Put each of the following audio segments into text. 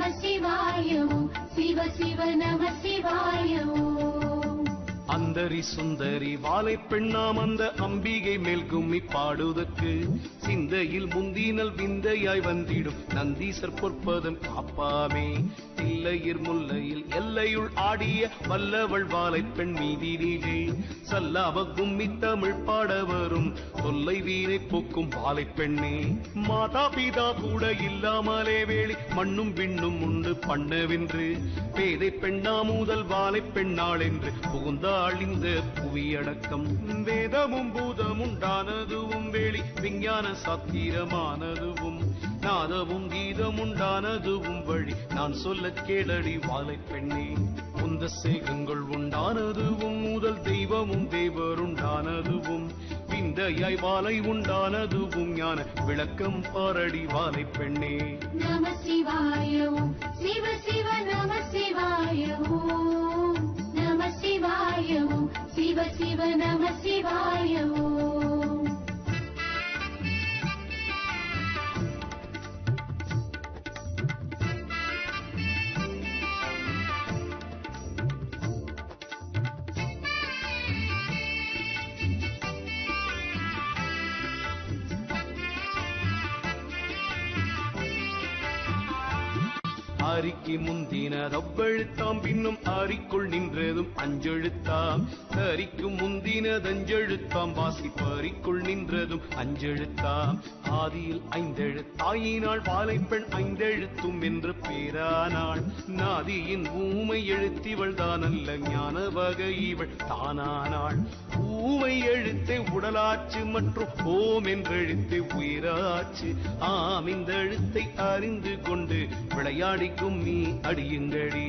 Namah Siva Siva Namah Shivaya Om. அந்தரி சுந்தரி வாலை பெண்ணாம் அந்த அம்பிகை மேல் கும்மி பாடுவதற்கு சிந்தையில் முந்தினல் விந்தையாய் வந்திடும் நந்தீசர் பொற்பதம் காப்பாமே. இல்லையிர் முல்லையில் எல்லையுள் ஆடிய வல்லவள் வாலை பெண் மீதினிலே சல்லாப கும்மி தமிழ் பாட வரும் தொல்லை வீரை போக்கும் வாலை பெண்ணே. மாதா பிதா கூட இல்லாமலே வேளி மண்ணும் விண்ணும் உண்டு பண்ணவென்று பேதை பெண்ணா முதல் வாலை பெண்ணாள் என்று புகுந்தாள் இந்த புவியடக்கம். வேதமும் பூதமும் உண்டானதுவும் வேளி விஞ்ஞான சாத்திரமானதுவும் நாதமும் கீதம் உண்டானதுவும் வழி நான் சொல்ல கேளடி வாலை பெண்ணே. உந்த சேகங்கள் உண்டானதுவும் முதல் தெய்வமும் தேவருண்டானதுவும் விந்தையாய் வாலை உண்டானதுவும் ஞான விளக்கம் பாரடி வாலை பெண்ணே. நம சிவாய ஓம் சிவ சிவ நம சிவாய ஓம். நம சிவாய ஓம் சிவ சிவ நம சிவாய ஓம். அரிக்கு முந்தினது அவ்வெழுத்தாம் பின்னும் அரிக்குள் நின்றதும் அஞ்செழுத்தாம். அரிக்கும் முந்தினது அஞ்செழுத்தாம் வாசிப்பரிக்குள் நின்றதும் அஞ்செழுத்தாம். ஆதியில் ஐந்தெழுத்தாயினாள் வாழைப்பெண் ஐந்தெழுத்தும் என்று பேரானாள். நாதியின் ஊமை எழுத்திவள் தானல்ல ஞான வகை இவள் தானானாள். ஊமை எழுத்தை உடலாச்சு மற்றும் ஓம் என்றெழுத்தை உயிராச்சு. ஆம் இந்த எழுத்தை அறிந்து கொண்டு விளையாடி கும்மி அடியுங்கடி.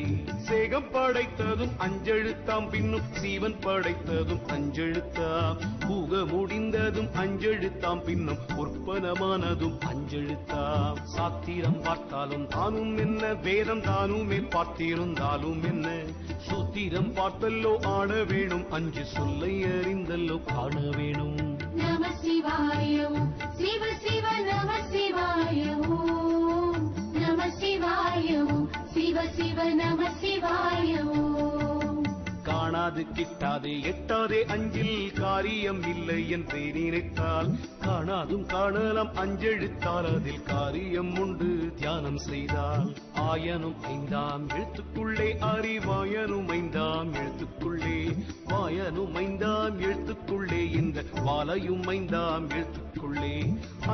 சேகம் படைத்ததும் அஞ்செழுத்தாம் பின்னும் சீவன் படைத்ததும் அஞ்செழுத்தாம். பூக முடிந்ததும் அஞ்செழுத்தாம் பின்னும் உற்பனமானதும் அஞ்செழுத்தாம். சாத்திரம் பார்த்தாலும் தானும் என்ன வேதம் தானுமே பார்த்திருந்தாலும் என்ன சூத்திரம் பார்த்தல்லோ ஆட வேணும் அஞ்சு சொல்லை அறிந்தல்லோ காண வேணும். நம சிவாய ஓம் சிவ சிவ நம சிவாய ஓம். நம சிவாய ஓம் சிவ சிவ நம சிவாய ஓம். காணாது கிட்டாதே எட்டாதே அஞ்சில் காரியம் இல்லை என்று நினைத்தால் காணாதும் காணலாம் அஞ்செழுத்தால் அதில் காரியம் உண்டு தியானம் செய்தால். ஆயனும் ஐந்தாம் எழுத்துக்குள்ளே அறிவாயனும் ஐந்தாம் எழுத்துக்குள்ளே வாயனும் ஐந்தாம் எழுத்துக்குள்ளே இந்த வாலையும் ஐந்தாம் எழுத்துக்குள்ளே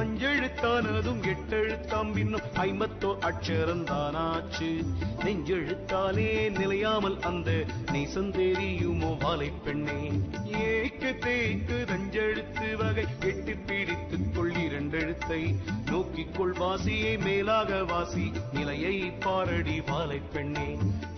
அஞ்செழுத்தானதும் எட்டெழுத்தாம் பின்னும் 50 அட்சரந்தானாச்சு. நெஞ்செழுத்தாலே நிலையாமல் அந்த நேசம் தெரியுமோ வாலை பெண்ணே. ஏக்கு தேக்கு தஞ்செழுத்து வகை எட்டு பிடித்துக் கொள் இரண்டெழுத்தை நோக்கிக்கொள் வாசியை மேலாக வாசி நிலையை பாரடி வாலை பெண்ணே.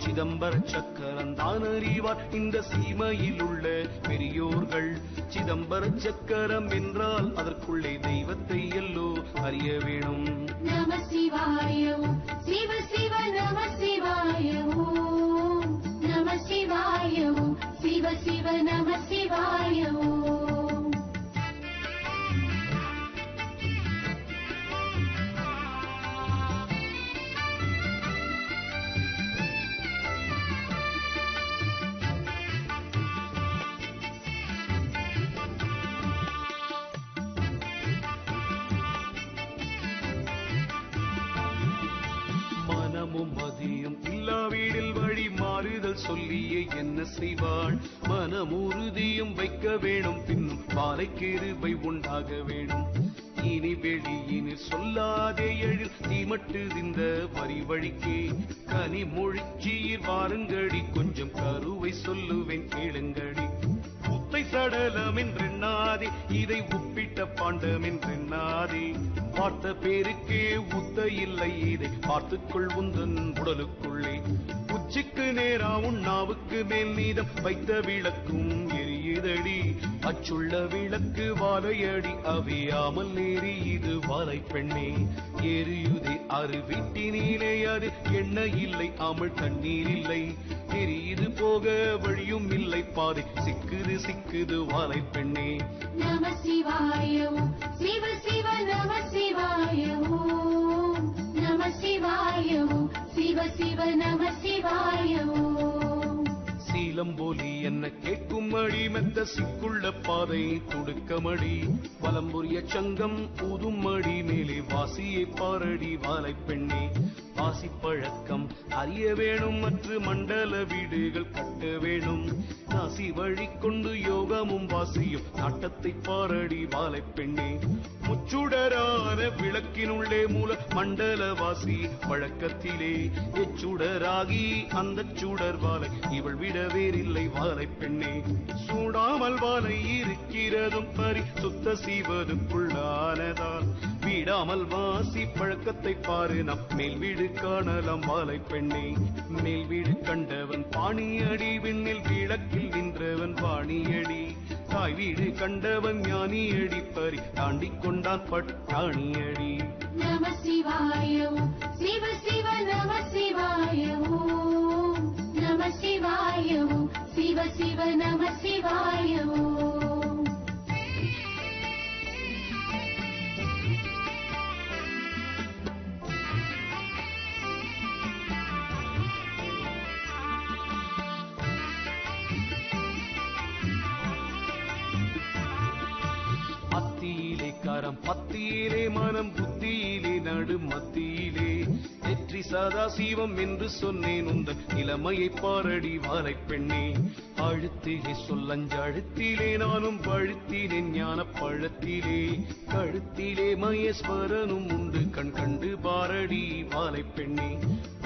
சிதம்பர சக்கரம் தான் அறிவார் இந்த சீமையில் உள்ள பெரியோர்கள். சிதம்பர சக்கரம் என்றால் அதற்குள்ளே தெய்வத்தை எல்லோ அறிய வேணும். நம சிவாய ஓம் சிவ சிவ நம சிவாய ஓம். நம சிவாய ஓம் சிவ சிவ நம சிவாய ஓம். மனமும் மதியும் இல்லா வீடில் வழி மாறுதல் சொல்லியே என்ன செய்வாள். மனமுறுதியும் வைக்க வேணும் பின்னும் பாலை கிருபை உண்டாக வேணும். இனி வெளியினில் சொல்லாதே எழில் தீமட்டு இந்த வரி வழிக்கே கனி மொழிச்சீர் வாருங்கடி கொஞ்சம் கருவை சொல்லுவேன் கேளுங்கடி. உத்தை சடலம் என்றெண்ணாதே இதை உப்பிட்ட பாண்டம் என்றெண்ணாதே. பார்த்த பேருக்கே உத்த இல்லை இதை பார்த்துக்கொள் உந்தன் உடலுக்குள்ளே. உச்சிக்கு நேரா உண்ணாவுக்கு மேல் நீதம் வைத்த விளக்கும் எரியுதடி. அச்சுள்ள விளக்கு வாழையடி அவியாமல் நேரி இது வாலை பெண்ணே. எரியுதே அரு வீட்டினிலே அது எண்ணெய் இல்லை அமிழ் தண்ணீர் இல்லை. தெரியுது போக வழியும் இல்லை பாதை சிக்குது சிக்குது வாலை பெண்ணே. நம சிவாய ஓம் சிவ சிவ நம சிவாய ஓம். நம சிவாய ஓம் சிவ சிவ நம சிவாய ஓம். சீலம்போலி என்ன கேட்குமடி மெத்த சிக்குள்ள பாதை துடுக்கமடி வலம்புரிய சங்கம் ஊதுமடி மேலே வாசியை பாரடி வாலை பெண்ணே வாசி பழக்கம் அறிய வேணும் மற்ற மண்டல வீடுகள் கட்ட வேணும் நாசி வழி கொண்டு யோகமும் வாசியும் நாட்டத்தை பாரடி வாலை பெண்ணே முச்சுடரான விளக்கினுள்ளே மூல மண்டல வாசி வழக்கத்திலே எச்சுடராகி அந்த சுடர் வாலை இவள் விட வேறில்லை வாலை பெண்ணே சூடாமல் வாலை இருக்கிறதும் பரி சுத்த சீவனுக்குள்ளானதால் வீடாமல் வாசி பழக்கத்தை பாரு நம் மேல் வீடு காணலாம் வாலை பெண்ணே மேல் வீடு கண்டவன் பாணியடி விண்ணில் விளக்கில் நின்றவன் வாணியடி தாய் வீடு கண்டவன் ஞானியடி பரி தாண்டி கொண்டான் பட்டாணியடி. நம சிவாய ஓம். சிவ சிவ நம சிவாய ஓம். நம சிவாய ஓம். சிவ சிவ நம சிவாய ஓம். அத்தியிலே கரம் பத்தியிலே மனம் புத்தியிலே நடு மத்தியிலே வெற்றி சதாசிவம் என்று சொன்னேன் உந்தன் நிலைமையை பாரடி வாலை பெண்ணே அழுத்திலே சொல்லஞ்சழுத்திலே நானும் பழுத்தினேன் ஞான பழத்திலே கழுத்திலே மகேஸ்வரனும் உண்டு கண் கண்டு பாரடி வாலை பெண்ணே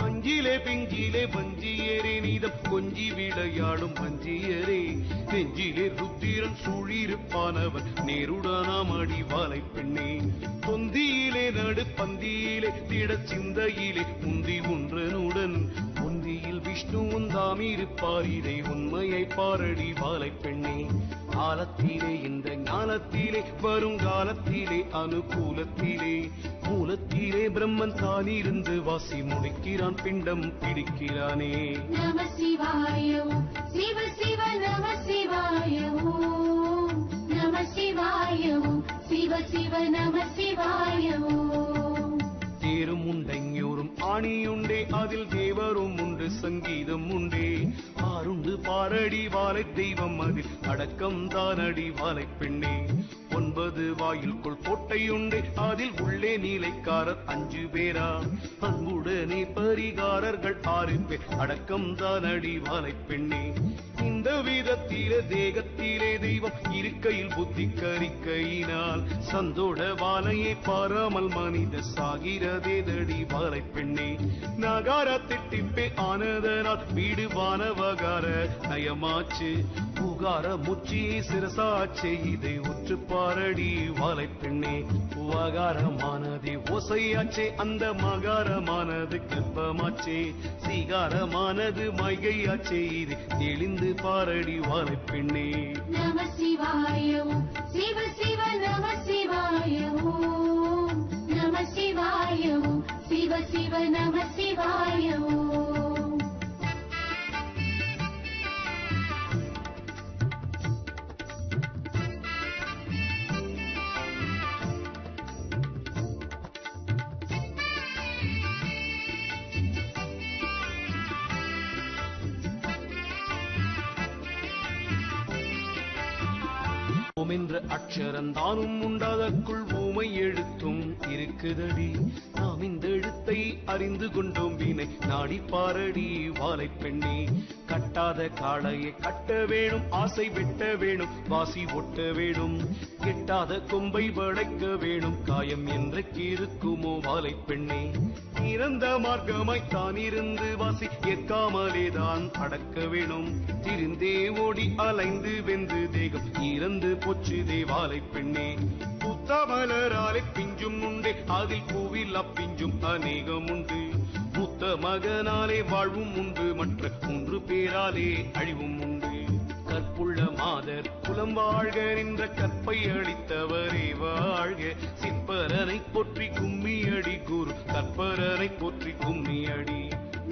அஞ்சிலே பிஞ்சிலே வஞ்சியரே நீதம் கொஞ்சி விளையாடும் வஞ்சியரே நெஞ்சிலே ருத்திரன் சூழிருப்பானவன் நேருடனாம் அடி வாலை பெண்ணே தொந்தியிலே நடு பந்தியிலே திட சிந்தையிலே முந்தி ஒன்றனுடன் முந்தியில் விஷ்ணுவும் தாம் இருப்பார் இதை உண்மையை பாரடி வாலை பெண்ணே காலத்திலே இந்த ஞானத்திலே வருங்காலத்திலே அனுகூலத்திலே மூலத்திலே பிரம்மன் தானிருந்து வாசி முடிக்கிறான் பிண்டம் பிடிக்கிறானே. நம சிவாய ஓம். சிவ சிவ நம சிவாய ஓம். நம சிவாய ஓம். சிவ சிவ நம சிவாய ஓம். தேரும் உண்டைஞூரும் ஆணியுண்டே அதில் தேவரும் உண்டு சங்கீதம் உண்டே ஆருண்டு பாரடி வாலை தெய்வம் அதில் அடக்கம் தானடி வாலை பெண்ணே 9 வாயில்குள் கோட்டையுண்டே அதில் உள்ளே நீலைக்காரர் 5 பேரா அன்புடனே பரிகாரர்கள் 6 பேர் அடக்கம் தானடி வாலை பெண்ணே இந்த விதத்திலே தேகத்திலே தெய்வம் இருக்கையில் புத்தி கரிக்கையினால் சந்தோட வாலையை பாராமல் மனித சாகிறதே தடி வாலை பெண்ணே நகார திட்டிப்பே ஆனதனால் வீடு வானவகார நயமாச்சு புகார முச்சியை சிரசாச்சே இதை உற்று பாரடி வாலை பெண்ணே வகாரமானதே ஓசையாச்சே அந்த மகாரமானது கல்பமாச்சே சீகாரமானது மைகையாச்சே இது தெளிந்து பாரடி வாலை பெண்ணே. நம சிவாய ஓம். சிவ சிவ நம சிவாய ஓம். நம சிவாய ஓம். சிவ சிவ நம சிவாய ஓம். ஓம் என்ற அக்ஷரந்தானும் உண்டாதற்குள் ஊமை எழுத்தும் இருக்குதடி நாம் இந்த எழுத்தை அறிந்து கொண்டோம் வீணை நாடி பாரடி வாலை பெண்ணே கட்டாத காளையை கட்ட வேணும் ஆசை வெட்ட வேணும் வாசி ஒட்ட வேணும் கெட்டாத கொம்பை வளைக்க வேணும் காயம் என்றைக்கு இருக்குமோ வாலை பெண்ணே இறந்த மார்க்கமாய் தான் இருந்து வாசி ஏற்காமலேதான் அடக்க வேணும் திரிந்தே ஓடி அலைந்து வென்று தேகம் இறந்து போச்சுதே வாலை பெண்ணே புத்தமலராலே பிஞ்சும் உண்டே அதில் பூவில் அப்பிஞ்சும் அநேகம் உண்டு புத்த மகனாலே வாழ்வும் உண்டு மற்ற 3 பேராலே அழிவும் உண்டு கற்புள்ள மாதர் குலம் வாழ்க நின்ற கற்பை அளித்தவரே வாழ்க சிற்பரனை போற்றி கும்மியடி குரு கற்பரனை போற்றி கும்மியடி.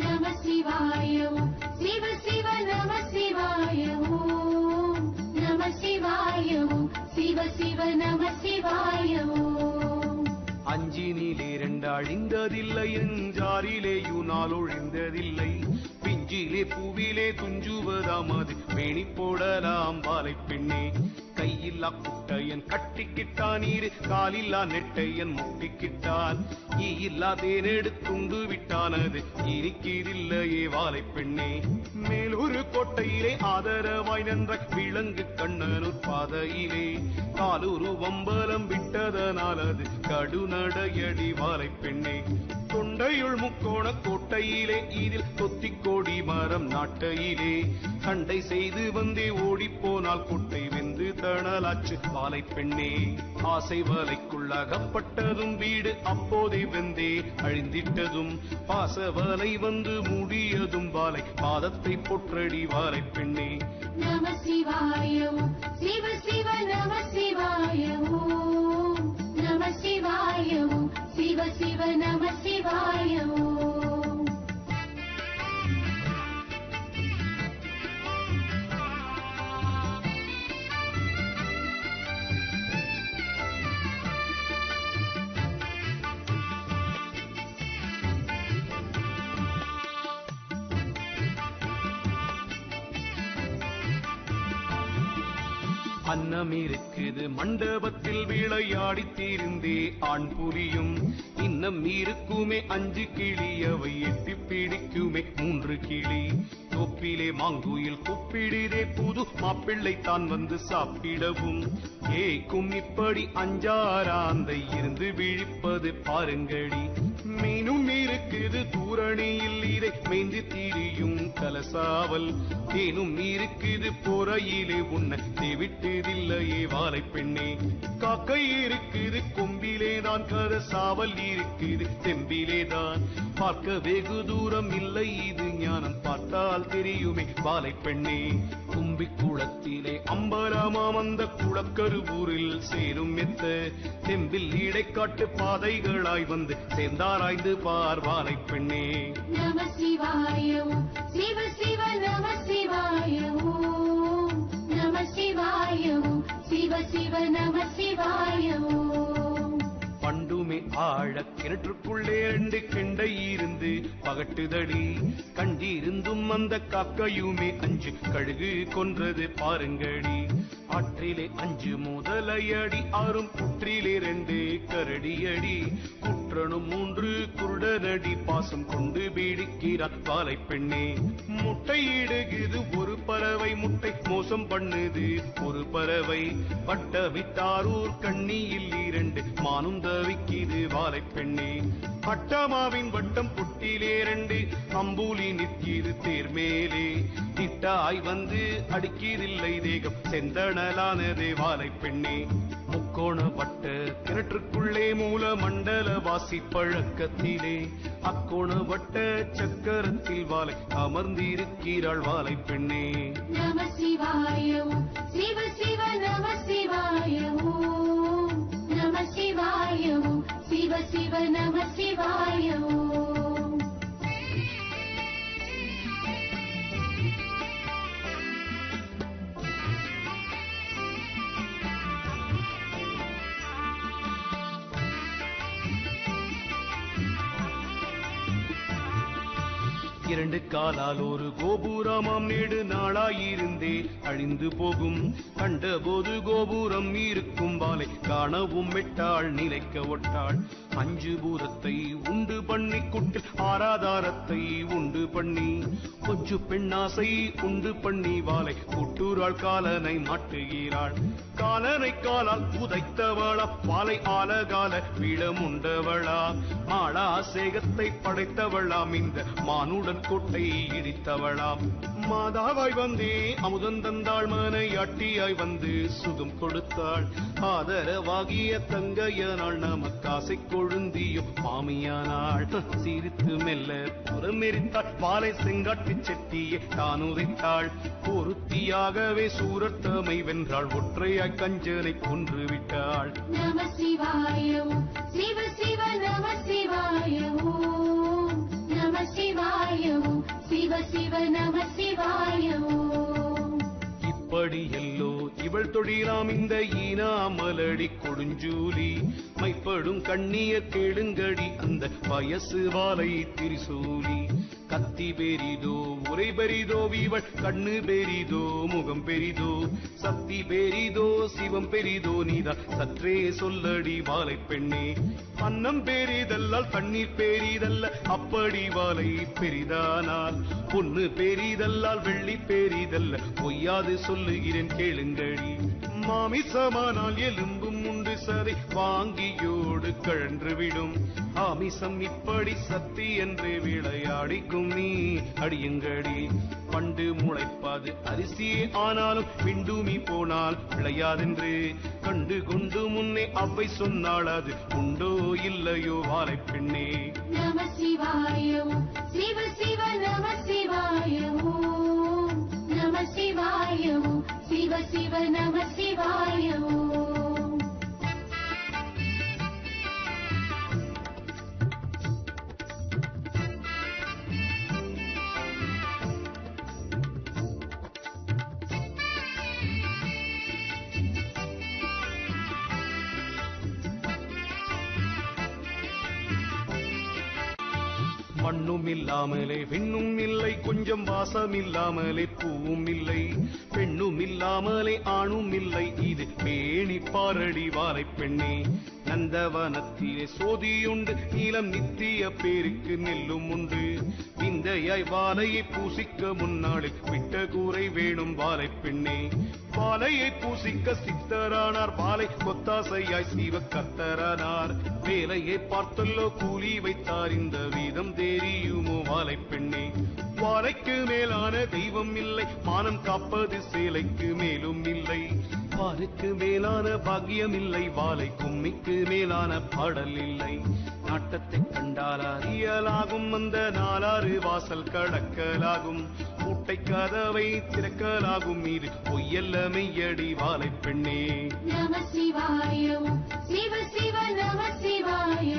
நம சிவாய ஓம். சிவ சிவ நம சிவாய ஓம். நம சிவாய ஓம். சிவ சிவ நம சிவாய ஓம். அஞ்சி நெஞ்சினிலே ரெண்டாழிந்ததில்லை எஞ்சாரிலேயுனால் ஒழிந்ததில்லை பிஞ்சிலே பூவிலே துஞ்சுவதாம் அது பேணி போடலாம் வாலை பெண்ணே கையில்லா குட்டையன் கட்டிக்கிட்டான் நீரு காலில்லா நெட்டையன் முட்டிக்கிட்டான் ஈயில்லா தேனெடுத்துண்டு விட்டானது இனிக்கீதில்லையே வாலை பெண்ணே மேலொரு கோட்டையிலே ஆதரவாய் நின்ற விலங்கு கண்ணனூர் பாதையிலே காலூரு வம்பலம் விட்டதனால் அது கடுநடையடி வாலை பெண்ணே தொண்டையுள் முக்கோண கோட்டையிலே இதில் தொத்திக் கோடி மரம் நாட்டையிலே சண்டை செய்து வந்தே ஓடிப்போனால் கோட்டை வெந்து தணலாச்சு வாலை பெண்ணே ஆசை வலைக்குள் அகப்பட்டதும் வீடு அப்போதே வெந்தே அழிந்திட்டதும் பாசவலை வந்து மூடியதும் வாலை பாதத்தை பொற்றடி வாலை பெண்ணே நம சிவாய ஓம் சிவ சிவ நம சிவாய ஓம் நம சிவாய ஓம் சிவ சிவ நம சிவாய ஓம் அன்னம் இருக்குது மண்டபத்தில் விளையாடி தீர்ந்தே ஆண் புலியும் இன்னம் இருக்குமே 5 கிளி அவை எட்டி பிடிக்குமே 3 கிளி தொப்பிலே மாங்குயில் கூப்பிடுதே புது மாப்பிள்ளை தான் வந்து சாப்பிடவும் ஏக்கும் இப்படி 5-6 ஆந்தை இருந்து விழிப்பது பாருங்கடி மீனும் இருக்குது தூரணியில் இதை மேய்ந்து தீரியும் கலசாவல் தேனும் இருக்குது பொறையிலே உன்னை தேவிட்டதில்லையே வாலை பெண்ணே காக்கை இருக்குது கொம்பிலே தான் கரசாவல் இருக்குது தெம்பிலே தான் பார்க்க வெகு தூரம் இல்லை இது ஞானம் பார்த்தால் தெரியுமே வாலை பெண்ணே கும்பி குளத்திலே அம்பலமாம் அந்த குளக்கருவூரில் சேரும் மெத்த தெம்பில் இடைக்காட்டு பாதைகளாய் வந்து சேர்ந்தாராய்ந்து பார் வாலை பெண்ணே நம சிவாய ஓம் சிவ சிவ நம சிவாய ஓம் நம சிவாய ஓம் சிவ சிவ நம சிவாய ஓம் பண்டுமே ஆழ கிணற்றுக்குள்ளே 2 கெண்டை இருந்து பகட்டுதடி கண்டிருந்தும் அந்த காக்கையுமே 5 கழுகு கொன்றது பாருங்கடி ஆற்றிலே 5 முதலையடி 6 புற்றிலே 2 கரடியடி குற்றனும் 3 குருடனடி பாசம் கொண்டு பீடிக்கிறார் வாலை பெண்ணே முட்டையிடுகிறது ஒரு பறவை முட்டை மோசம் பண்ணுது ஒரு பறவை பட்ட விட்டாரூர் கண்ணியில் 2 மானும் தவிக்குது வாலை பெண்ணே அட்டமாவின் வட்டம் புட்டிலே 2 அம்பூலி நிற்கிது தேர்மேலே திட்டாய் வந்து அடிக்கிறதில்லை தேகம் செந்தணலானதே வாலை பெண்ணே முக்கோணப்பட்ட கிணற்றுக்குள்ளே மூல மண்டல வாசி பழக்கத்திலே அக்கோணப்பட்ட சக்கரத்தில் வாலை அமர்ந்திருக்கிறாள் வாலை பெண்ணே நம சிவாய ஓம் சிவ சிவ நம சிவாய ஓம் நம சிவாய ஓம் சிவ சிவ நம சிவாய ஓம் இரண்டு காலால் ஒரு கோபுரமாம் நெடு நாளாயிருந்தே அழிந்து போகும் கண்டபோது கோபுரம் இருக்கும் வாலை காணவும் விட்டாள் நிலைக்க ஒட்டாள் 5 பூதத்தை உண்டு பண்ணி குட்டில் ஆராதாரத்தை உண்டு பண்ணி கொஞ்சு பெண்ணாசை உண்டு பண்ணி வாலை குட்டூராள் காலனை மாட்டுகிறாள் காலனை காலால் புதைத்தவளா வாலை ஆலகால வீடமுண்டவளா மாளா சேகத்தை படைத்தவளாம் இந்த மானுடன் கோட்டை இடித்தவளாம் மாதாவாய் வந்தே அமுதன் தந்தாள் மனையாட்டியாய் வந்து சுகம் கொடுத்தாள் ஆதரவாகிய தங்கையனாள் நமக்காசை கொழுந்தியும் மாமியானாள் சிரித்து மெல்ல புறமெரித்தாள் வாலை செங்காட்டு செட்டியை தான் உதைத்தாள் பொருத்தியாகவே சூரத்தமை வென்றாள் ஒற்றையாய் கஞ்சனை கொன்று விட்டாள் நம சிவாய ஓம் சிவ சிவ நம சிவாய ஓம் நம சிவாய ஓம் சிவ சிவ நம சிவாய ஓம் அப்படியல்லோ இவள் தொழிலாம் இந்த ஈனாமலடி கொடுஞ்சூலி மைப்படும் கண்ணிய கேளுங்கடி அந்த வயசு வாலை திரிசூலி கத்தி பெரிதோ உரை பெரிதோ இவள் கண்ணு பெரிதோ முகம் பெரிதோ சக்தி பெரிதோ சிவம் பெரிதோ நீதான் சற்றே சொல்லடி வாலை பெண்ணே அன்னம் பெரிதல்லால் தண்ணீர் பெரிதல்ல அப்படி வாலை பெரிதானால் பொண்ணு பெரிதல்லால் வெள்ளி பெரிதல்ல பொய்யாது சொல்லுகிறேன் கேளுங்கடி மாமிசமானால் எலும்பும் உண்டு சதை வாங்கியோடு கழன்றுவிடும் ஆமிசம் இப்படி சக்தி என்று விளையாடிக்கும் நீ அடியுங்கடி பண்டு முளைப்பாது அரிசியே ஆனாலும் விண்டுமி போனால் விளையாதென்று கண்டு கொண்டு முன்னே அவ்வை சொன்னாள் அது உண்டோ இல்லையோ வாலை பெண்ணே நம சிவாய சிவ சிவ நம சிவாய நம சிவாய சிவ சிவ நம சிவாய மண்ணும் இல்லாமலே விண்ணும் இல்லை கொஞ்சம் வாசம் இல்லாமலே பூவும் இல்லை பெண்ணும் இல்லாமலே ஆணும் இல்லை இது பேணி பாரடி வாலை பெண்ணே நந்தவனத்திலே சோதியுண்டு நீலம் நித்திய பேருக்கு நெல்லும் உண்டு விந்தையாய் வாலையை பூசிக்க முன்னாளில் விட்ட கூரை வேணும் வாலை பெண்ணே வாலையை பூசிக்க சித்தரானார் வாலை கொத்தாசையாய் சீவ கத்தரானார் வேலையை பார்த்தல்லோ கூலி வைத்தார் இந்த வீதம் தெரியுமோ வாலை பெண்ணே வாலைக்கு மேலான தெய்வம் இல்லை மானம் காப்பது சேலைக்கு மேலும் இல்லை பாருக்கு மேலான பாக்கியம் இல்லை வாலை கும்மிக்கு மேலான பாடல் இல்லை நாட்டத்தை கண்டால் அறியலாகும் அந்த நாலாறு வாசல் கடக்கலாகும் பூட்டை கதவை திறக்கலாகும் இது பொய்யல்ல மெய்யடி வாலை பெண்ணே நம சிவாய சிவ சிவ நம சிவாய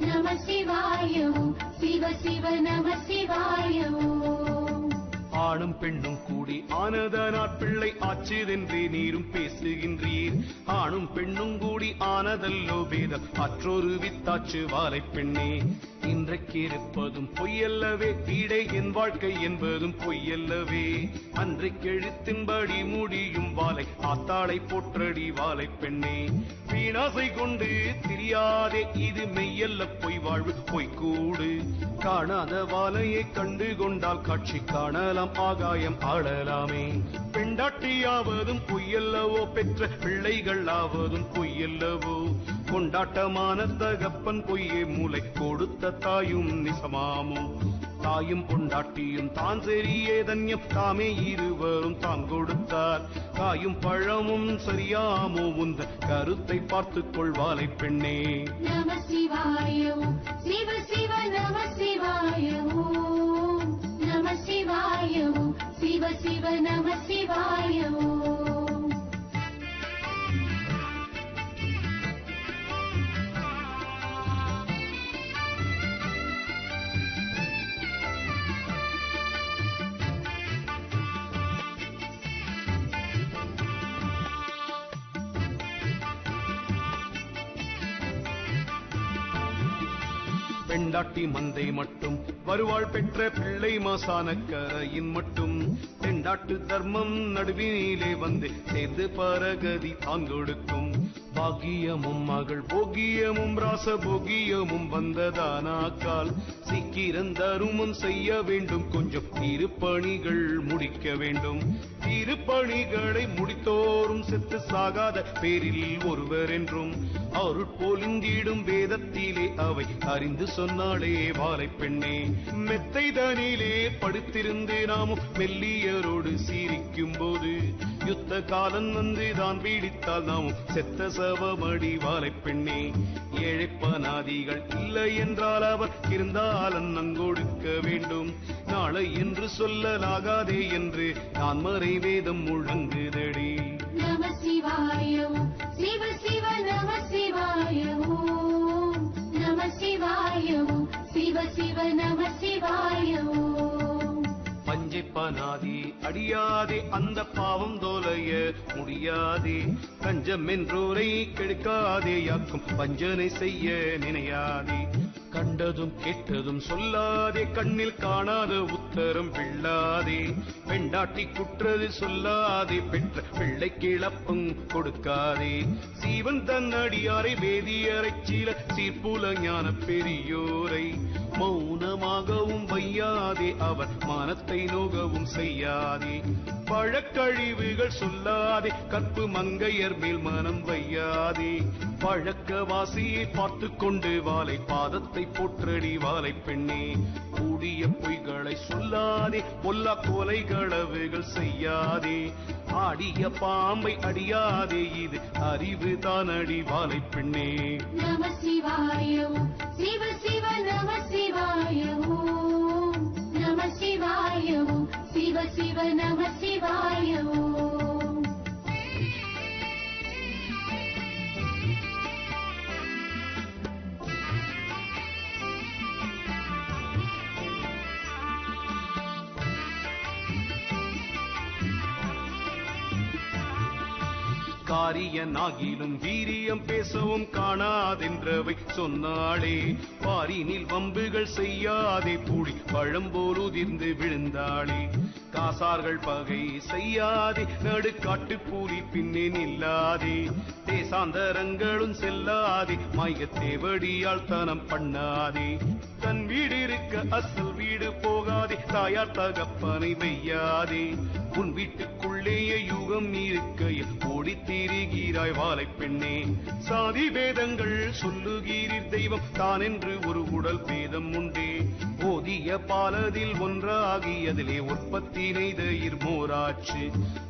நம சிவாய சிவ சிவ நம சிவாய ஆணும் பெண்ணும் கூடி ஆனதனாற் பிள்ளை ஆச்சுதென்றே நீரும் பேசுகின்றீர் ஆணும் பெண்ணும் கூடி ஆனதல்லோ பேதம் அற்றொரு வித்தாச்சு வாலை பெண்ணே இன்றைக்கு இருப்பதும் பொய்யல்லவே வீடை என் வாழ்க்கை என்பதும் பொய்யல்லவே அன்றைக்கு எழுத்தின்படி முடியும் வாலை ஆத்தாளை போற்றடி வாலை பெண்ணே வீணாசை கொண்டு தெரியாதே இது மெய்யல்ல பொய் வாழ்வு பொய்க்கூடு காணாத வாலையை கண்டு கொண்டால் காட்சி காணலாம் ஆகாயம் ஆடலாமே பெண்டாட்டியாவதும் பொய்யல்லவோ பெற்ற பிள்ளைகள் ஆவதும் பொய்யல்லவோ கொண்டாட்டமான தகப்பன் பொய்யே மூளை கொடுத்த தாயும் நிசமாமோ தாயும் கொண்டாட்டியும் தான் சரியே தன்யம் தாமே இருவரும் தாம் கொடுத்தார் காயும் பழமும் சரியாமோ உந்த கருத்தை பார்த்துக் கொள்வாலை பெண்ணே நம சிவாய சிவ சிவ நம சிவாய நம சிவாய சிவ சிவ நம சிவாய பெண்டாட்டி மந்தை மட்டும் வருவாள் பெற்ற பிள்ளை மாசான கரையின் மட்டும் பெண்டாட்டு தர்மம் நடுவினிலே வந்து சேர்ந்து பரகதி தான் கொடுக்கும் பாகியமும் மகள் போகியமும் ராச போகியமும் வந்ததானாக்கால் சீக்கிரம் தருமம் செய்ய வேண்டும் கொஞ்சம் திருப்பணிகள் முடிக்க வேண்டும் திருப்பணிகளை முடித்தோறும் செத்து சாகாத பேரில் ஒருவர் என்றும் அருட்போலிங்கிடும் வேதத்திலே அவை அறிந்து சொன்னாளே வாலை பெண்ணே மெத்தைதனிலே படுத்திருந்து நாமும் மெல்லியரோடு சீரிக்கும் போது யுத்த காலம் வந்து தான் பீடித்தால் நாமும் செத்த சவமடி வாலை பெண்ணே ஏழைப்பனாதிகள் இல்லை என்றால் அவர் இருந்தால் அன்னங்கொடுக்க வேண்டும் நாளை என்று சொல்லலாகாதே என்று நான் மறை வேதம் முழங்குதடி நம சிவாய சிவ சிவ நம சிவாய நம சிவாய சிவ சிவ நம சிவாய பஞ்சை அப்பனாதி அடியாதே அந்த பாவம் தோலைய முடியாதே கஞ்சம் என்றோரை கெடுக்காதே யாக்கும் வஞ்சனை செய்ய நினையாதே கண்டதும் கேட்டதும் சொல்லாதே கண்ணில் காணாத உத்தரம் வில்லாதே பெண்டாட்டி குற்றது சொல்லாதே பெற்ற பிள்ளை கிளப்பும் கொடுக்காதே சீவன் தன் அடியாரை வேதியரை சீல சீர்புல ஞான பெரியோரை மௌனமாகவும் வையாதே அவர் மானத்தை நோகவும் செய்யாதே பழக்கழிவுகள் சொல்லாதே கற்பு மங்கையர் மேல் மனம் வையாதே பழக்க வாசியை பார்த்து கொண்டு வாலை பாதத்தை போற்றடி வாலை பெண்ணே கூடிய பொய்களை சொல்லாதே பொல்லா கொலை களவுகள் செய்யாதே ஆடிய பாம்பை அடியாதே இது அறிவு தான் அடி வாலை பெண்ணே நம சிவாய ஓம் சிவ சிவ நம சிவாய ஓம் நம சிவாய ஓம் சிவ சிவ நம சிவாய ஓம் காரியனாகிலும் வீரியம் பேசவும் காணாதென்றவை சொன்னாளே பாரினில் வம்புகள் செய்யாதே பூடி பழம்போல் உதிர்ந்து விழுந்தாளே காசார்கள் பகை செய்யாதே நடுக்காட்டு பூரி பின்னே நில்லாதே தேசாந்தரங்களும் செல்லாதே மாயத்தேவடியால் தனம் பண்ணாதே தன் வீடு இருக்க அசல் வீடு போகாதே தாயார் தகப்பனை வெய்யாதே உன் வீட்டுக்குள்ளேயே யுகம் இருக்கையில் ஓடித் திரிகிறாய் வாலை பெண்ணே சாதி வேதங்கள் சொல்லுகிறீர் தெய்வம் தான் என்று ஒரு உடல் பேதம் உண்டே ஓதிய பாலதில் ஒன்றாகியதிலே உற்பத்தி நெய்த மோராச்சு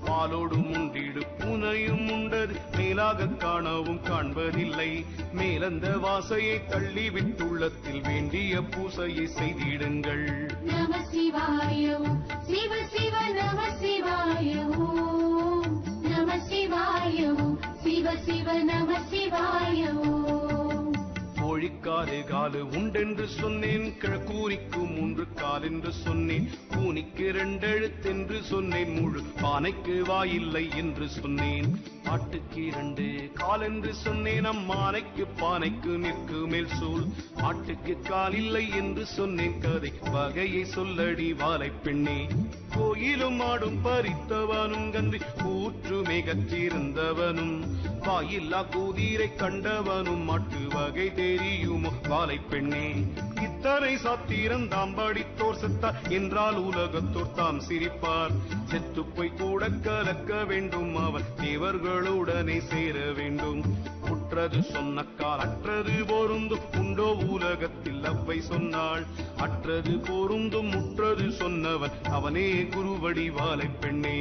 பாலோடு முண்டிடு புனையும் உண்டது மேலாக காணவும் காண்பதில்லை மேலந்த வாசையை தள்ளிவிட்டுள்ளத்தில் வேண்டிய பூசையை செய்திடுங்கள் நம சிவாய ஓம் சிவ சிவ நம சிவாய ஓம் நம சிவாய ஓம் சிவ சிவ நம சிவாய ஓம் கோழிக்காலு காலு உண்டென்று சொன்னேன் கிழக்கூனிக்கு 3 கால் என்று சொன்னேன் கூனிக்கு 2 எழுத்தென்று சொன்னேன் முழு பானைக்கு வாயில்லை என்று சொன்னேன் ஆட்டுக்கு 2 கால் என்று சொன்னேன் அம்மானைக்கு பானைக்கு நிற்கு மேல் சூழ் ஆட்டுக்கு கால் இல்லை என்று சொன்னேன் கதை வகையை சொல்லடி வாலை பெண்ணே கோயிலும் ஆடும் பறித்தவனும் கன்றி கூற்று மிகச்சிருந்தவனும் வாயில்லா கூதிரை கண்டவனும் மாட்டு வகை தெரியுமோ வாலை பெண்ணே இத்தனை சாத்திரம் தாம் படித்தோர் செத்தார் என்றால் உலகத்தோர் தாம் சிரிப்பார் செத்து போய் கூட கலக்க வேண்டும் அவர் தேவர்களுடனே சேர வேண்டும் உற்றது சொன்ன கால் அற்றது பொருந்தும் உண்டோ உலகத்தில் அவ்வை சொன்னாள் அற்றது பொருந்தும் முற்றது சொன்னவன் அவனே குருவடி வாலை பெண்ணே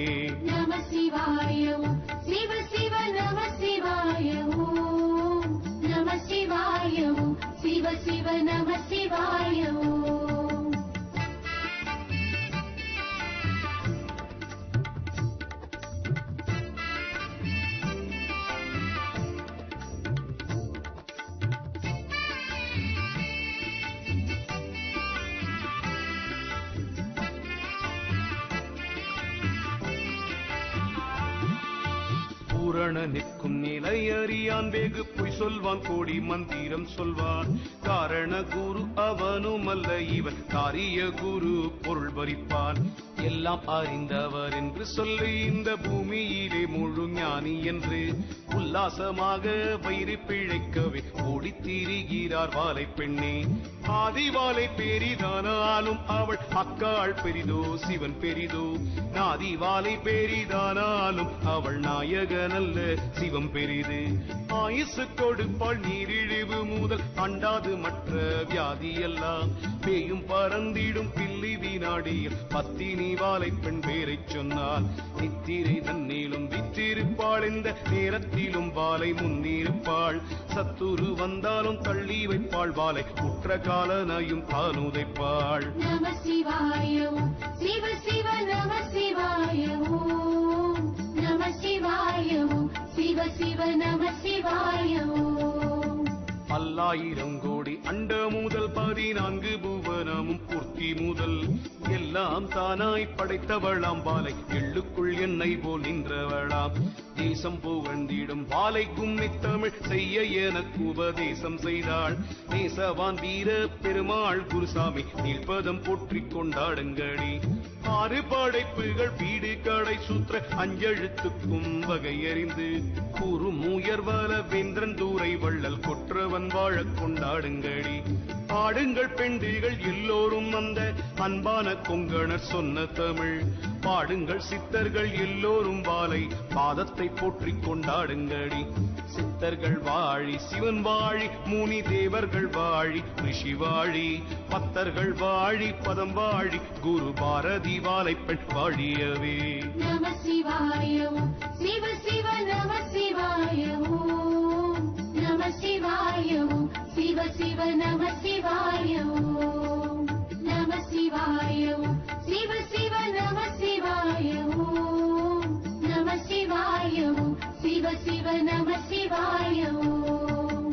நம சிவாய ஓம் சிவ சிவ நம சிவாய ஓம் நம சிவாய ஓம் சிவ சிவ நம சிவாய ஓம் பூரண நிற்கும் நிலை அறியான் வெகு பொய் சொல்வான் கோடி மந்திரம் சொல்வான் காரண குரு அவனும் அல்ல இவன் காரிய குரு பொருள் பறிப்பான் எல்லாம் அறிந்தவர் என்று சொல்லி இந்த பூமியிலே முழு ஞானி என்று உல்லாசமாக வயிறு பிழைக்கவே ஓடித் திரிகிறார் வாலை பெண்ணே ஆதிவாலை பெரிதானாலும் அவள் அக்காள் பெரிதோ சிவன் பெரிதோ நாதிவாலை பெரிதானாலும் அவள் நாயகன் அல்ல சிவம் பெரிது ஆயுசு கொடுப்பாள் நீரிழிவு முதல் அண்டாது மற்ற வியாதி எல்லாம் பேயும் பறந்திடும் பில்லி வினாடியில் பத்தினி வாலை பெண் பேரை சொன்னால் நித்திரை தன்னிலும் விற்றிருப்பாள் இந்த நேரத்திலும் வாலை முன்னிருப்பாள் சத்துரு வந்தாலும் தள்ளி வைப்பாள் வாலை உற்ற காலனையும் தான் உதைப்பாள் நம சிவாய ஓம் சிவ சிவ நம சிவாய ஓம் நம சிவாய ஓம் சிவ சிவ நம சிவாய ஓம் பல்லாயிரம் கோடி அண்ட முதல் 14 புவனமும் பூர்த்தி சிருஷ்டி முதல் எல்லாம் தானாய் படைத்தவளாம் பாலை எள்ளுக்குள் எண்ணெய் போல் நின்றவளாம் தேசம் புகழ்ந்திடும் பாலை கும்மி தமிழ் செய்ய எனக்கு உபதேசம் செய்தாள் தேசவான் வீர பெருமாள் குருசாமி நீழ்பதம் போற்றிக் கொண்டாடுங்கடி ஆறு படைப்புகள் வீடு கடை சுற்ற அஞ்செழுத்துக்கும் வகையறிந்து கூறும் உயர்வல வேந்திரன் தூரை வள்ளல் கொற்றவன் வாழக் கொண்டாடுங்கடி பாடுங்கள் பெண்டுகள் எல்லோரும் அந்த அன்பான கொங்கணர் சொன்ன தமிழ் பாடுங்கள் சித்தர்கள் எல்லோரும் வாலை பாதத்தை போற்றிக் கொண்டாடுங்கடி சித்தர்கள் வாழி சிவன் வாழி முனி தேவர்கள் வாழி ரிஷி வாழி பத்தர்கள் வாழி பதம் வாழி குரு பாரதி வாழை பெண் வாழியவே நம சிவாய ஓம் சிவ சிவ நம சிவாய ஓம் நம சிவாய ஓம் சிவ சிவ நம சிவாய ஓம் நம சிவாய ஓம் சிவ சிவ நம சிவாய ஓம் நம சிவாய ஓம் சிவ சிவ நம சிவாய ஓம்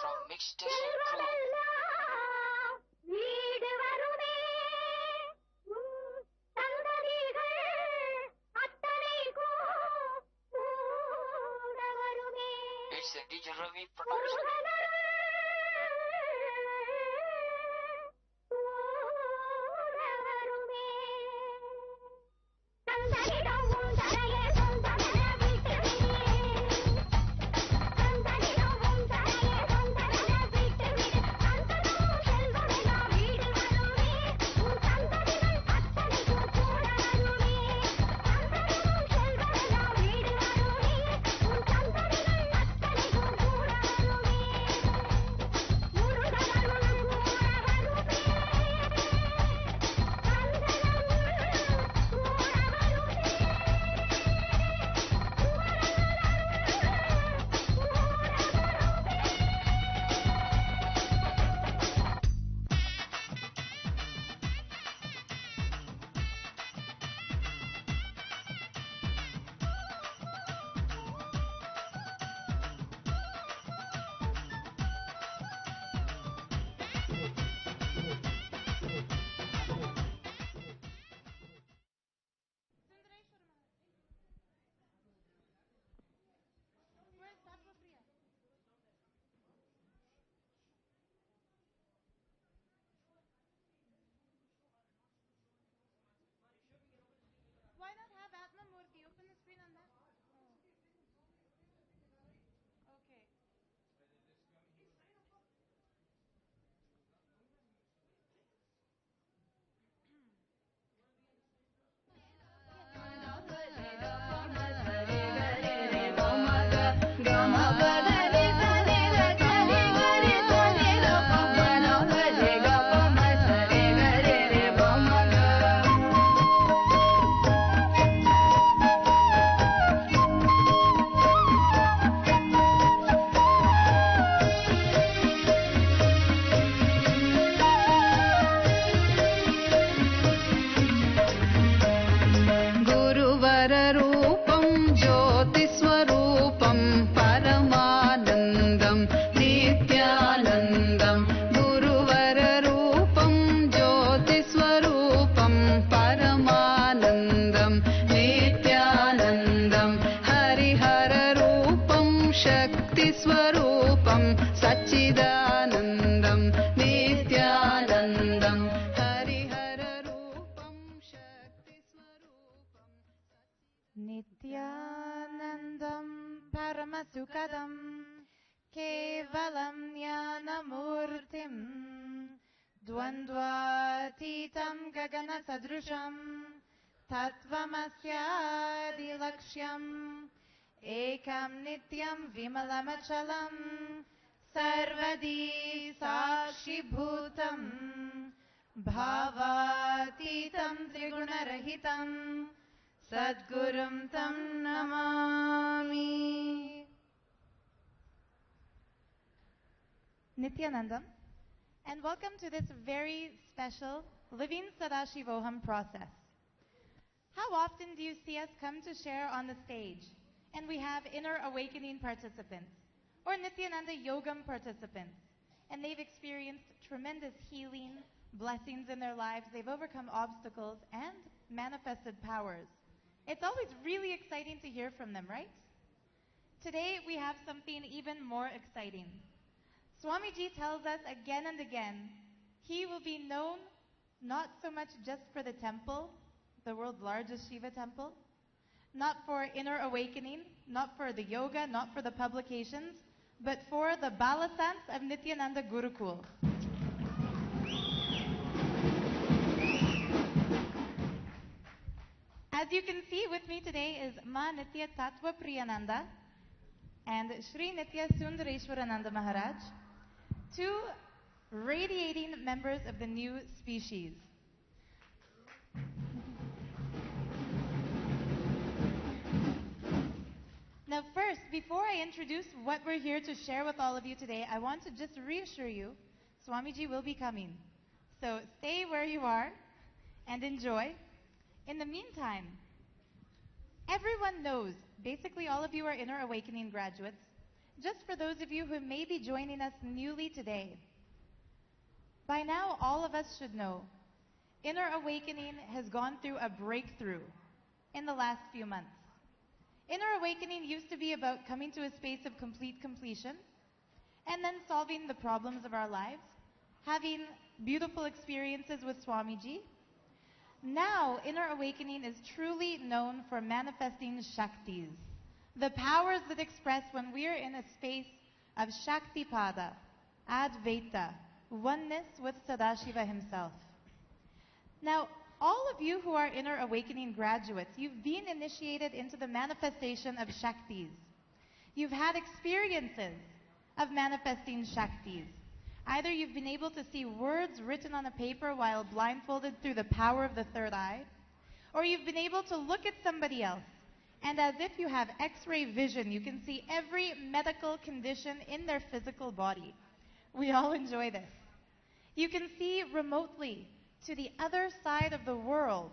from Mix Station Crew. வீடு வருமே சந்ததிகள் அத்தனைக்கும் கூட வருமே. It's a DJ Ravi production. Why not have Atma Murthy? Open the screen on that. Okay. गुरुवररूपं ज्योतिस्वरूपं परमानन्दं नित्यानन्दं गुरुवररूपं ज्योतिस्वरूपं परमानन्दं नित्यानन्दं हरिहररूपं शक्तिस्वरूपं सच्चिदानन्दं नित्यानन्दं हरिहररूपं शक्तिस्वरूपं Nithyanandam Paramasukadam Kevalam Jnanamurtim Dvandvatitam Gagana Sadrusham Tattvamasyadilaksham Ekam Nityam Vimalamachalam Sarvadi Sakshibhutam Bhavatitam Trigunarahitam Sadgurum Tam Namami. Nithyanandam, and welcome to this very special Living Sadashivoham process. How often do you see us come to share on the stage and we have inner awakening participants or Nithyananda Yogam participants, and they've experienced tremendous healing, blessings in their lives, they've overcome obstacles and manifested powers. It's always really exciting to hear from them, right? Today we have something even more exciting. Swamiji tells us again and again, he will be known not so much just for the temple, the world's largest Shiva temple, not for inner awakening, not for the yoga, not for the publications, but for the Balasants of Nithyananda Gurukul. As you can see with me today is Ma Nithya Tattva Priyananda and Shri Nithya Sundareshwarananda Maharaj, two radiating members of the new species. Now first, before I introduce what we're here to share with all of you today, I want to just reassure you, Swamiji will be coming. So stay where you are and enjoy. In the meantime, everyone knows, basically all of you are Inner Awakening graduates, just for those of you who may be joining us newly today, by now all of us should know Inner Awakening has gone through a breakthrough in the last few months. Inner Awakening used to be about coming to a space of complete completion and then solving the problems of our lives, having beautiful experiences with Swamiji. Now, Inner Awakening is truly known for manifesting Shaktis, the powers that express when we are in a space of Shaktipada, Advaita, oneness with Sadashiva himself. Now, all of you who are Inner Awakening graduates, you've been initiated into the manifestation of Shaktis. You've had experiences of manifesting Shaktis. Either you've been able to see words written on a paper while blindfolded through the power of the third eye, or you've been able to look at somebody else, and as if you have X-ray vision, you can see every medical condition in their physical body. We all enjoy this. You can see remotely to the other side of the world.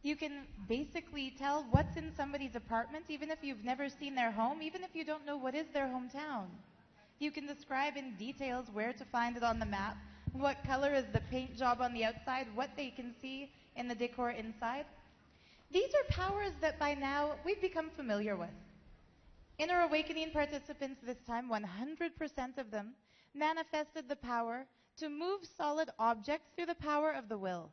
You can basically tell what's in somebody's apartment, even if you've never seen their home, even if you don't know what is their hometown. You can describe in details where to find it on the map, what color is the paint job on the outside, what they can see in the decor inside. These are powers that by now we've become familiar with. Inner Awakening participants this time, 100% of them, manifested the power to move solid objects through the power of the will.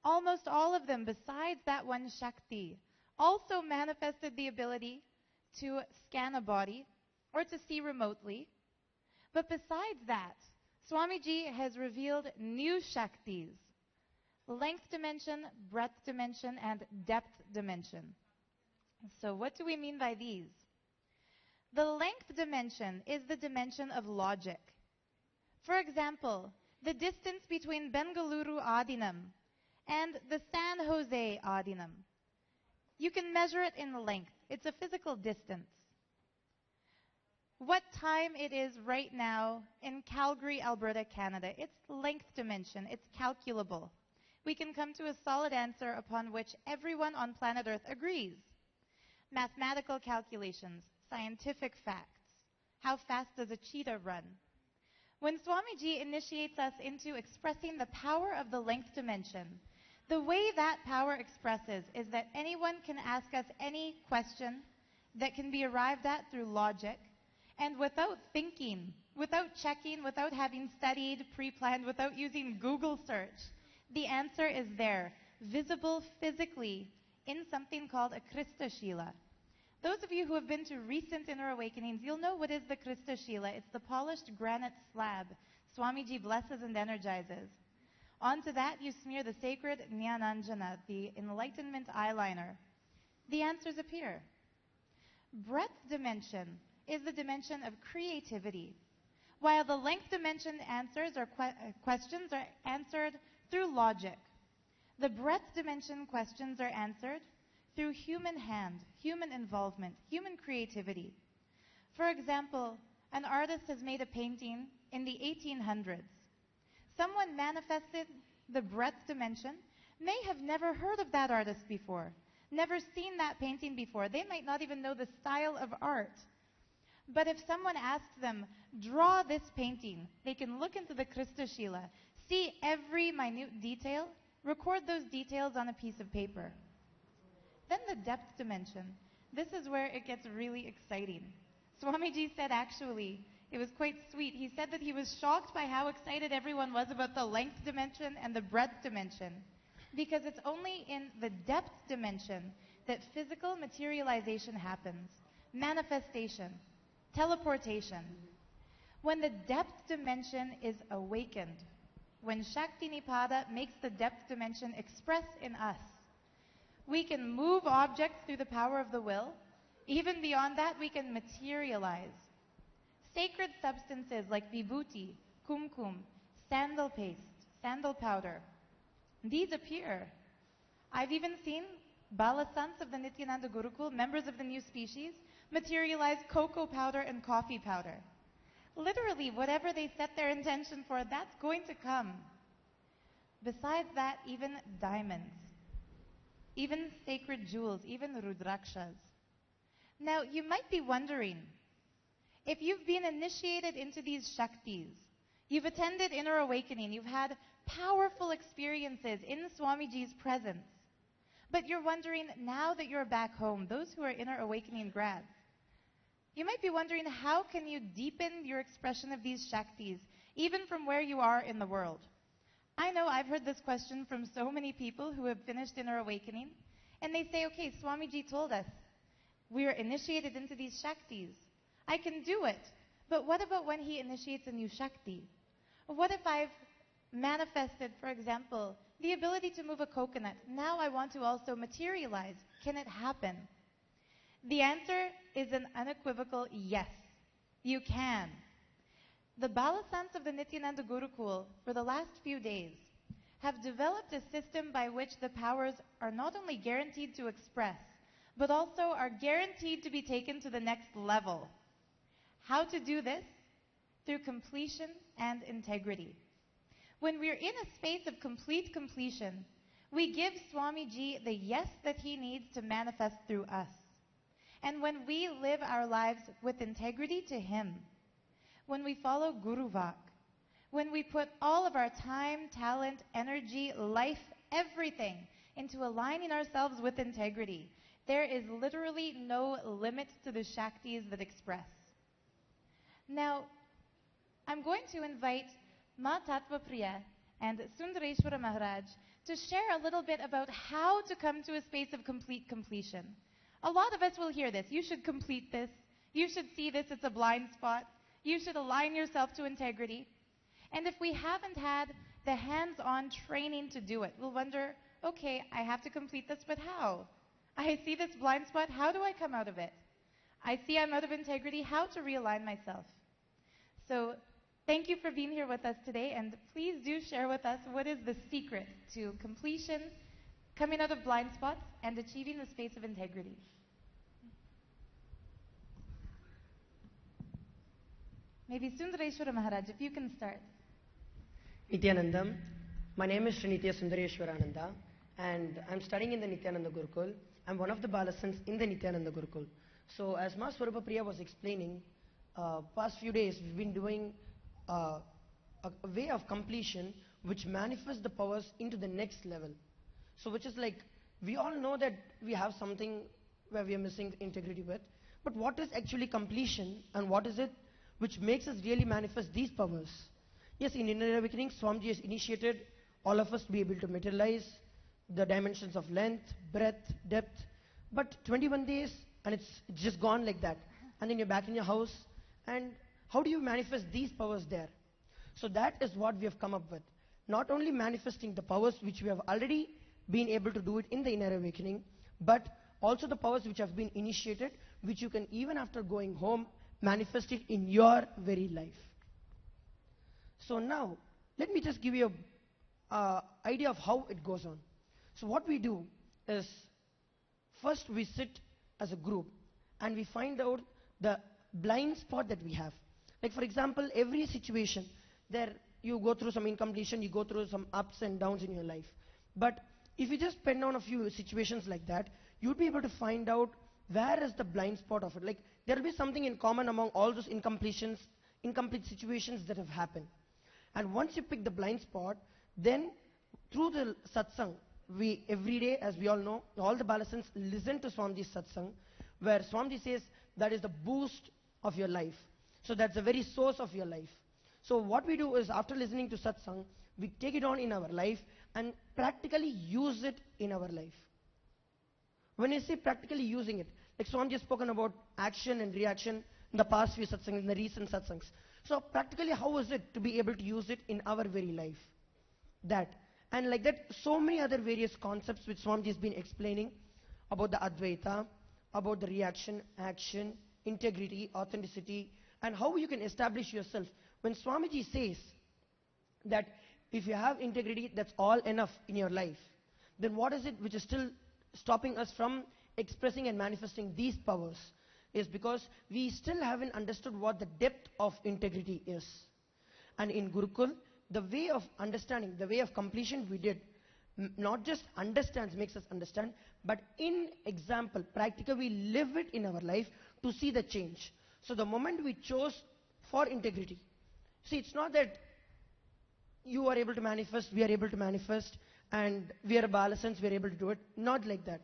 Almost all of them, besides that one Shakti, also manifested the ability to scan a body or to see remotely. But besides that, Swamiji has revealed new Shaktis: length dimension, breadth dimension, and depth dimension. So what do we mean by these? The length dimension is the dimension of logic. For example, the distance between Bengaluru Adinam and the San Jose Adinam. You can measure it in length. It's a physical distance. What time it is right now in Calgary, Alberta, Canada. It's length dimension. It's calculable. We can come to a solid answer upon which everyone on planet Earth agrees. Mathematical calculations, scientific facts. How fast does a cheetah run? When Swamiji initiates us into expressing the power of the length dimension, the way that power expresses is that anyone can ask us any question that can be arrived at through logic, and without thinking, without checking, without having studied, pre-planned, without using Google search, the answer is there, visible physically in something called a Krista Shila. Those of you who have been to recent Inner Awakenings, you'll know what is the Krista Shila. It's the polished granite slab Swamiji blesses and energizes. Onto that, you smear the sacred Nithyananda, the enlightenment eyeliner. The answers appear. Breadth dimension is the dimension of creativity, while the length dimension answers or questions are answered through logic. The breadth dimension questions are answered through human hand, human involvement, human creativity. For example, an artist has made a painting in the 1800s. Someone manifested the breadth dimension, may have never heard of that artist before, never seen that painting before. They might not even know the style of art. But if someone asks them, draw this painting, they can look into the Krista Shila, see every minute detail, record those details on a piece of paper. Then the depth dimension. This is where it gets really exciting. Swamiji said actually, it was quite sweet. He said that he was shocked by how excited everyone was about the length dimension and the breadth dimension, because it's only in the depth dimension that physical materialization happens, manifestation, teleportation. When the depth dimension is awakened, when Shakti Nipada makes the depth dimension express in us, we can move objects through the power of the will. Even beyond that, we can materialize. Sacred substances like vibhuti, kumkum, sandal paste, sandal powder, these appear. I've even seen balasants of the Nithyananda Gurukul, members of the new species, materialize cocoa powder and coffee powder. Literally, whatever they set their intention for, that's going to come. Besides that, even diamonds, even sacred jewels, even rudrakshas. Now, you might be wondering, if you've been initiated into these Shaktis, you've attended inner awakening, you've had powerful experiences in Swamiji's presence, but you're wondering, now that you're back home, those who are inner awakening grads, you might be wondering, how can you deepen your expression of these Shaktis, even from where you are in the world? I know I've heard this question from so many people who have finished inner awakening, and they say, okay, Swamiji told us, we are initiated into these Shaktis. I can do it, but what about when he initiates a new Shakti? What if I've manifested, for example, the ability to move a coconut? Now I want to also materialize. Can it happen? The answer is an unequivocal yes. You can. The Balasants of the Nithyananda Gurukul, for the last few days, have developed a system by which the powers are not only guaranteed to express, but also are guaranteed to be taken to the next level. How to do this? Through completion and integrity. When we're in a space of complete completion, we give Swamiji the yes that he needs to manifest through us. And when we live our lives with integrity to him, when we follow Guru Vak, when we put all of our time, talent, energy, life, everything into aligning ourselves with integrity, there is literally no limit to the Shaktis that express. Now, I'm going to invite Ma Tattva Priya and Sundareshwara Maharaj to share a little bit about how to come to a space of complete completion. A lot of us will hear this. You should complete this. You should see this. It's a blind spot. You should align yourself to integrity. And if we haven't had the hands-on training to do it, we'll wonder, okay, I have to complete this, but how? I see this blind spot. How do I come out of it? I see I'm out of integrity. How to realign myself? So thank you for being here with us today, and please do share with us what is the secret to completion, coming out of blind spots, and achieving the space of integrity. Maybe Sundareshwara Maharaj, if you can start. Nithyanandam. My name is Srinitya Sundareshwarananda, and I'm studying in the Nithyananda Gurukul. I'm one of the Balasants in the Nithyananda Gurukul. So as Ma Swarupa Priya was explaining, past few days we've been doing a way of completion which manifests the powers into the next level. So which is like, we all know that we have something where we are missing integrity with, but what is actually completion, and what is it which makes us really manifest these powers? Yes, in Inner Awakening, Swamiji has initiated all of us to be able to materialize the dimensions of length, breadth, depth, but 21 days and it's just gone like that. And then you're back in your house, and how do you manifest these powers there? So that is what we have come up with. Not only manifesting the powers which we have already been able to do it in the Inner Awakening, but also the powers which have been initiated, which you can, even after going home, manifest it in your very life. So now, let me just give you an idea of how it goes on. So what we do is, first we sit as a group and we find out the blind spot that we have. Like for example, every situation, there you go through some incompletion, you go through some ups and downs in your life. But if you just pen down a few situations like that, you'd be able to find out where is the blind spot of it. Like there will be something in common among all those incomplete situations that have happened. And once you pick the blind spot, then through the satsang, we every day, as we all know, all the Balasants listen to Swamiji's satsang, where Swamiji says that is the boost of your life. So that's the very source of your life. So what we do is, after listening to satsang, we take it on in our life and practically use it in our life. When I say practically using it, like Swamiji has spoken about action and reaction in the past few satsangs, in the recent satsangs. So practically, how is it to be able to use it in our very life? That. And like that, so many other various concepts which Swamiji has been explaining about the Advaita, about the reaction, action, integrity, authenticity, and how you can establish yourself. When Swamiji says that if you have integrity, that's all enough in your life, then what is it which is still stopping us from expressing and manifesting these powers? Is because we still haven't understood what the depth of integrity is. And in Gurukul, the way of understanding, the way of completion we did, not just understands, makes us understand, but in example, practically we live it in our life to see the change. So the moment we chose for integrity, see, it's not that you are able to manifest, we are able to manifest, and we are Balasans, we are able to do it. Not like that.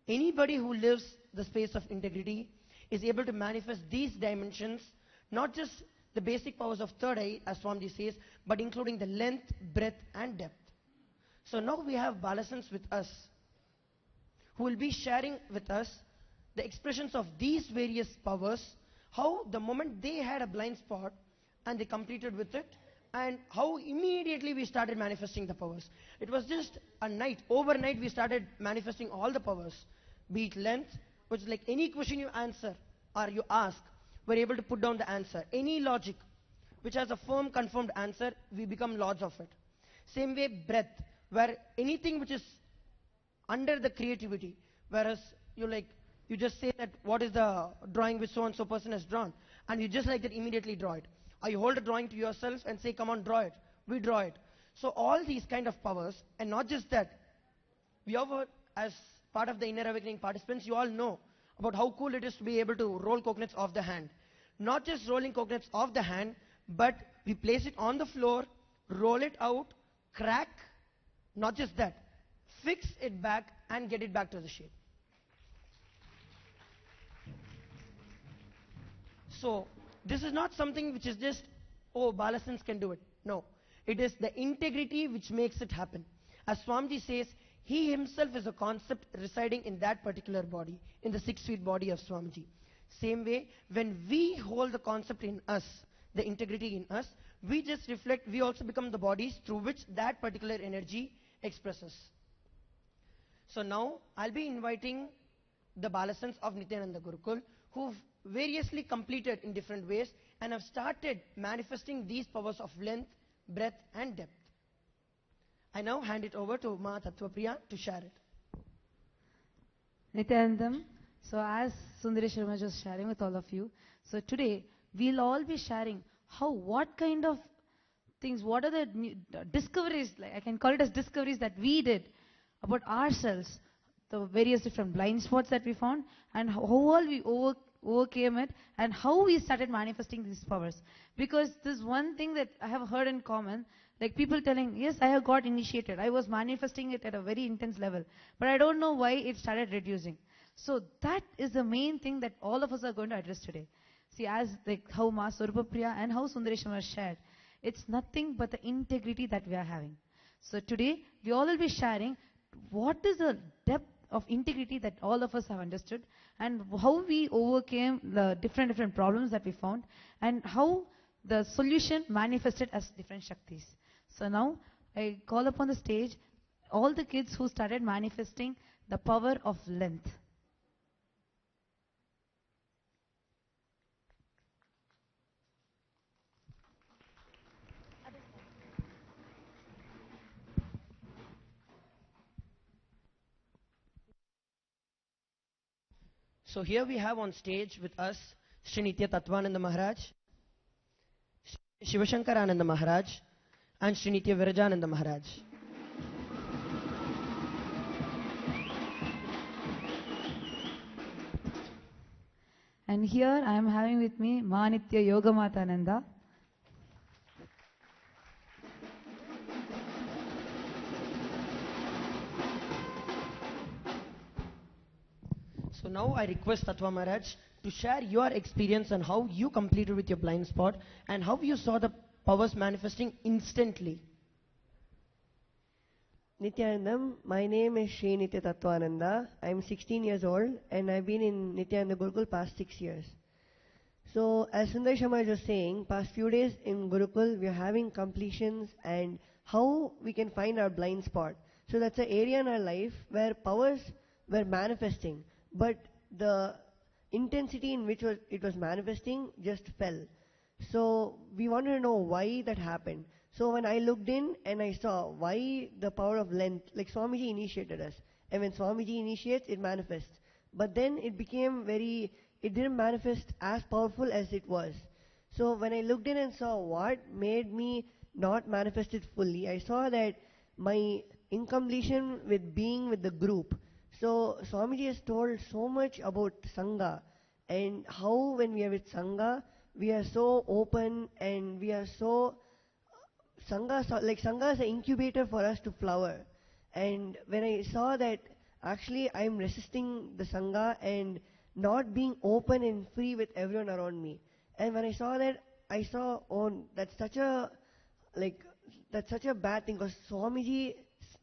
Anybody who lives the space of integrity is able to manifest these dimensions, not just the basic powers of third eye, as Swamiji says, but including the length, breadth, and depth. So now we have Balasans with us, who will be sharing with us the expressions of these various powers, how the moment they had a blind spot and they completed with it, and how immediately we started manifesting the powers. It was just a night, overnight we started manifesting all the powers, be it length, which is like any question you answer or you ask, we're able to put down the answer. Any logic which has a firm confirmed answer, we become lords of it. Same way breadth, where anything which is under the creativity, whereas you just say that what is the drawing which so and so person has drawn, and you just like that immediately draw it. Or you hold a drawing to yourself and say, come on, draw it. We draw it. So all these kind of powers, and not just that, we have, as part of the Inner Awakening participants, you all know about how cool it is to be able to roll coconuts off the hand. Not just rolling coconuts off the hand, but we place it on the floor, roll it out, crack, not just that, fix it back and get it back to the shape. So this is not something which is just, oh, Balasans can do it. No. It is the integrity which makes it happen. As Swamiji says, he himself is a concept residing in that particular body, in the 6 feet body of Swamiji. Same way, when we hold the concept in us, the integrity in us, we just reflect, we also become the bodies through which that particular energy expresses. So now, I'll be inviting the Balasans of Nithyananda Gurukul, who've variously completed in different ways and have started manifesting these powers of length, breadth, and depth. I now hand it over to Ma Tattvapriya to share it. Nithyanandam, so as Sundaresh Sharma was sharing with all of you, so today we'll all be sharing what kind of things, what are the discoveries, like I can call it as discoveries that we did about ourselves, the various different blind spots that we found, and how all we overcame it, and how we started manifesting these powers. Because this one thing that I have heard in common, like people telling, yes, I have got initiated, I was manifesting it at a very intense level, but I don't know why it started reducing. So that is the main thing that all of us are going to address today. See, as like how Ma Swarupapriya and how Sundaresham has shared, it's nothing but the integrity that we are having. So today, we all will be sharing what is the depth of integrity that all of us have understood, and how we overcame the different problems that we found, and how the solution manifested as different Shaktis. So now, I call upon the stage all the kids who started manifesting the power of length. So here we have on stage with us Sri Nitya Tattvananda Maharaj, Sri Shivashankarananda Maharaj, and Sri Nitya Virajananda Maharaj. And here I am having with me Ma Nitya Yogamatananda. So now I request Tattva Maharaj to share your experience on how you completed with your blind spot and how you saw the powers manifesting instantly. Nithyanandam, my name is Sri Nitya Tattvananda. I'm 16 years old and I've been in Nithyananda Gurukul past 6 years. So as Sundar Sharma was saying, past few days in Gurukul we are having completions and how we can find our blind spot. So that's an area in our life where powers were manifesting, but the intensity in which it was manifesting just fell. So we wanted to know why that happened. So when I looked in and I saw why the power of length, like Swamiji initiated us. And when Swamiji initiates, it manifests. But then it became it didn't manifest as powerful as it was. So when I looked in and saw what made me not manifest it fully, I saw that my incompletion with being with the group. So Swamiji has told so much about Sangha and how when we are with Sangha, we are so open and we are so Sangha is an incubator for us to flower. And when I saw that actually I'm resisting the Sangha and not being open and free with everyone around me. And when I saw that, I saw, oh, like, that's such a bad thing, because Swamiji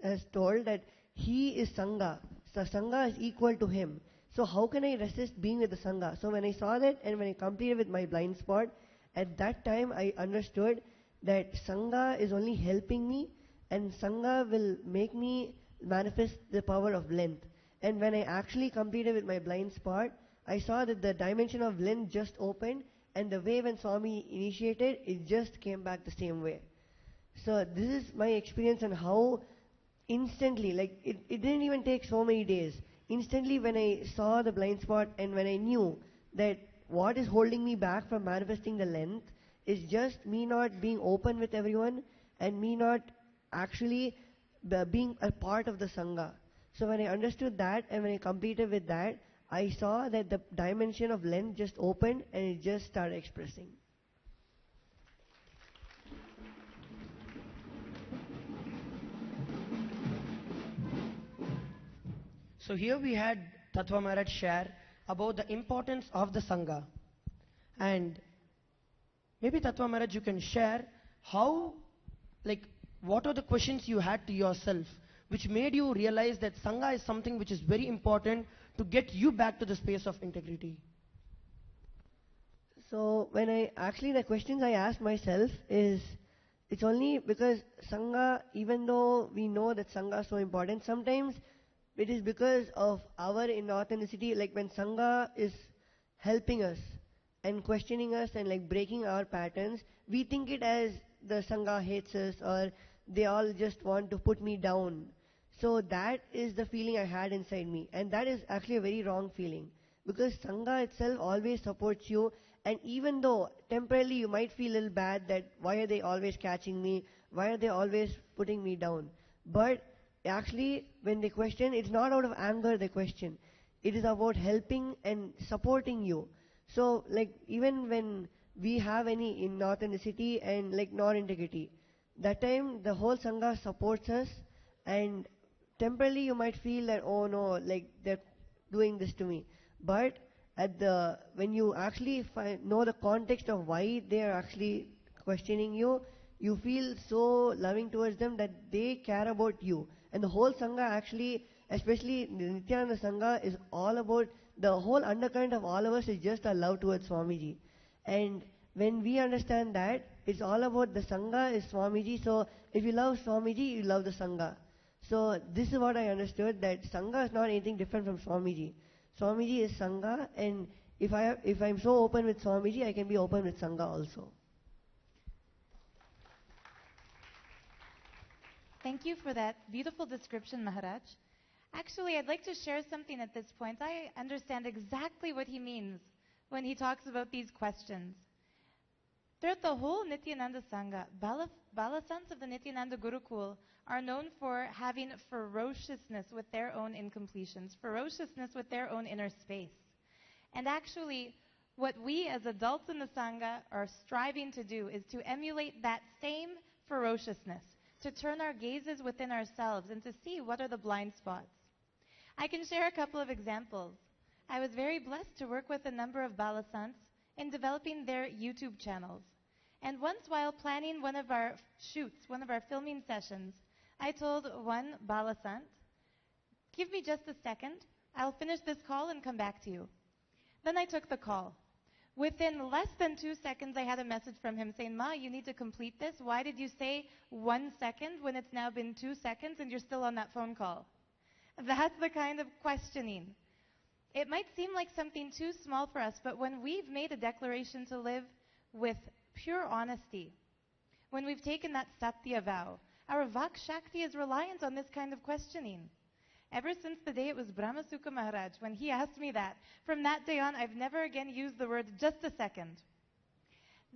has told that he is Sangha. So Sangha is equal to him. So how can I resist being with the Sangha? So when I saw that and when I completed with my blind spot, at that time I understood that Sangha is only helping me, and Sangha will make me manifest the power of length. And when I actually completed with my blind spot, I saw that the dimension of length just opened, and the way when Swami initiated, it just came back the same way. So this is my experience on how instantly, like it didn't even take so many days. Instantly when I saw the blind spot and when I knew that what is holding me back from manifesting the length is just me not being open with everyone and me not actually being a part of the Sangha. So when I understood that and when I completed with that, I saw that the dimension of length just opened and it just started expressing. So here we had Tattva Maharaj share about the importance of the Sangha. And maybe Tattva Maharaj, you can share how, like, what are the questions you had to yourself which made you realize that Sangha is something which is very important to get you back to the space of integrity? So when the questions I asked myself is, it's only because Sangha, even though we know that Sangha is so important, sometimes it is because of our inauthenticity, like when Sangha is helping us and questioning us and like breaking our patterns, we think it as the Sangha hates us or they all just want to put me down. So that is the feeling I had inside me, and that is actually a very wrong feeling, because Sangha itself always supports you, and even though temporarily you might feel a little bad that why are they always catching me, why are they always putting me down, but actually when they question, it's not out of anger they question, it is about helping and supporting you. So like even when we have any inauthenticity and like non-integrity, that time the whole Sangha supports us, and temporarily you might feel that, oh no, like they're doing this to me. But when you actually know the context of why they are actually questioning you, you feel so loving towards them that they care about you. And the whole Sangha actually, especially Nithyananda Sangha, is all about, the whole undercurrent of all of us is just our love towards Swamiji. And when we understand that, it's all about the Sangha is Swamiji. So if you love Swamiji, you love the Sangha. So this is what I understood, that Sangha is not anything different from Swamiji. Swamiji is Sangha, and if I'm so open with Swamiji, I can be open with Sangha also. Thank you for that beautiful description, Maharaj. Actually, I'd like to share something at this point. I understand exactly what he means when he talks about these questions. Throughout the whole Nithyananda Sangha, Balasants of the Nithyananda Gurukul are known for having ferociousness with their own incompletions, ferociousness with their own inner space. And actually, what we as adults in the Sangha are striving to do is to emulate that same ferociousness, to turn our gazes within ourselves and to see what are the blind spots. I can share a couple of examples. I was very blessed to work with a number of Balasants in developing their YouTube channels. And once while planning one of our shoots, one of our filming sessions, I told one Balasant, give me just a second, I'll finish this call and come back to you. Then I took the call. Within less than 2 seconds, I had a message from him saying, Ma, you need to complete this. Why did you say 1 second when it's now been 2 seconds and you're still on that phone call? That's the kind of questioning. It might seem like something too small for us, but when we've made a declaration to live with pure honesty, when we've taken that Satya vow, our Vak Shakti is reliant on this kind of questioning. Ever since the day it was Brahmasukha Maharaj, when he asked me that, from that day on, I've never again used the word just a second.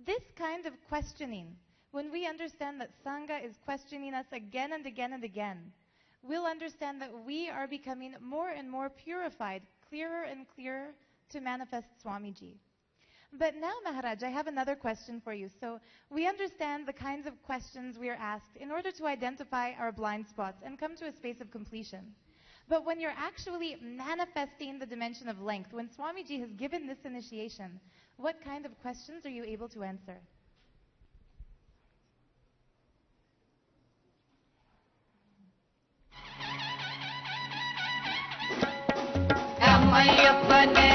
This kind of questioning, when we understand that Sangha is questioning us again and again and again, we'll understand that we are becoming more and more purified, clearer and clearer to manifest Swamiji. But now, Maharaj, I have another question for you. So we understand the kinds of questions we are asked in order to identify our blind spots and come to a space of completion. But when you're actually manifesting the dimension of length, when Swamiji has given this initiation, what kind of questions are you able to answer? அம்மையப்பனே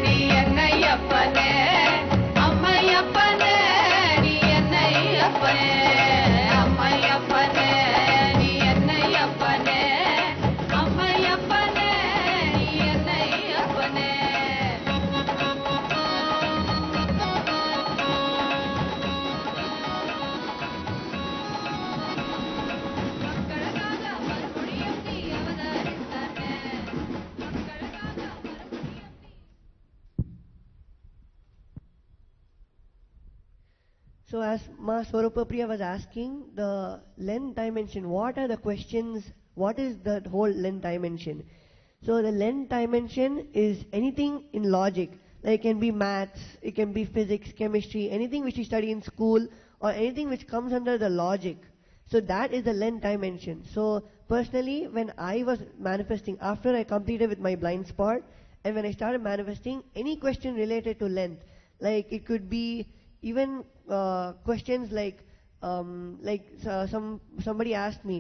நீ என்னையப்பனே அம்மையப்பனே நீ என்னையப்பனே அம்மையப்பனே நீ என்னையப்பனே அம்மையப்பனே நீ என்னையப்பனே மக்களுக்காக மறுபடியும் நீ அவதரித்தானே So as Ma Swarupapriya was asking, the length dimension, what are the questions, what is the whole length dimension? So the length dimension is anything in logic, like it can be maths, it can be physics, chemistry, anything which you study in school, or anything which comes under the logic. So that is the length dimension. So personally, when I was manifesting, after I completed with my blind spot, and when I started manifesting, any question related to length, like it could be even questions like somebody asked me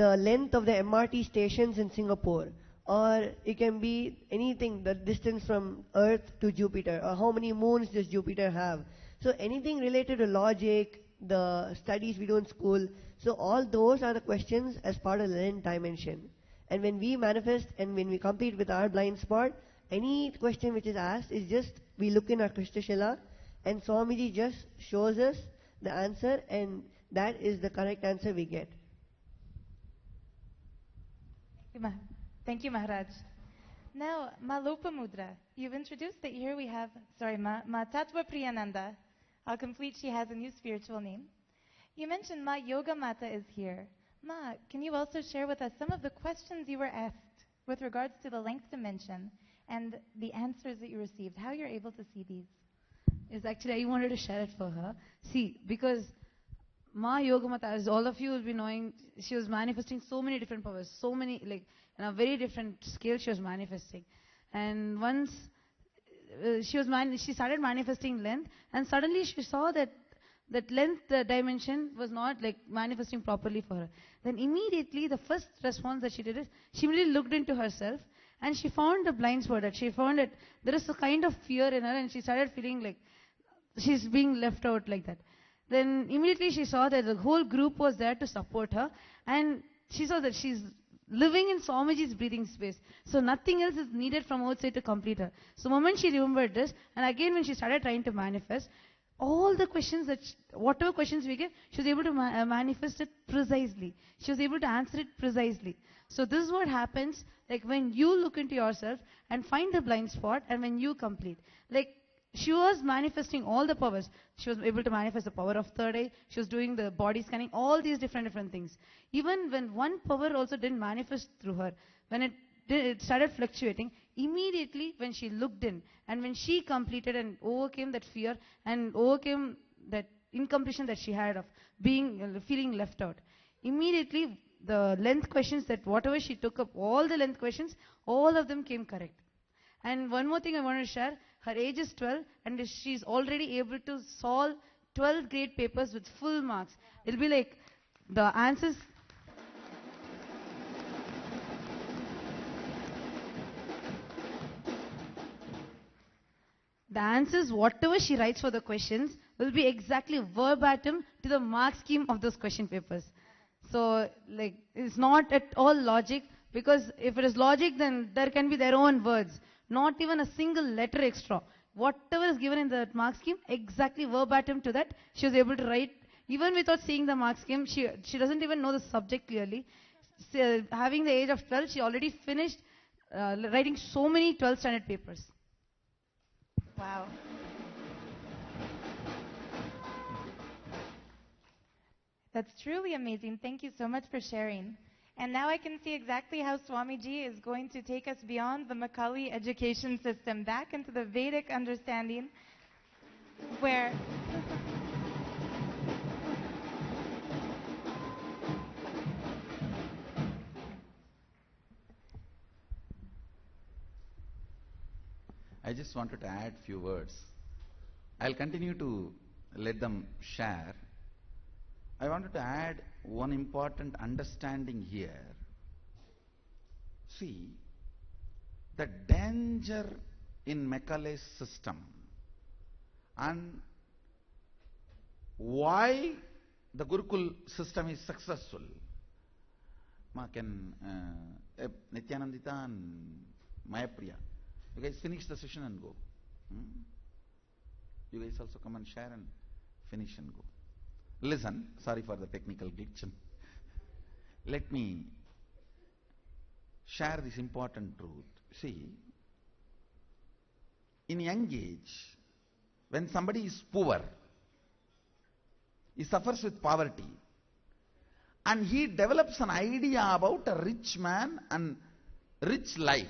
the length of the MRT stations in Singapore, or it can be anything, the distance from Earth to Jupiter, or how many moons does Jupiter have. So anything related to logic, the studies we do in school, so all those are the questions as part of the length dimension. And when we manifest and when we complete with our blind spot, any question which is asked is just, we look in our Krishnashila, and Swamiji just shows us the answer, and that is the correct answer we get. Thank you, Maharaj. Now, Ma Lopamudra, you've introduced that here we have, Ma Tattva Priyananda. I'll complete, she has a new spiritual name. You mentioned Ma Yoga Mata is here. Ma, can you also share with us some of the questions you were asked with regards to the length dimension and the answers that you received, how you're able to see these? Yes, actually, I wanted to share it for her. See, because Ma Yogamata, as all of you will be knowing, she was manifesting so many different powers, so many, like, in a very different scale she was manifesting. And once she started manifesting length, and suddenly she saw that length dimension was not like manifesting properly for her. Then immediately the first response that she did is, she really looked into herself, and she found a blind spot, that she found that there is a kind of fear in her, and she started feeling like she's being left out like that. Then immediately she saw that the whole group was there to support her, and she saw that she's living in Swamiji's breathing space. So nothing else is needed from outside to complete her. So the moment she remembered this, and again when she started trying to manifest, all the questions whatever questions we gave, she was able to manifest it precisely. She was able to answer it precisely. So this is what happens, like when you look into yourself and find the blind spot, and when you complete. Like, she was manifesting all the powers. She was able to manifest the power of third eye. She was doing the body scanning, all these different things. Even when one power also didn't manifest through her, when it started fluctuating, immediately when she looked in, and when she completed and overcame that fear and overcame that incompletion that she had of feeling left out, immediately the length questions, that whatever she took up, all the length questions, all of them came correct. And one more thing I want to share, her age is 12, and she's already able to solve 12 grade papers with full marks. It'll be like the answers. The answers, whatever she writes for the questions, will be exactly verbatim to the mark scheme of those question papers. So, like, it's not at all logic, because if it is logic, then there can be their own words. Not even a single letter extra. Whatever is given in the mark scheme, exactly verbatim to that, she was able to write. Even without seeing the mark scheme, she doesn't even know the subject clearly. So, having the age of 12, she already finished writing so many 12th standard papers. Wow. That's truly amazing. Thank you so much for sharing. And now I can see exactly how Swamiji is going to take us beyond the Macaulay education system, back into the Vedic understanding, where I just wanted to add few words. I'll continue to let them share. I wanted to add one important understanding here. See, the danger in Macaulay's system and why the Gurukul system is successful. Ma can Nithyanandita and Mayapriya, you guys finish the session and go. You guys also come and share and finish and go. Listen, sorry for the technical glitch. Let me share this important truth. See, in young age, when somebody is poor, he suffers with poverty, and he develops an idea about a rich man and rich life.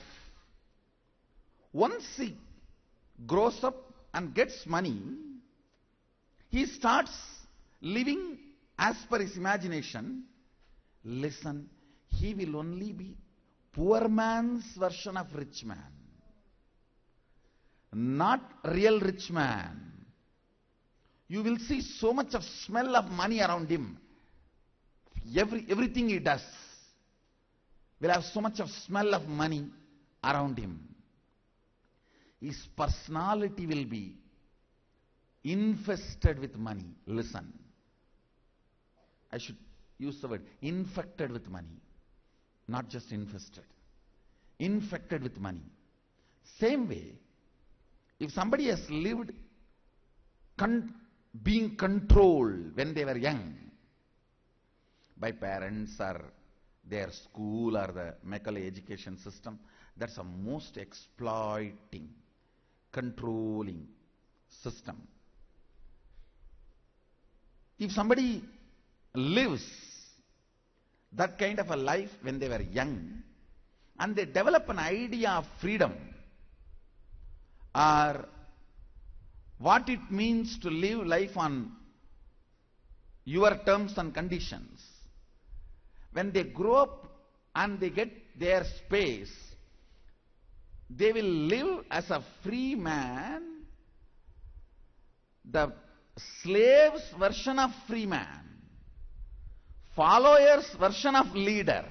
Once he grows up and gets money, he starts living as per his imagination. Listen, he will only be poor man's version of rich man, not real rich man. You will see so much of smell of money around him. Everything he does will have so much of smell of money around him. His personality will be infested with money. Listen, I should use the word infected with money, not just infested. Infected with money. Same way, if somebody has lived being controlled when they were young by parents or their school or the Macaulay education system, that's a most exploiting, controlling system. If somebody lives that kind of a life when they were young and they develop an idea of freedom or what it means to live life on your terms and conditions, when they grow up and they get their space, they will live as a free man, the slave's version of free man, follower's version of leader,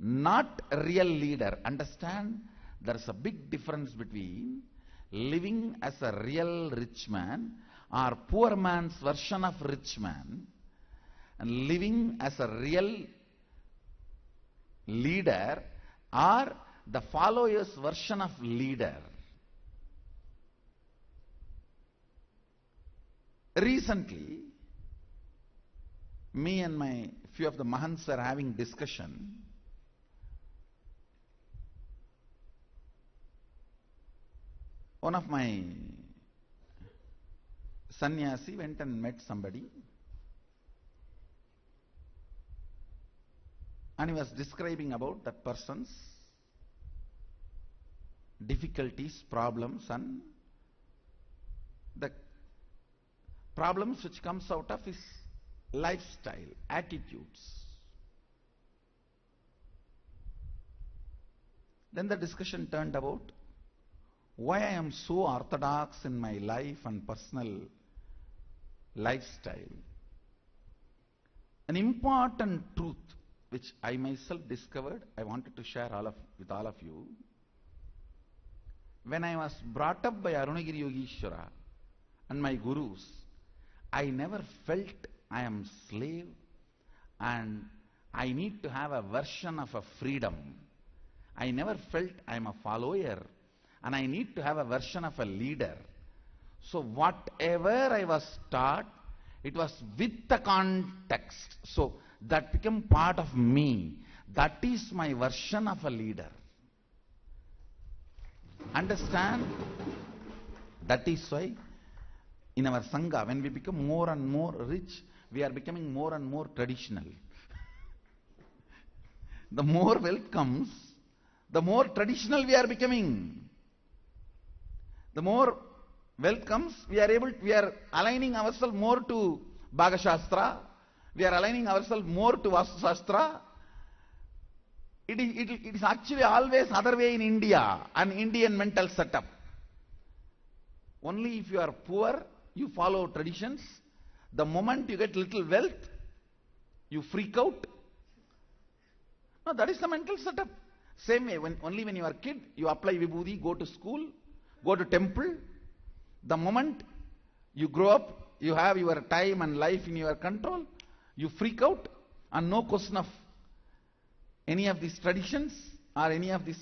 not real leader. Understand? There is a big difference between living as a real rich man or poor man's version of rich man and living as a real leader or the follower's version of leader. Recently, me and my few of the Mahants were having discussion. One of my sannyasi went and met somebody, and he was describing about that person's difficulties, problems, and the problems which comes out of his lifestyle, attitudes. Then the discussion turned about why I am so orthodox in my life and personal lifestyle. An important truth which I myself discovered, I wanted to share with all of you. When I was brought up by Arunagiri Yogeshwara and my gurus, I never felt I am slave and I need to have a version of a freedom. I never felt I am a follower and I need to have a version of a leader. So whatever I was taught, it was with the context. So that became part of me. That is my version of a leader. Understand? That is why in our Sangha, when we become more and more rich, we are becoming more and more traditional. the more wealth comes, the more traditional we are becoming. The more wealth comes, we are aligning ourselves more to Bhaga Shastra, we are aligning ourselves more to Vastu Shastra. It is actually always other way in India, an Indian mental setup. Only if you are poor, you follow traditions. The moment you get little wealth, you freak out. No, that is the mental setup. Same way, only when you are a kid, you apply vibhuti, go to school, go to temple. The moment you grow up, you have your time and life in your control, you freak out, and no question of any of these traditions or any of this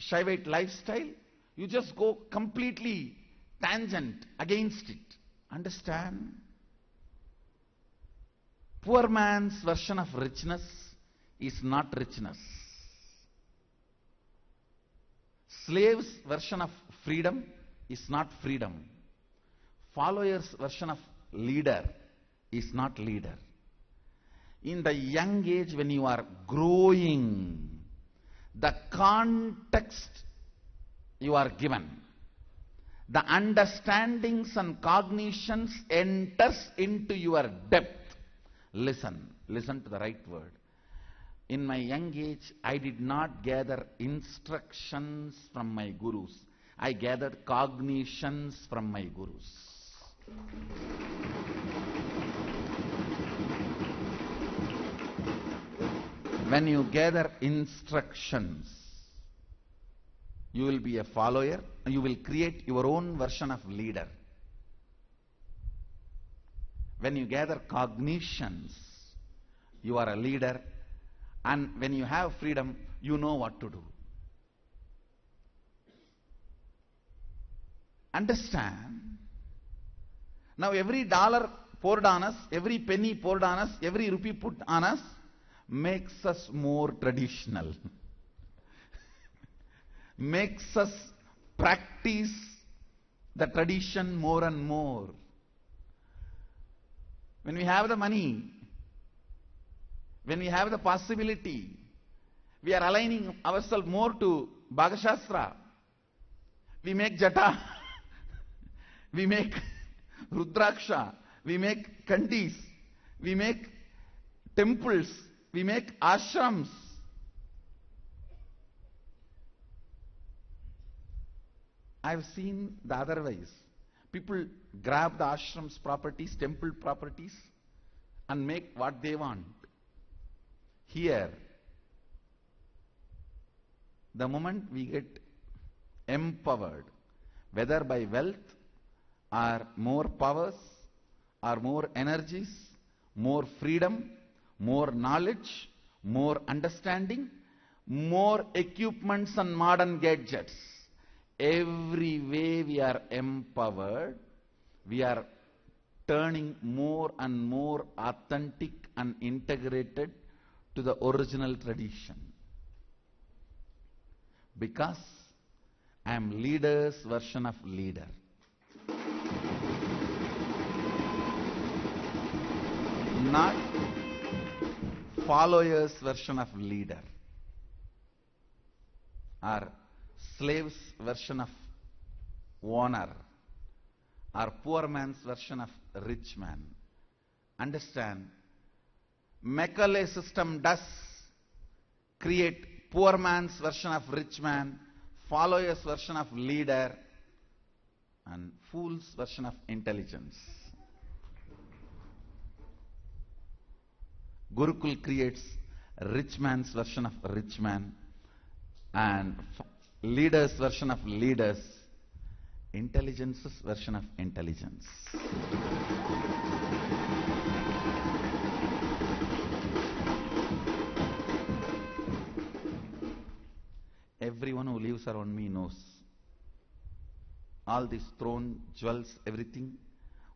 Shaivite lifestyle. You just go completely tangent against it. Understand? Poor man's version of richness is not richness. Slave's version of freedom is not freedom. Follower's version of leader is not leader. In the young age when you are growing, the context you are given, the understandings and cognitions enters into your depth. Listen to the right word. In my young age, I did not gather instructions from my gurus. I gathered cognitions from my gurus. When you gather instructions, you will be a follower, you will create your own version of leader. When you gather cognitions, you are a leader, and when you have freedom, you know what to do. Understand? Now every dollar poured on us, every penny poured on us, every rupee put on us, makes us more traditional. Makes us practice the tradition more and more. When we have the money, when we have the possibility, we are aligning ourselves more to Bhaga Shastra. We make jata, we make rudraksha, we make kandis, we make temples, we make ashrams. I have seen the otherwise. People grab the ashrams properties, temple properties, and make what they want. Here, the moment we get empowered, whether by wealth or more powers or more energies, more freedom, more knowledge, more understanding, more equipments and modern gadgets, every way we are empowered, we are turning more and more authentic and integrated to the original tradition. Because I am leader's version of leader. Not follower's version of leader. Or slave's version of owner. Or poor man's version of rich man. Understand? Macaulay system does create poor man's version of rich man, follower's version of leader, and fool's version of intelligence. Gurukul creates rich man's version of rich man and leader's version of leaders, intelligence's version of intelligence. Everyone who lives around me knows. All this throne, jewels, everything,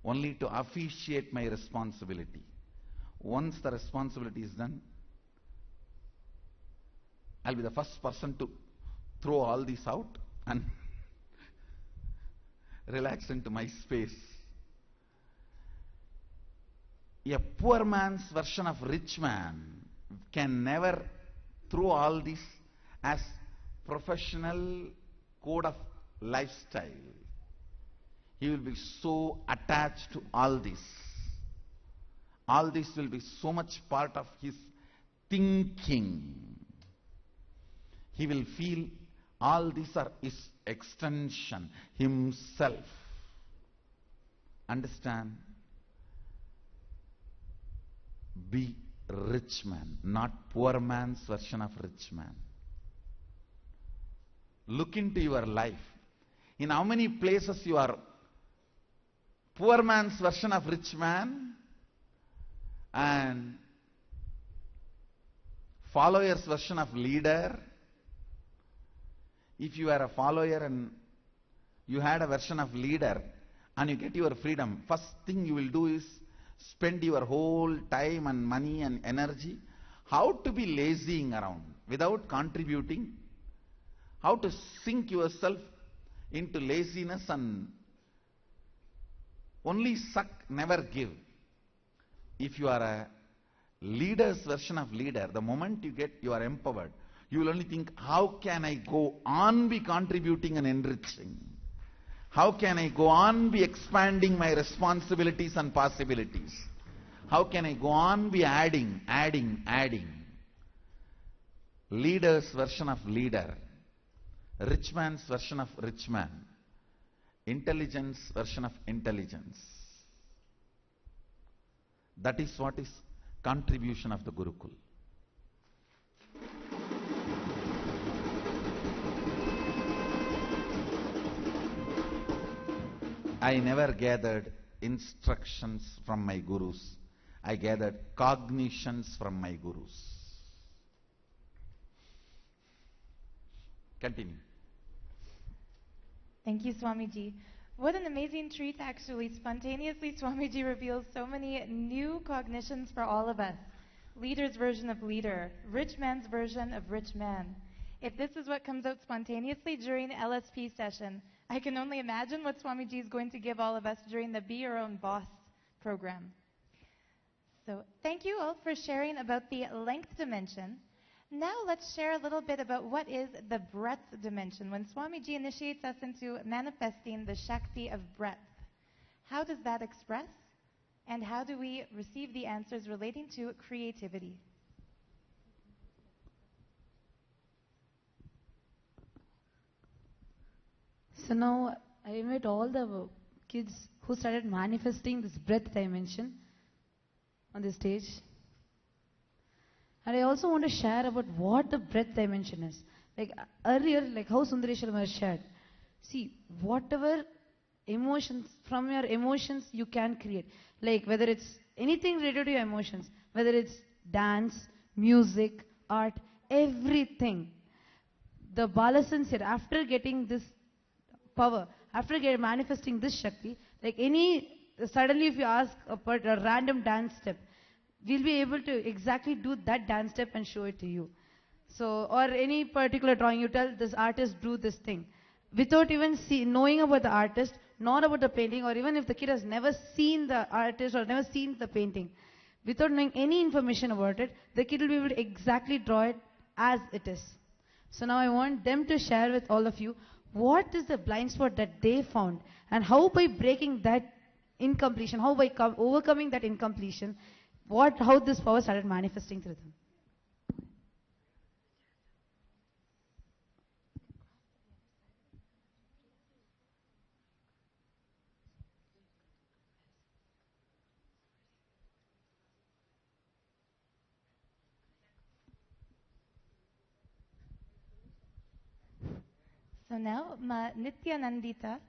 only to officiate my responsibility. Once the responsibility is done, I'll be the first person to throw all this out and relax into my space. A poor man's version of rich man can never, through all this, as professional code of lifestyle, he will be so attached to all this. All this will be so much part of his thinking. He will feel all these are his extension, himself. Understand? Be rich man, not poor man's version of rich man. Look into your life. In how many places you are poor man's version of rich man and follower's version of leader? If you are a follower and you had a version of leader and you get your freedom, first thing you will do is spend your whole time and money and energy how to be lazying around without contributing, how to sink yourself into laziness and only suck, never give. If you are a leader's version of leader, the moment you are empowered, you will only think, how can I go on be contributing and enriching? How can I go on be expanding my responsibilities and possibilities? How can I go on be adding? Leader's version of leader, rich man's version of rich man, intelligence version of intelligence. That is what is contribution of the Gurukul. I never gathered instructions from my gurus. I gathered cognitions from my gurus. Continue. Thank you, Swamiji. What an amazing treat, actually. Spontaneously, Swamiji reveals so many new cognitions for all of us. Leader's version of leader, rich man's version of rich man. If this is what comes out spontaneously during the LSP session, I can only imagine what Swamiji is going to give all of us during the Be Your Own Boss program. So thank you all for sharing about the length dimension. Now let's share a little bit about what is the breadth dimension when Swamiji initiates us into manifesting the Shakti of breadth. How does that express? And how do we receive the answers relating to creativity? So now I invite all the kids who started manifesting this breadth dimension on the stage. And I also want to share about what the breadth dimension is. Like earlier, like how Sundareswaram shared. See, whatever emotions, from your emotions you can create. Like whether it's anything related to your emotions, whether it's dance, music, art, everything. The Balasans here, after getting this power, after manifesting this Shakti, like suddenly if you ask a random dance step, we'll be able to exactly do that dance step and show it to you. So, or any particular drawing, you tell this artist drew this thing. Without even knowing about the artist, not about the painting, or even if the kid has never seen the artist or never seen the painting, without knowing any information about it, the kid will be able to exactly draw it as it is. So now I want them to share with all of you what is the blind spot that they found and how by breaking that incompletion, how by overcoming that incompletion, how this power started manifesting through them. So now Nithyananda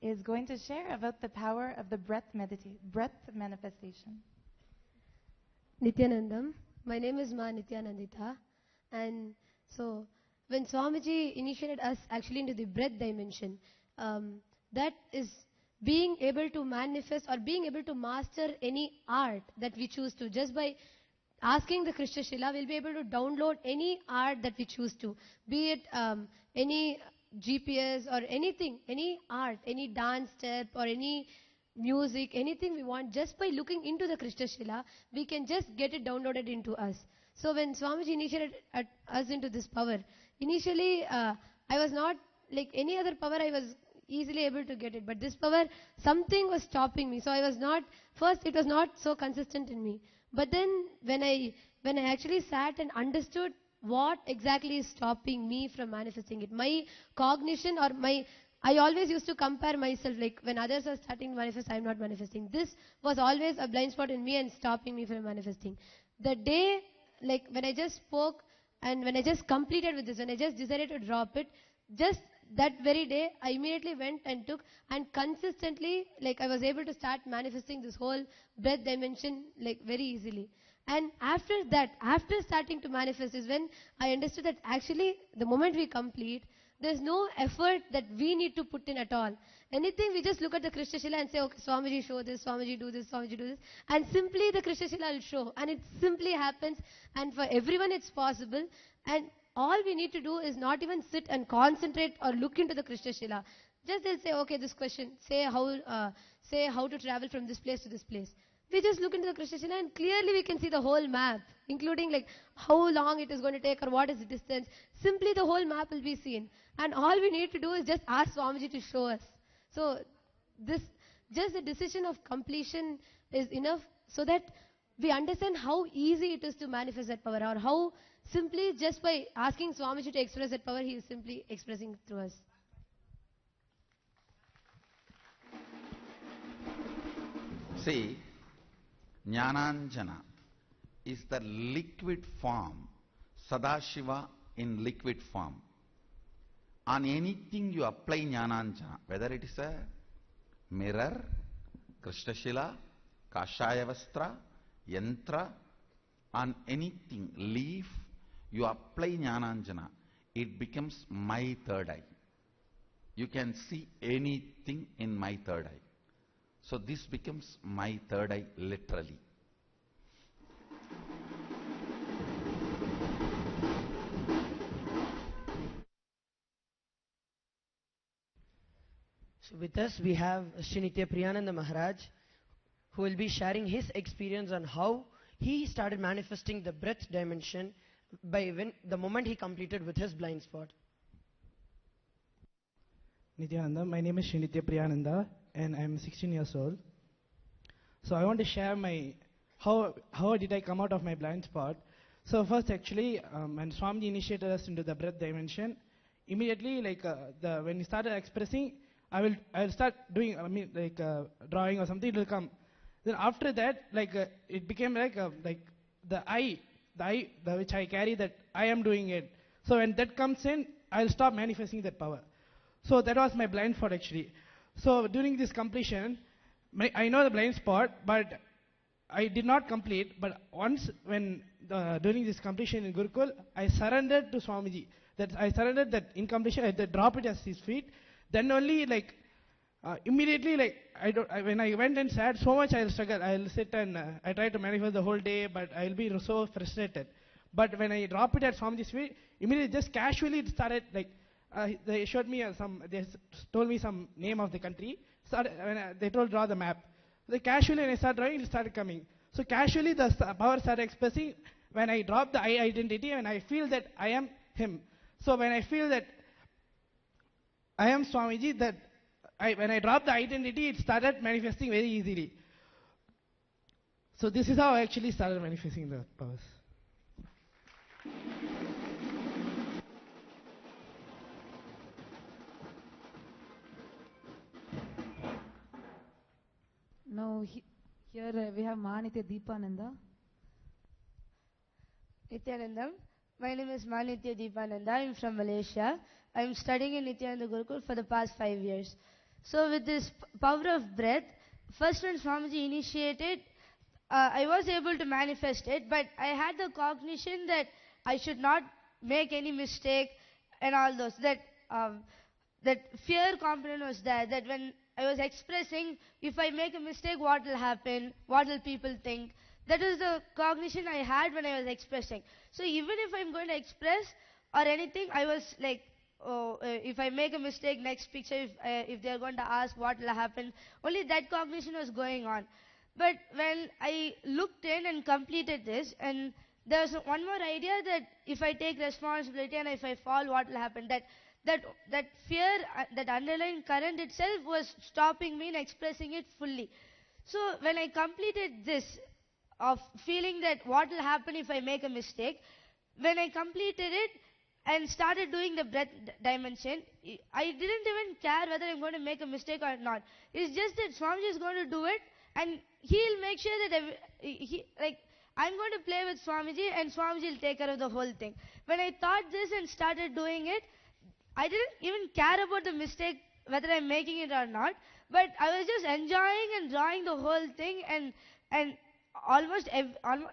is going to share about the power of the breath manifestation. Nithyanandam. My name is Nithyanandita. And so when Swamiji initiated us actually into the breath dimension, that is being able to manifest or being able to master any art that we choose to. Just by asking the Krishna Shila, we'll be able to download any art that we choose to. Be it any GPS or anything, any art, any dance step or any music, anything we want, just by looking into the Krishna Shila, we can just get it downloaded into us. So when Swamiji initiated us into this power, initially I was not like any other power, I was easily able to get it. But this power, something was stopping me. So I was not, first it was not so consistent in me. But then when I actually sat and understood what exactly is stopping me from manifesting it, my cognition or I always used to compare myself, like when others are starting to manifest, I am not manifesting. This was always a blind spot in me and stopping me from manifesting. The day, like when I just spoke and when I just completed with this, when I just decided to drop it, just that very day, I immediately went and took, and consistently, like I was able to start manifesting this whole breath dimension, like very easily. And after that, after starting to manifest is when I understood that actually the moment we complete, there's no effort that we need to put in at all. Anything, we just look at the Krishna Shila and say, okay, Swamiji show this, Swamiji do this, Swamiji do this. And simply the Krishna Shila will show. And it simply happens. And for everyone it's possible. And all we need to do is not even sit and concentrate or look into the Krishna Shila. Just they'll say, okay, this question, say how to travel from this place to this place. We just look into the Krishna Shila and clearly we can see the whole map, including like how long it is going to take or what is the distance. Simply the whole map will be seen. And all we need to do is just ask Swamiji to show us. So this, just the decision of completion is enough so that we understand how easy it is to manifest that power, or how simply just by asking Swamiji to express that power, he is simply expressing it through us. See, Jnananjana is the liquid form, Sadashiva in liquid form. On anything you apply Jnananjana, whether it is a mirror, Krishna Shila, Kashaya Vastra, Yantra, on anything, leaf, you apply Jnananjana, it becomes my third eye. You can see anything in my third eye. So this becomes my third eye literally. So with us we have Sri Nithyananda Maharaj, who will be sharing his experience on how he started manifesting the breath dimension the moment he completed with his blind spot. Nithyananda, my name is Sri Nithyananda and I am 16 years old. So I want to share my how did I come out of my blind spot. So first actually when Swamiji initiated us into the breath dimension, immediately like when he started expressing, I will start doing drawing or something, it will come. Then after that, like it became like the eye which I carry, that I am doing it. So when that comes in, I'll stop manifesting that power. So that was my blind spot actually. So during this completion, I know the blind spot, but I did not complete. But once when during this completion in Gurukul, I surrendered to Swamiji. That I surrendered that in completion, I drop it at his feet. Then only like immediately like when I went and sat so much, I'll struggle. I'll sit and I try to manifest the whole day, but I'll be so frustrated. But when I drop it at Swamiji's feet, immediately just casually it started like they showed me they told me some name of the country. They told draw the map. So casually when I started drawing, it started coming. So casually the power started expressing when I drop the I identity and I feel that I am him. So when I feel that I am Swamiji, that when I drop the identity, it started manifesting very easily. So this is how I actually started manifesting the powers. Now here we have Mahanitya Deepananda. Nithyanandam. My name is Manitya Deepananda. I am from Malaysia. I am studying in Nithyananda Gurukul for the past 5 years. So with this power of breath, first when Swamiji initiated, I was able to manifest it, but I had the cognition that I should not make any mistake and all those. That fear component was there, that when I was expressing, if I make a mistake, what will happen? What will people think? That is the cognition I had when I was expressing. So even if I'm going to express or anything, I was like if I make a mistake, next picture, if they are going to ask what will happen, only that cognition was going on. But when I looked in and completed this, and there's one more idea that if I take responsibility and if I fall, what will happen? That fear, that underlying current itself was stopping me in expressing it fully. So when I completed this, of feeling that what will happen if I make a mistake, when I completed it and started doing the breath dimension, I didn't even care whether I'm going to make a mistake or not. It's just that Swamiji is going to do it, and he'll make sure that I'm going to play with Swamiji, and Swamiji will take care of the whole thing. When I thought this and started doing it, I didn't even care about the mistake, whether I'm making it or not, but I was just enjoying and drawing the whole thing, and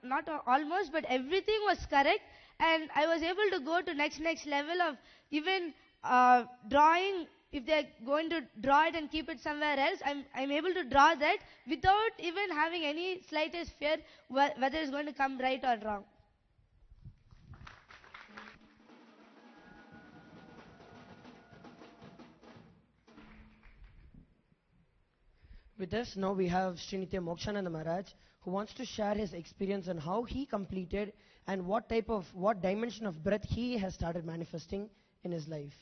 not almost, but everything was correct, and I was able to go to next level of even drawing. If they're going to draw it and keep it somewhere else, I'm able to draw that without even having any slightest fear whether it's going to come right or wrong. With us now we have Srinitya Mokshananda Maharaj, who wants to share his experience on how he completed and what dimension of breath he has started manifesting in his life.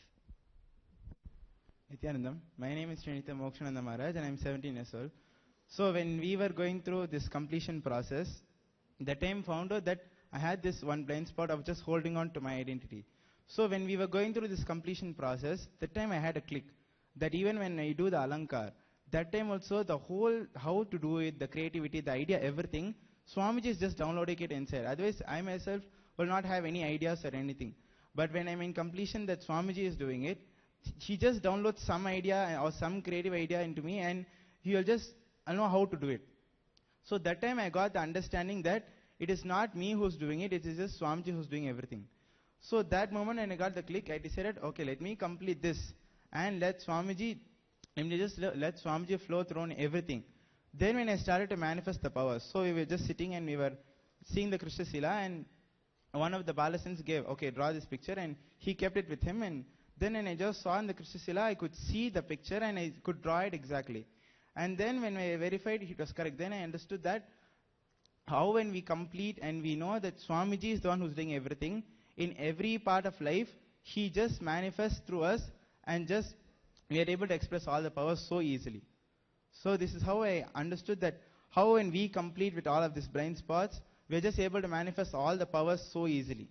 Nithyanandam, my name is Srinitya Mokshananda Maharaj and I am 17 years old. So when we were going through this completion process, that time found out that I had this one blind spot of just holding on to my identity. So when we were going through this completion process, that time I had a click that even when I do the alankar, that time also the whole how to do it, the creativity, the idea, everything, Swamiji is just downloading it inside. Otherwise, I myself will not have any ideas or anything. But when I'm in completion that Swamiji is doing it, he just downloads some idea or some creative idea into me, and he will just know how to do it. So that time I got the understanding that it is not me who's doing it, it is just Swamiji who's doing everything. So that moment when I got the click, I decided, okay, let me complete this and let Swamiji flow through everything. Then when I started to manifest the power, so we were just sitting and we were seeing the Krishna Sila, and one of the Balasins gave, okay, draw this picture, and he kept it with him, and then when I just saw in the Krishna Sila, I could see the picture and I could draw it exactly. And then when I verified it was correct, then I understood that how when we complete and we know that Swamiji is the one who's doing everything, in every part of life, he just manifests through us, and just we are able to express all the powers so easily. So this is how I understood that how when we complete with all of these blind spots, we are just able to manifest all the powers so easily.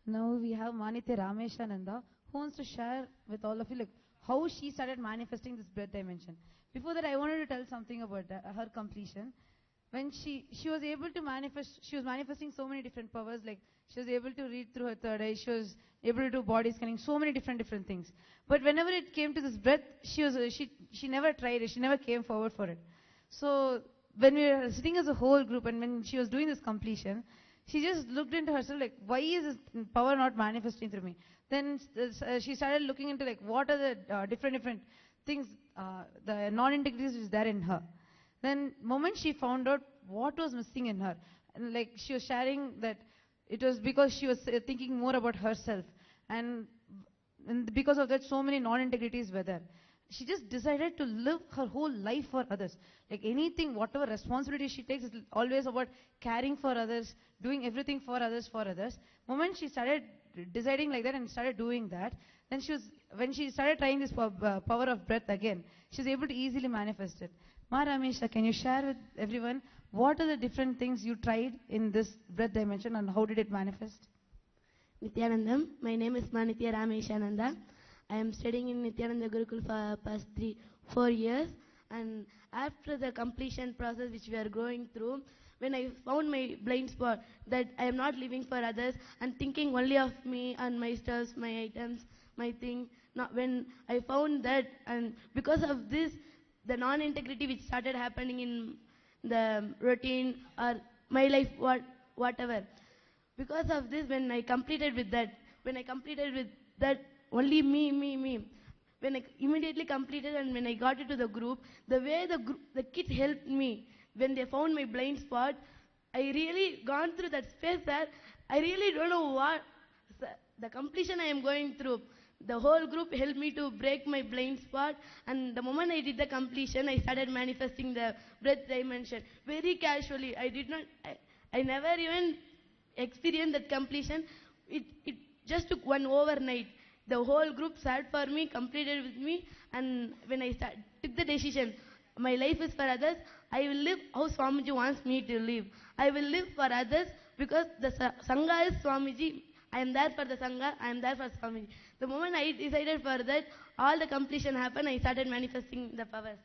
Now we have Manitya Rameshananda, who wants to share with all of you how she started manifesting this breath dimension. Before that, I wanted to tell something about her completion. When she was able to manifest, she was manifesting so many different powers, like she was able to read through her third eye, she was able to do body scanning, so many different things. But whenever it came to this breath, she never tried it, she never came forward for it. So when we were sitting as a whole group and when she was doing this completion, she just looked into herself like, why is this power not manifesting through me? Then she started looking into what are the different things, the non-integrities which is there in her. Then moment she found out what was missing in her, and she was sharing that it was because she was thinking more about herself, and because of that so many non-integrities were there. She just decided to live her whole life for others. Anything, whatever responsibility she takes, is always about caring for others, doing everything for others. Moment she started deciding like that and started doing that, then when she started trying this power of breath again, she was able to easily manifest it. Ma Ramesha, can you share with everyone what are the different things you tried in this breath dimension and how did it manifest? Nithyanandam, my name is Manitya Rameshananda. I am studying in Nithyananda Gurukul for past 4 years, and after the completion process which we are going through, when I found my blind spot that I am not living for others and thinking only of me and my stuff, my items, my thing, when I found that, and because of this, the non-integrity which started happening in the routine or my life, whatever. Because of this, when I completed with that, only me. When I immediately completed and when I got into the group, the way the kids helped me, when they found my blind spot, I really gone through that space where I really don't know what the completion I am going through. The whole group helped me to break my blind spot, and the moment I did the completion, I started manifesting the breath dimension very casually. I never even experienced that completion. It just took one overnight. The whole group sat for me, completed with me, and when I took the decision, my life is for others. I will live how Swamiji wants me to live. I will live for others because the Sangha is Swamiji. I am there for the Sangha. I am there for Swamiji. The moment I decided for that, all the completion happened. I started manifesting the powers.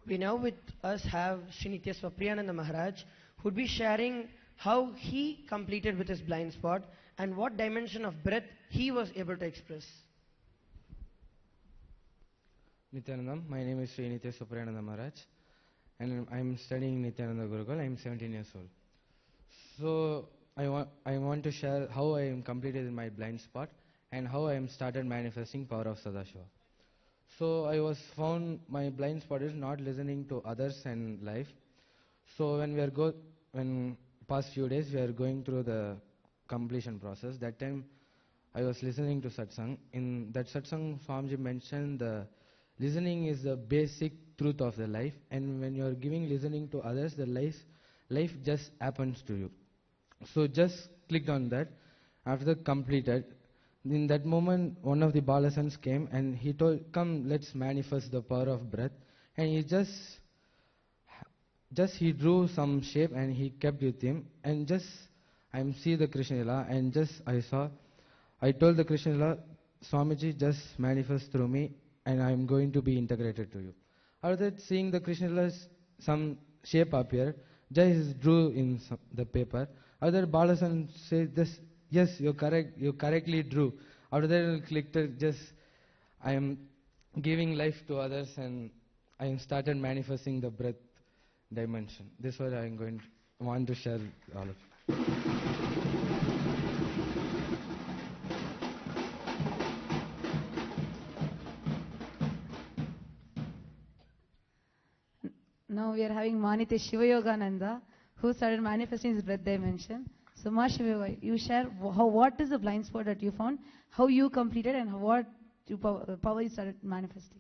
We now with us have Sri Nithyananda Maharaj, who would be sharing how he completed with his blind spot and what dimension of breath he was able to express. Nithyanandam, my name is Sri Nithyananda Maharaj, and I am studying Nithyananda Gurukul. I am 17 years old. So I want to share how I am completed in my blind spot and how I am started manifesting power of Sadashiva. So I was found my blind spot is not listening to others and life. So when past few days we are going through the completion process, that time I was listening to satsang. In that satsang, Swamiji mentioned the listening is the basic truth of the life, and when you are giving listening to others, the life just happens to you. So just clicked on that. After that completed, in that moment, one of the Balasans came and he told, "Come, let's manifest the power of breath." And he he drew some shape and he kept with him. And I'm see the Krishna Lila, and I told the Krishna Lila, "Swamiji, just manifest through me, and I am going to be integrated to you." After that, seeing the Krishna Lila, some shape appeared. Just drew in the paper. Other Balasan said, "This, yes, you're correct. You correctly drew." After that, I clicked. I am giving life to others, and I am started manifesting the breath dimension. This is what I am want to share with all of you. Now we are having Manite Shivayogananda, who started manifesting his breath dimension. So, Ma Shiva, you share what is the blind spot that you found, how you completed, and what power you started manifesting.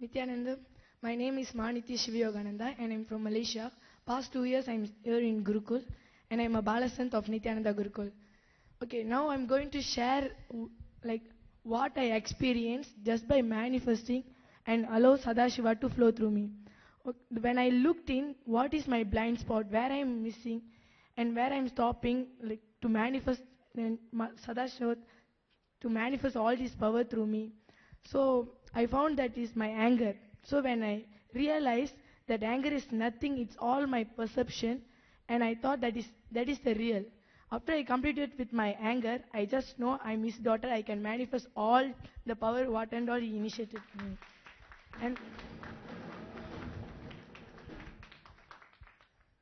Nithyananda, my name is Manitya Shivayogananda and I'm from Malaysia. Past 2 years I'm here in Gurukul and I'm a Balasant of Nithyananda Gurukul. Okay, now I'm going to share what I experienced just by manifesting and allow Sadashiva to flow through me. When I looked in, what is my blind spot, where I am missing and where I am stopping to manifest Sadashiva to manifest all this power through me. So I found that is my anger. So when I realized that anger is nothing, it's all my perception, and I thought that is the real. After I completed with my anger, I just know I'm his daughter. I can manifest all the power, what and all he initiated me. And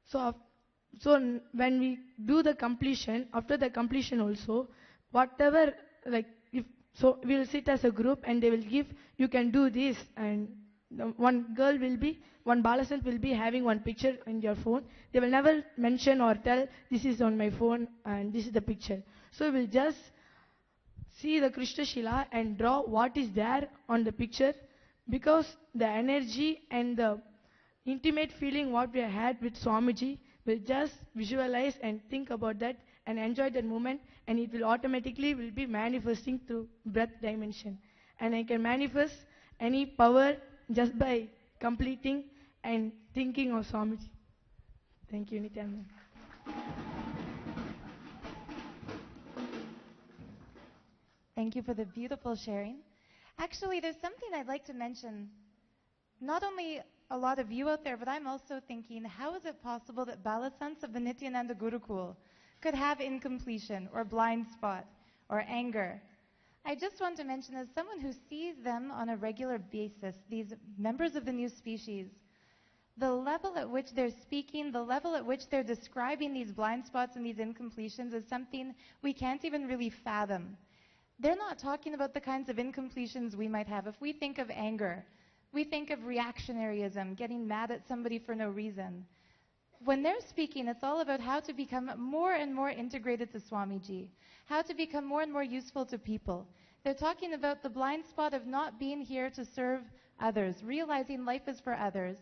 so when we do the completion, after the completion also, whatever we'll sit as a group and they will give, you can do this, and one Balasant will be having one picture in your phone. They will never mention or tell, this is on my phone and this is the picture. So we'll just see the Krishna Shila and draw what is there on the picture, because the energy and the intimate feeling what we had with Swamiji, will just visualize and think about that and enjoy that moment, and it will automatically will be manifesting through breath dimension. And I can manifest any power just by completing and thinking of Swamiji. Thank you, Nithyananda. Thank you for the beautiful sharing. Actually, there's something I'd like to mention. Not only a lot of you out there, but I'm also thinking, how is it possible that Balasants of the Nithyananda Gurukul could have incompletion or blind spot or anger? I just want to mention, as someone who sees them on a regular basis, these members of the new species, the level at which they're speaking, the level at which they're describing these blind spots and these incompletions is something we can't even really fathom. they're not talking about the kinds of incompletions we might have. If we think of anger, we think of reactionaryism, getting mad at somebody for no reason. When they're speaking, it's all about how to become more and more integrated to Swamiji, how to become more and more useful to people. They're talking about the blind spot of not being here to serve others, realizing life is for others.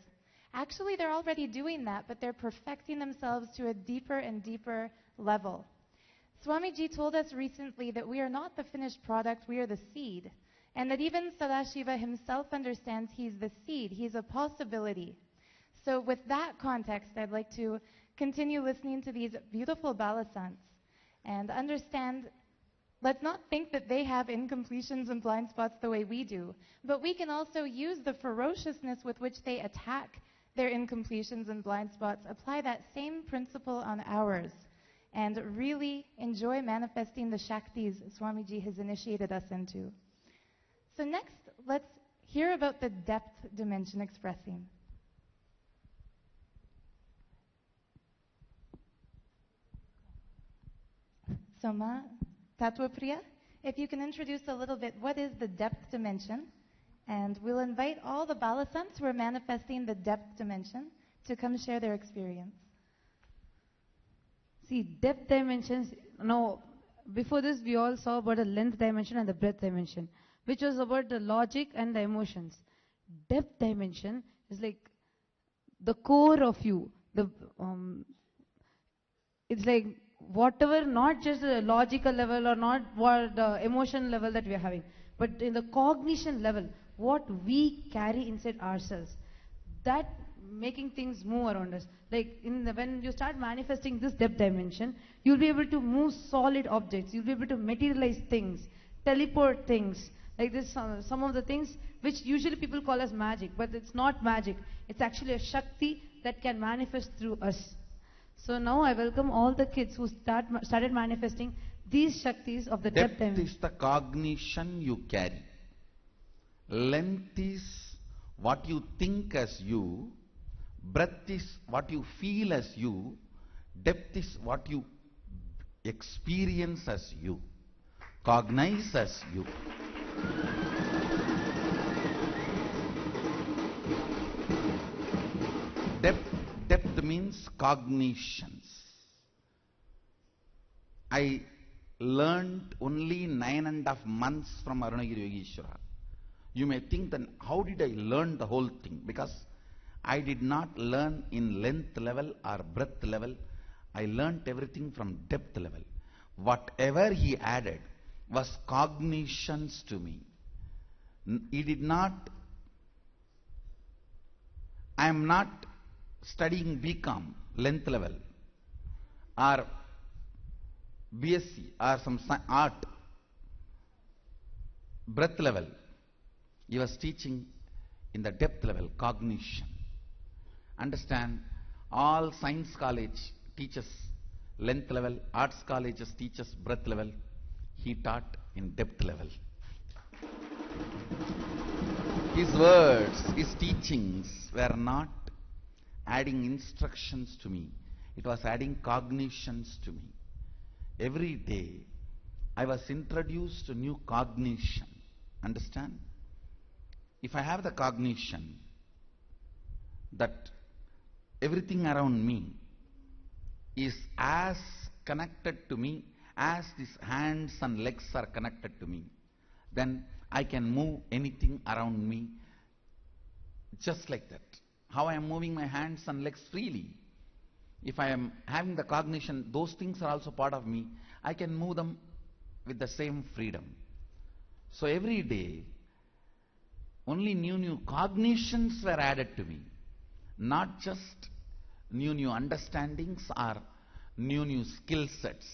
Actually, they're already doing that, but they're perfecting themselves to a deeper and deeper level. Swamiji told us recently that we are not the finished product, we are the seed. And that even Sadashiva himself understands he's the seed, he's a possibility. So with that context, I'd like to continue listening to these beautiful balasants and understand, let's not think that they have incompletions and blind spots the way we do, but we can also use the ferociousness with which they attack their incompletions and blind spots, apply that same principle on ours, and really enjoy manifesting the Shaktis Swamiji has initiated us into. So next, let's hear about the depth dimension expressing. So Ma, Tattva Priya, if you can introduce a little bit, what is the depth dimension? And we'll invite all the balasants who are manifesting the depth dimension to come share their experience. See, depth dimensions, now, before this we all saw about the length dimension and the breadth dimension, which was about the logic and the emotions. Depth dimension is like the core of you. It's like whatever, not just the logical level or not what the emotion level that we are having, but in the cognition level, what we carry inside ourselves, that making things move around us. Like when you start manifesting this depth dimension, you'll be able to move solid objects, you'll be able to materialize things, teleport things, like this, some of the things which usually people call as magic, but it's not magic, it's actually a Shakti that can manifest through us. So now I welcome all the kids who started manifesting these Shaktis of the depth dimension. Depth is the cognition you carry. Length is what you think as you. Breadth is what you feel as you. Depth is what you experience as you. Cognize as you. Depth means cognitions. I learned only 9.5 months from Arunagiri Yogeshwara. You may think that how did I learn the whole thing? Because I did not learn in length level or breadth level. I learnt everything from depth level. Whatever he added was cognitions to me. He did not, I am not studying BCom length level or BSc or some art breadth level. He was teaching in the depth level, cognition. Understand, all science college teaches length level, arts colleges teaches breadth level. He taught in depth level. His words, his teachings were not adding instructions to me. It was adding cognitions to me. Every day, I was introduced to new cognition. Understand? If I have the cognition that everything around me is as connected to me as these hands and legs are connected to me, then I can move anything around me just like that. How I am moving my hands and legs freely. If I am having the cognition, those things are also part of me, I can move them with the same freedom. So every day, only new cognitions were added to me. Not just new understandings or new skill sets.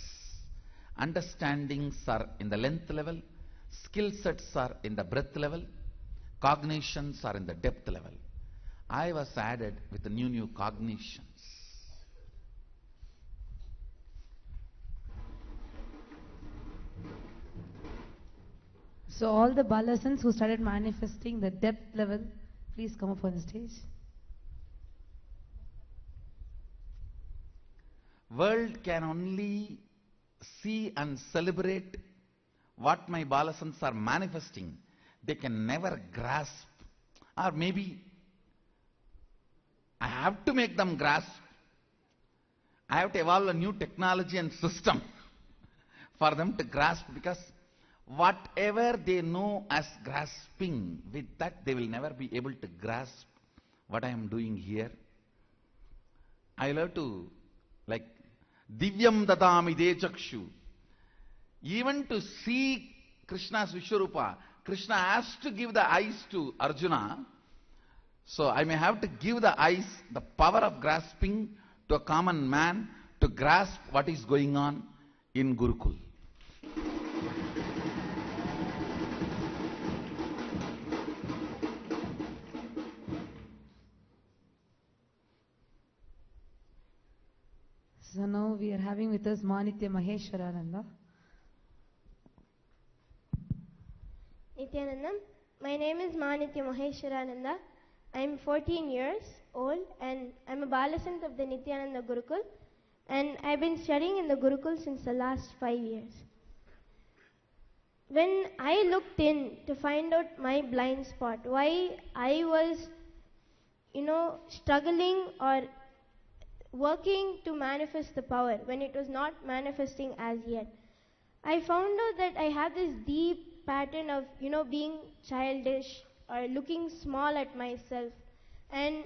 Understandings are in the length level, skill sets are in the breadth level, cognitions are in the depth level. I was added with the new cognitions. So all the balasants who started manifesting the depth level, please come up on the stage. World can only see and celebrate what my balasans are manifesting, they can never grasp. Or maybe I have to make them grasp. I have to evolve a new technology and system for them to grasp, because whatever they know as grasping, with that they will never be able to grasp what I am doing here. I love to, like, Divyam Dadami Dechakshu. Even to see Krishna's Vishwarupa, Krishna has to give the eyes to Arjuna. So I may have to give the eyes, the power of grasping to a common man to grasp what is going on in Gurukul. So now we are having with us Manitya Maheshwarananda. Nithyanandam, my name is Manitya Maheshwarananda. I am 14 years old and I am a Balasant of the Nithyananda Gurukul, and I have been studying in the Gurukul since the last 5 years. When I looked in to find out my blind spot, why I was, struggling or working to manifest the power when it was not manifesting as yet, I found out that I have this deep pattern of, being childish or looking small at myself and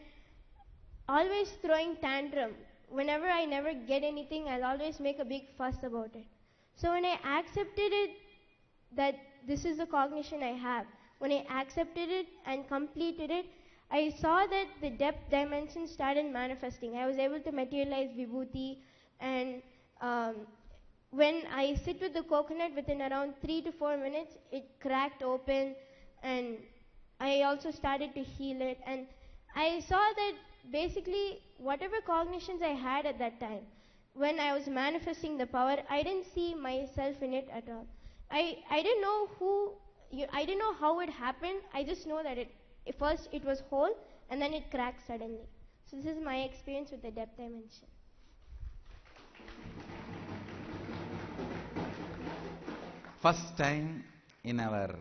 always throwing tantrum. Whenever I never get anything, I'll always make a big fuss about it. So when I accepted it, that this is the cognition I have, when I accepted it and completed it, I saw that the depth dimension started manifesting. I was able to materialize vibhuti, and when I sit with the coconut, within around 3 to 4 minutes, it cracked open, and I also started to heal it. And I saw that basically whatever cognitions I had at that time, when I was manifesting the power, I didn't see myself in it at all. I didn't know I didn't know how it happened. I just know that first it was whole and then it cracked suddenly. So this is my experience with the depth dimension. First time in our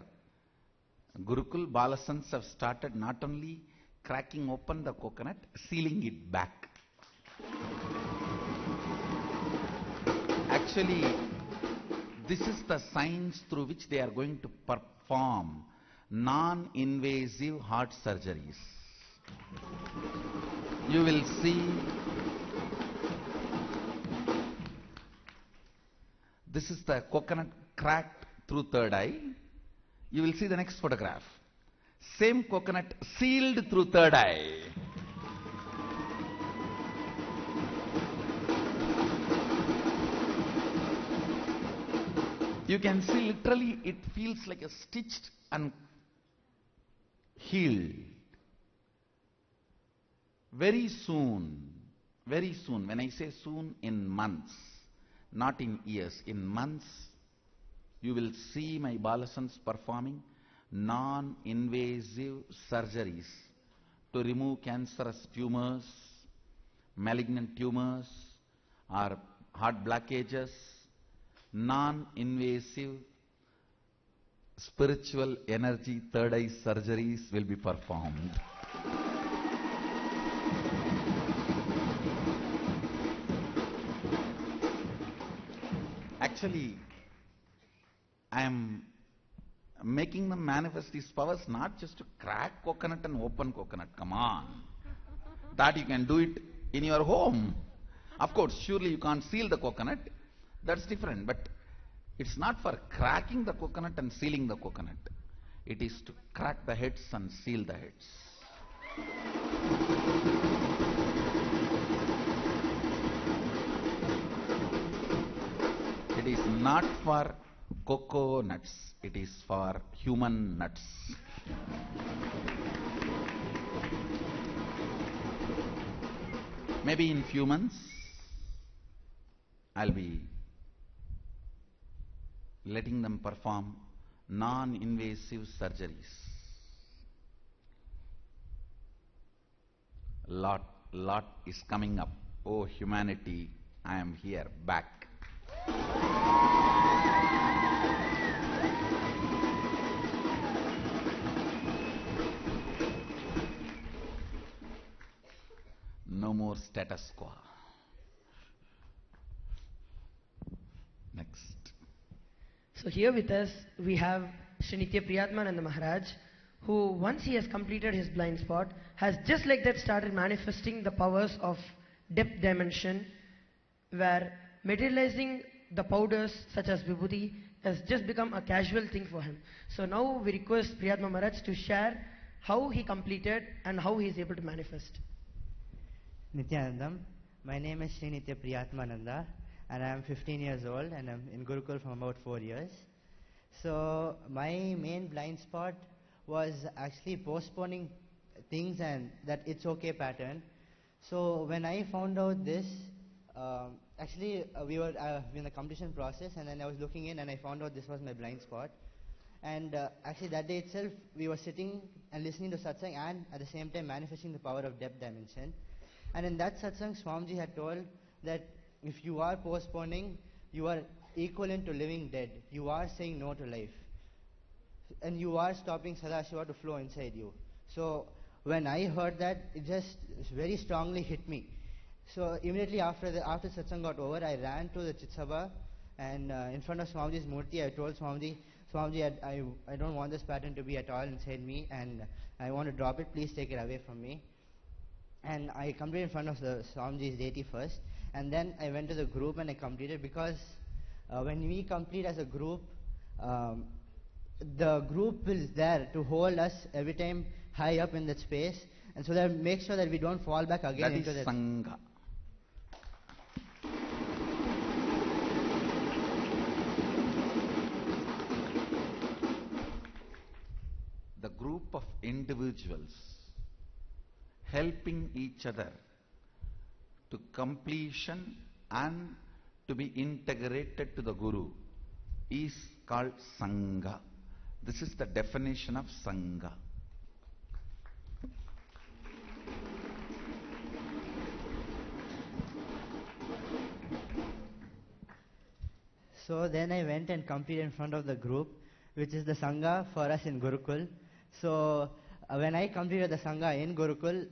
Gurukul, Balasants have started not only cracking open the coconut, sealing it back. Actually, this is the science through which they are going to perform non-invasive heart surgeries. You will see this is the coconut cracked through third eye. You will see the next photograph. Same coconut sealed through third eye. You can see literally it feels like a stitched and healed. Very soon, when I say soon, in months, not in years, in months, you will see my Balasants performing non-invasive surgeries to remove cancerous tumors, malignant tumors, or heart blockages. Non-invasive spiritual energy third eye surgeries will be performed. Actually, I am making them manifest these powers not just to crack coconut and open coconut. Come on. That you can do it in your home. Of course, surely you can't seal the coconut. That's different. But it's not for cracking the coconut and sealing the coconut. It is to crack the heads and seal the heads. It is not for cocoa nuts. It is for human nuts. Maybe in few months, I'll be letting them perform non-invasive surgeries. Lot is coming up. Oh humanity, I am here, back. more status quo. Next. So here with us we have Sri Nithya Priyatmananda Maharaj, who once he has completed his blind spot, has just like that started manifesting the powers of depth dimension, where materializing the powders such as Vibhuti has just become a casual thing for him. So now we request Priyatma Maharaj to share how he completed and how he is able to manifest. Nithyanandam, my name is Sri Nithya Priyatmananda and I am 15 years old and I'm in Gurukul for about 4 years. So my main blind spot was actually postponing things and that it's okay pattern. So when I found out this, we were in the competition process and then I was looking in and I found out this was my blind spot. And actually that day itself we were sitting and listening to satsang and at the same time manifesting the power of depth dimension. And in that satsang, Swamiji had told that if you are postponing, you are equivalent to living dead. You are saying no to life. And you are stopping Sadashiva to flow inside you. So when I heard that, it just very strongly hit me. So immediately after satsang got over, I ran to the Chitsabha and in front of Swamiji's Murti, I told Swamiji, I don't want this pattern to be at all inside me and I want to drop it, please take it away from me. And I completed in front of the Swamiji's deity first, and then I went to the group and I completed, because when we complete as a group, the group is there to hold us every time high up in that space, and so that make sure that we don't fall back again into that. Sangha. The group of individuals helping each other to completion and to be integrated to the Guru is called Sangha. This is the definition of Sangha. So then I went and completed in front of the group, which is the Sangha for us in Gurukul. So when I completed the Sangha in Gurukul,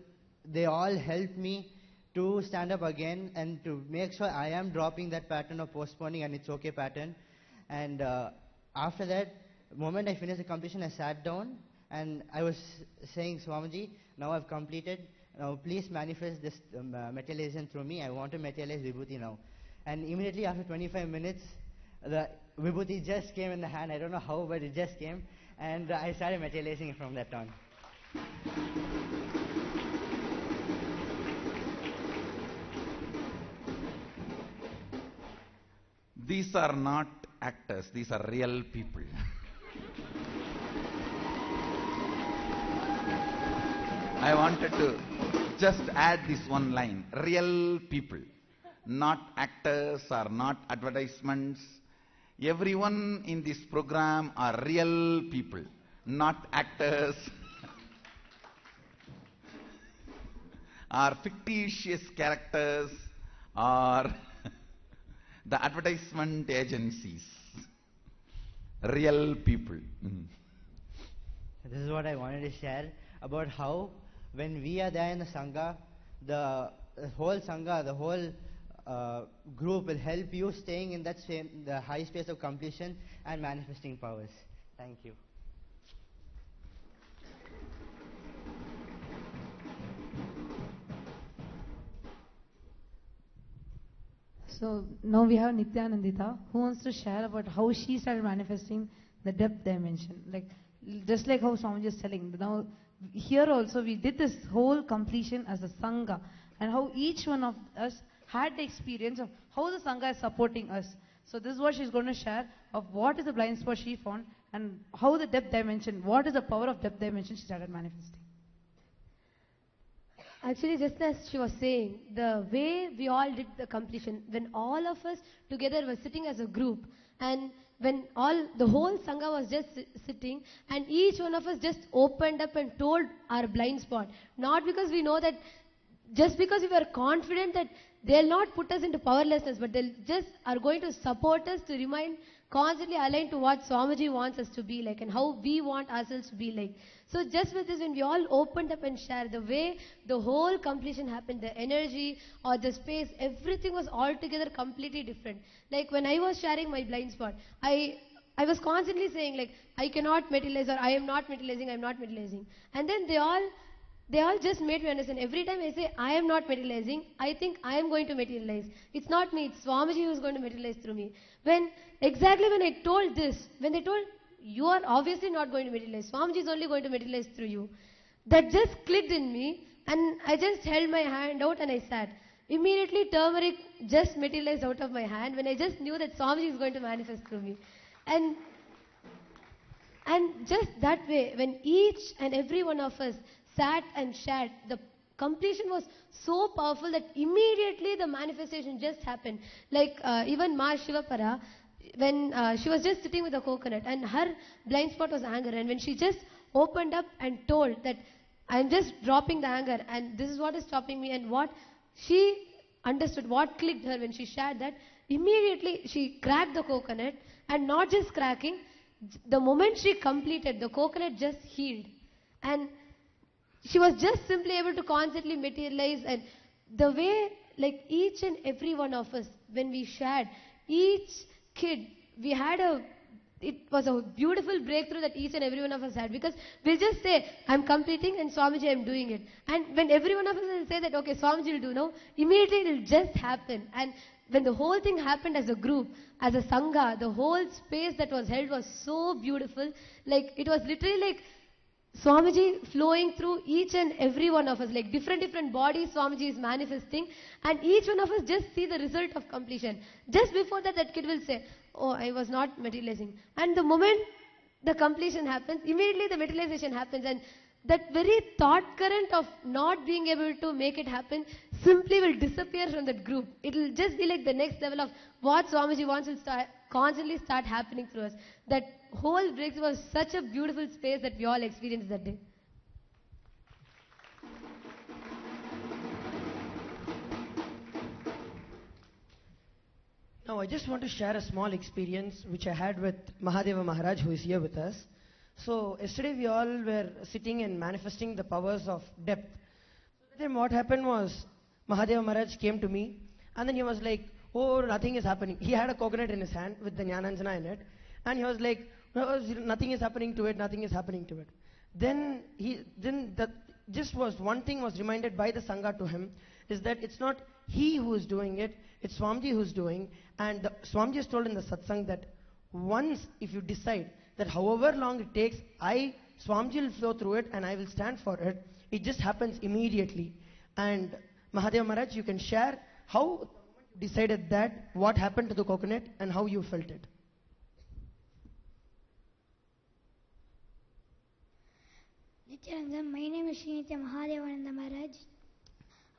they all helped me to stand up again and to make sure I am dropping that pattern of postponing and it's okay pattern. And after that, the moment I finished the completion, I sat down and I was saying, Swamiji, now I've completed, now please manifest this materialization through me. I want to materialize Vibhuti now. And immediately after 25 minutes, the Vibhuti just came in the hand. I don't know how, but it just came. And I started materializing it from that on. These are not actors, these are real people. I wanted to just add this one line. Real people. Not actors or not advertisements. Everyone in this program are real people, not actors or fictitious characters or the advertisement agencies. Real people. This is what I wanted to share about how when we are there in the Sangha, the whole Sangha, the whole group will help you staying in that the high space of completion and manifesting powers. Thank you. So now we have Nithyanandita, who wants to share about how she started manifesting the depth dimension. Like just like how Swamiji is telling. Now here also we did this whole completion as a Sangha, and how each one of us had the experience of how the Sangha is supporting us. So this is what she's going to share of what is the blind spot she found and how the depth dimension, what is the power of depth dimension she started manifesting. Actually, just as she was saying, the way we all did the completion, when all of us together were sitting as a group, and when the whole Sangha was just sitting, and each one of us just opened up and told our blind spot. Not because we know that, just because we were confident that they'll not put us into powerlessness, but they'll just are going to support us to remind constantly aligned to what Swamiji wants us to be like and how we want ourselves to be like. So just with this, when we all opened up and shared, the way the whole completion happened, the energy or the space, everything was altogether completely different. Like when I was sharing my blind spot, I was constantly saying like, I cannot materialize, or I am not materializing, I am not materializing. And then they all just made me understand. Every time I say I am not materializing, I think I am going to materialize. It's not me, it's Swamiji who is going to materialize through me. When I told this, when they told, you are obviously not going to materialize, Swamiji is only going to materialize through you, that just clicked in me, and I just held my hand out and I sat. Immediately turmeric just materialized out of my hand when I just knew that Swamiji is going to manifest through me. And just that way, when each and every one of us sat and shared, the completion was so powerful that immediately the manifestation just happened. Like even Ma Shivapara, when she was just sitting with a coconut and her blind spot was anger, and when she just opened up and told that I'm just dropping the anger and this is what is stopping me, and what she understood, what clicked her when she shared that, immediately she cracked the coconut, and not just cracking, the moment she completed, the coconut just healed. And she was just simply able to constantly materialize. And the way, like each and every one of us, when we shared, each kid, it was a beautiful breakthrough that each and every one of us had, because we'll just say, I'm completing, and Swamiji, I'm doing it. And when every one of us will say that, okay, Swamiji will do now, immediately it will just happen. And when the whole thing happened as a group, as a Sangha, the whole space that was held was so beautiful. Like, it was literally like Swamiji flowing through each and every one of us, like different bodies Swamiji is manifesting, and each one of us just see the result of completion. Just before that, that kid will say, oh, I was not materializing. And the moment the completion happens, immediately the materialization happens, and that very thought current of not being able to make it happen simply will disappear from that group. It will just be like the next level of what Swamiji wants will constantly start happening through us. That whole breakthrough was such a beautiful space that we all experienced that day. Now I just want to share a small experience which I had with Mahadeva Maharaj, who is here with us. So yesterday we all were sitting and manifesting the powers of depth. So then what happened was, Mahadeva Maharaj came to me, and then he was like, oh, nothing is happening. He had a coconut in his hand with the Jnananjana in it, and he was like, no, nothing is happening to it, nothing is happening to it. Then one thing was reminded by the Sangha to him, is that it's not he who is doing it, it's Swamiji who is doing. And Swamiji has told in the satsang that once if you decide that however long it takes, Swamiji will flow through it and I will stand for it, it just happens immediately. And Mahadeva Maharaj, you can share how you decided that, what happened to the coconut and how you felt it. Nithyananda, my name is Srinitya Mahadevananda Maharaj.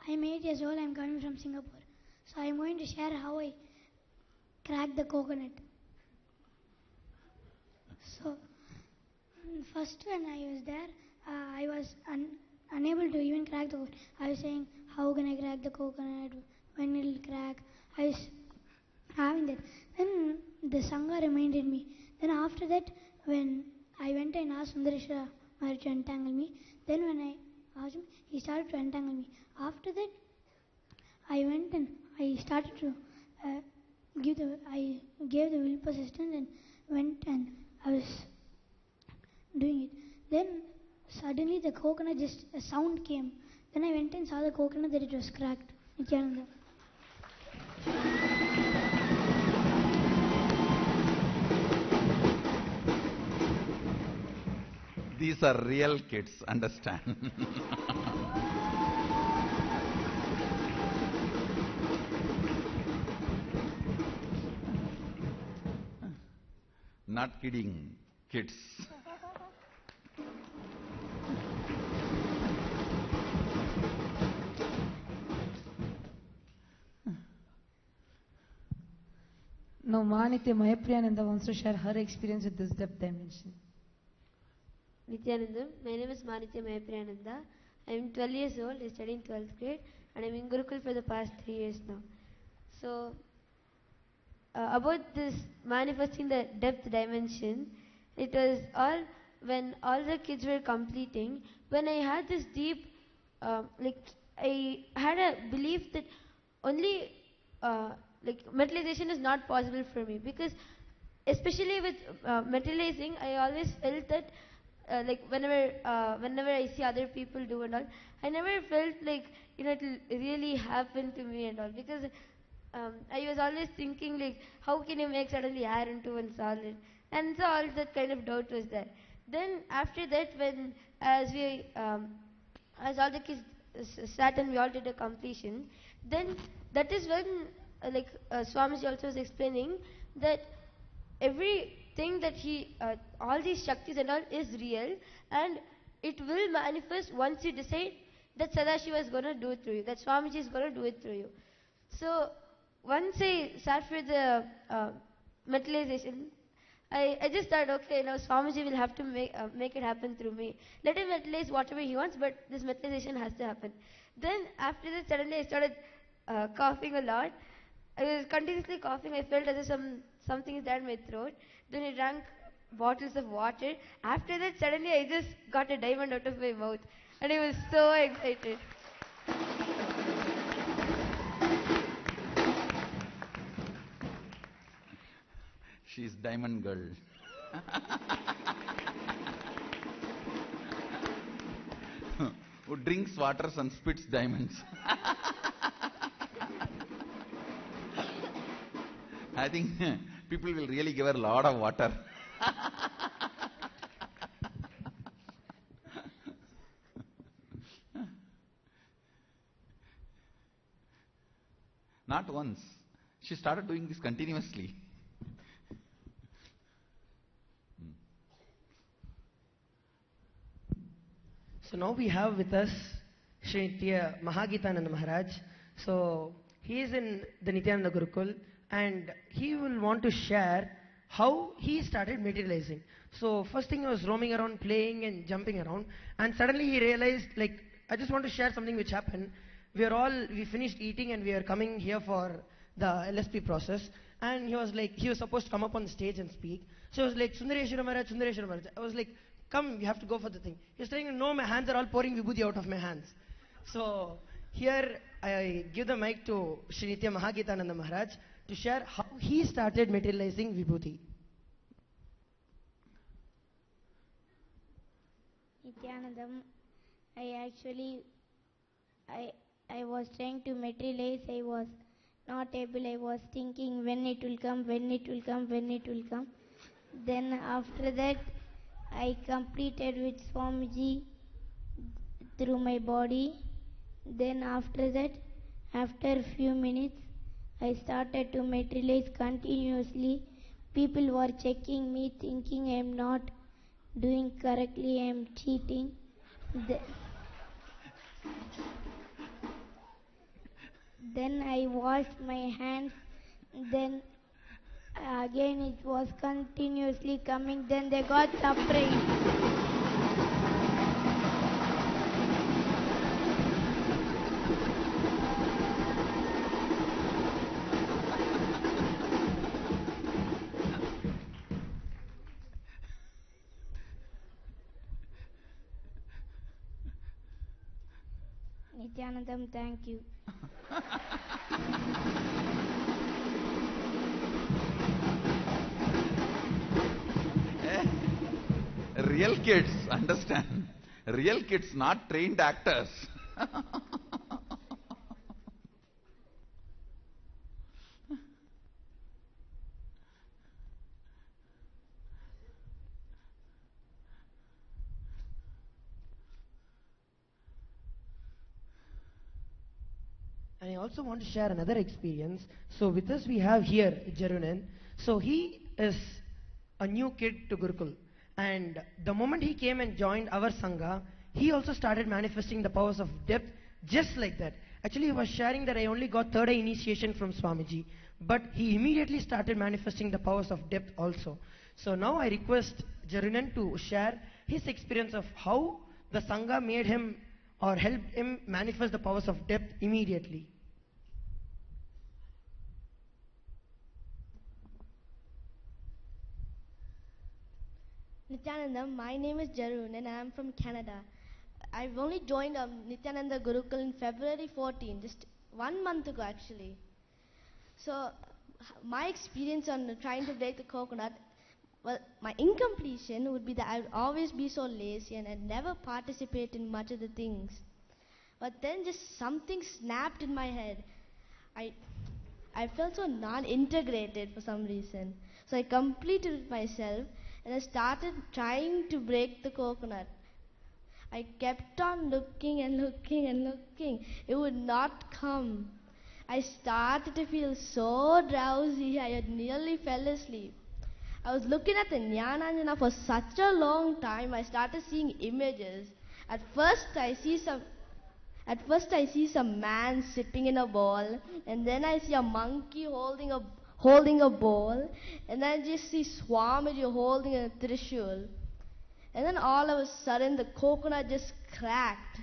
I am 8 years old. I am coming from Singapore. So I am going to share how I cracked the coconut. So first when I was there, I was unable to even crack the coconut. I was saying, how can I crack the coconut? When it will crack? I was having that. Then the Sangha reminded me. Then after that, when I went and asked Sundareshwara Maharaj to untangle me, then when I asked him, he started to untangle me. After that, I went and I started to I gave the will persistence and went and I was doing it. Then suddenly the coconut, just a sound came. Then I went and saw the coconut that it was cracked. Nithyananda. These are real kids, understand? Not kidding, kids. Now, Manitya Mahapriyananda wants to share her experience with this depth dimension. Nithyananda, my name is Manitya Mahapriyananda. I am 12 years old, I study in 12th grade, and I am in Gurukul for the past 3 years now. So, about this manifesting the depth dimension. It was all when all the kids were completing, when I had this deep, like I had a belief that only like materialization is not possible for me, because especially with materializing, I always felt that like whenever I see other people do and all, I never felt like it will really happen to me and all, because I was always thinking like, how can you make suddenly air into one solid? And so all that kind of doubt was there. Then after that, when as all the kids sat and we all did a completion, then that is when Swamiji also was explaining that everything that all these Shaktis and all is real, and it will manifest once you decide that Sadashiva is going to do it through you, that Swamiji is going to do it through you. So once I sat for the materialization, I just thought, okay, now Swamiji will have to make it happen through me. Let him materialize whatever he wants, but this materialization has to happen. Then after that, suddenly I started coughing a lot. I was continuously coughing. I felt as if something is there in my throat. Then I drank bottles of water. After that, suddenly I just got a diamond out of my mouth. And I was so excited. She's diamond girl. Who drinks water and spits diamonds. I think people will really give her a lot of water. Not once. She started doing this continuously. So now we have with us Sri Nitya Mahagitananda Maharaj. So he is in the Nithyananda Gurukul, and he will want to share how he started materializing. So first thing, he was roaming around, playing and jumping around, and suddenly he realized, like, I just want to share something which happened. We finished eating and we are coming here for the LSP process, and he was supposed to come up on the stage and speak. So he was like, Sundareshwara Maharaj, Sundareshwara Maharaj. I was like, come, we have to go for the thing. He was saying, no, my hands are all pouring vibhuti out of my hands. So here I give the mic to Sri Nitya Mahagitananda Maharaj to share how he started materializing vibhuti. Nithyanandam, I was trying to materialize. I was not able. I was thinking when it will come, when it will come, when it will come. Then after that, I completed with Swamiji through my body. Then after that, after a few minutes, I started to materialize continuously. People were checking me, thinking I am not doing correctly, I am cheating. Then I washed my hands. Then again it was continuously coming. Then they got surprised. Nithyanandam, thank you. Real kids, understand? Real kids, not trained actors. And I also want to share another experience. So with us we have here Jarunan. So he is a new kid to Gurukul. And the moment he came and joined our Sangha, he also started manifesting the powers of depth just like that. Actually, he was sharing that I only got third eye initiation from Swamiji. But he immediately started manifesting the powers of depth also. So now I request Jarunan to share his experience of how the Sangha made him or helped him manifest the powers of depth immediately. Nithyananda, my name is Jarun and I am from Canada. I've only joined Nithyananda Gurukul in February 14, just 1 month ago actually. So my experience on trying to break the coconut, well, my incompletion would be that I would always be so lazy and I'd never participate in much of the things. But then just something snapped in my head. I felt so non-integrated for some reason. So I completed it myself and I started trying to break the coconut. I kept on looking and looking and looking. It would not come. I started to feel so drowsy, I had nearly fell asleep. I was looking at the Nyananjana for such a long time, I started seeing images. At first I see some man sitting in a ball, and then I see a monkey holding a ball, and then I just see Swamiji holding a trishul. And then all of a sudden the coconut just cracked.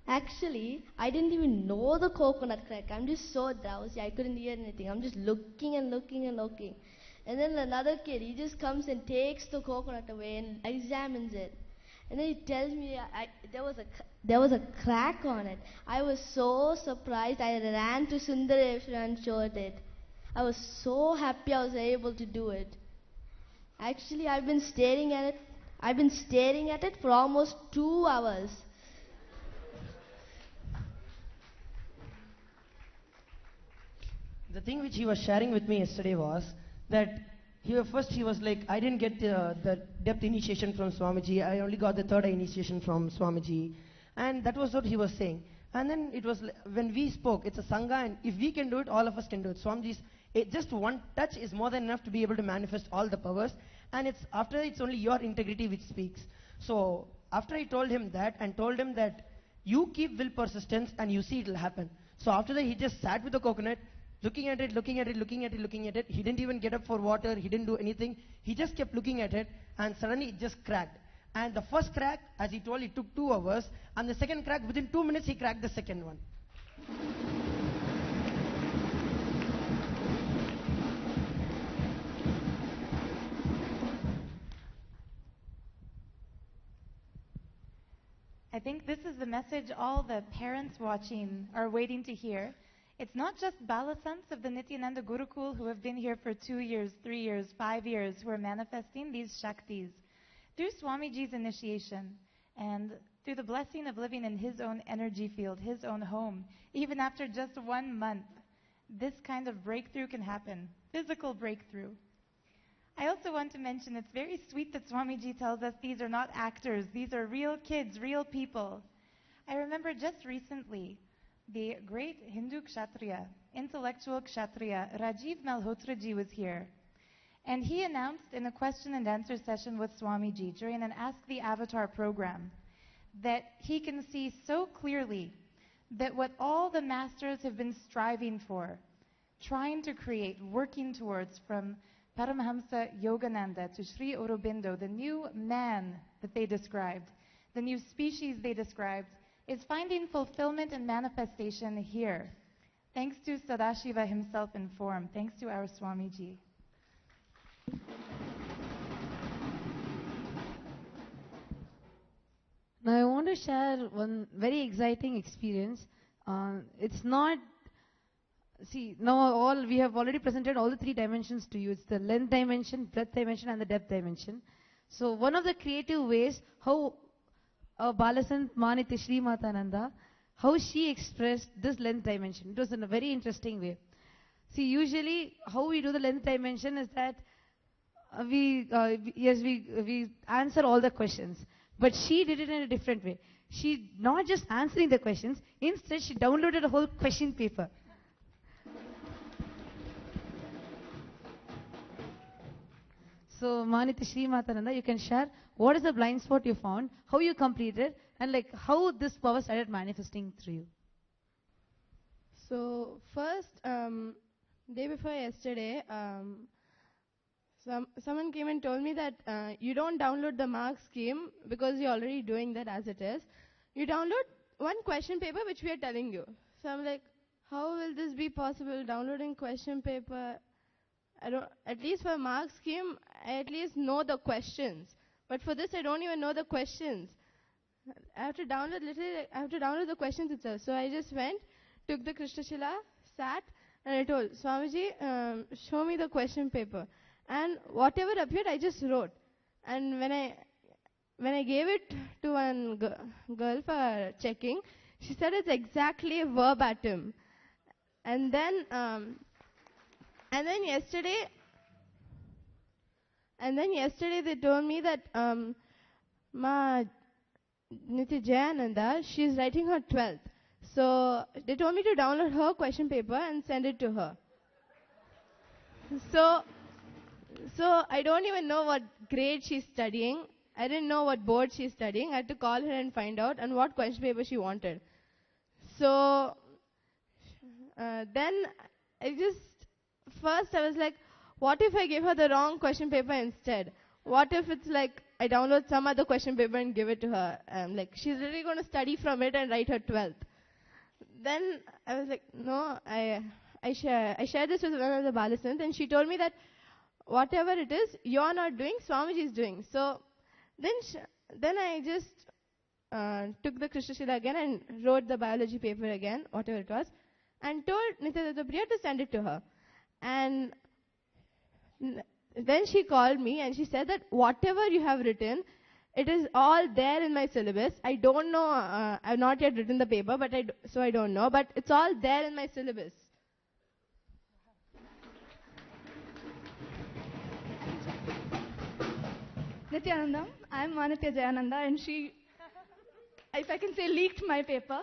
Actually, I didn't even know the coconut cracked. I'm just so drowsy, I couldn't hear anything. I'm just looking and looking and looking. And then another kid, he just comes and takes the coconut away and examines it. And then he tells me there was a crack on it. I was so surprised. I ran to Sundareshwar and showed it. I was so happy I was able to do it. Actually, I've been staring at it for almost 2 hours. The thing which he was sharing with me yesterday was that he was like, I didn't get the depth initiation from Swamiji. I only got the third eye initiation from Swamiji. And that was what he was saying. And then it was, when we spoke, it's a Sangha, and if we can do it, all of us can do it. Swamiji's, just one touch is more than enough to be able to manifest all the powers. And it's only your integrity which speaks. So after I told him that, and told him that you keep will persistence and you see it will happen. So after that, he just sat with the coconut, looking at it, looking at it, looking at it, looking at it. He didn't even get up for water. He didn't do anything. He just kept looking at it, and suddenly it just cracked. And the first crack, as he told, it took 2 hours. And the second crack, within 2 minutes, he cracked the second one. I think this is the message all the parents watching are waiting to hear. It's not just Balasants of the Nithyananda Gurukul who have been here for 2 years, 3 years, 5 years who are manifesting these Shaktis. Through Swamiji's initiation and through the blessing of living in his own energy field, his own home, even after just 1 month, this kind of breakthrough can happen, physical breakthrough. I also want to mention it's very sweet that Swamiji tells us these are not actors, these are real kids, real people. I remember just recently, the great Hindu Kshatriya, intellectual Kshatriya, Rajiv Malhotraji was here. And he announced in a question and answer session with Swamiji during an Ask the Avatar program that he can see so clearly that what all the masters have been striving for, trying to create, working towards, from Paramahamsa Yogananda to Sri Aurobindo, the new man that they described, the new species they described, is finding fulfillment and manifestation here, thanks to Sadashiva himself in form, thanks to our Swamiji. Now I want to share one very exciting experience. It's not, see, now we have already presented all the 3 dimensions to you. It's the length dimension, breadth dimension, and the depth dimension. So one of the creative ways how Balasant Manitya Shri Matananda, how she expressed this length dimension. It was in a very interesting way. See, usually how we do the length dimension is that we answer all the questions. But she did it in a different way. She not just answering the questions, instead she downloaded a whole question paper. So, Manitya Shri Matananda, you can share what is the blind spot you found, how you completed, and like how this power started manifesting through you. So, first, day before yesterday, Someone came and told me that you don't download the mark scheme because you're already doing that as it is. You download one question paper which we are telling you. So I'm like, how will this be possible? Downloading question paper. I don't. At least for mark scheme, I at least know the questions. But for this, I don't even know the questions. I have to download the questions itself. So I just went, took the Krishnashila, sat, and I told Swamiji, show me the question paper. And whatever appeared, I just wrote. And when I gave it to one girl for checking, she said it's exactly verbatim. And then yesterday they told me that Ma Nithyananda, she's writing her 12th. So they told me to download her question paper and send it to her. So I don't even know what grade she's studying. I didn't know what board she's studying. I had to call her and find out and what question paper she wanted. So then I was like, what if I give her the wrong question paper instead? What if it's like I download some other question paper and give it to her? Like she's really going to study from it and write her 12th. Then I was like, no, I shared this with one of the Balasants, and she told me that whatever it is, you're not doing, Swamiji is doing. So then I just took the Krishnashila again and wrote the biology paper again, whatever it was, and told Nithyananda Priya to send it to her. And then she called me and she said that whatever you have written, it is all there in my syllabus. I don't know, I've not yet written the paper, so I don't know, but it's all there in my syllabus. Nithyanandam, I'm Manitya Jayananda, and she, if I can say, leaked my paper.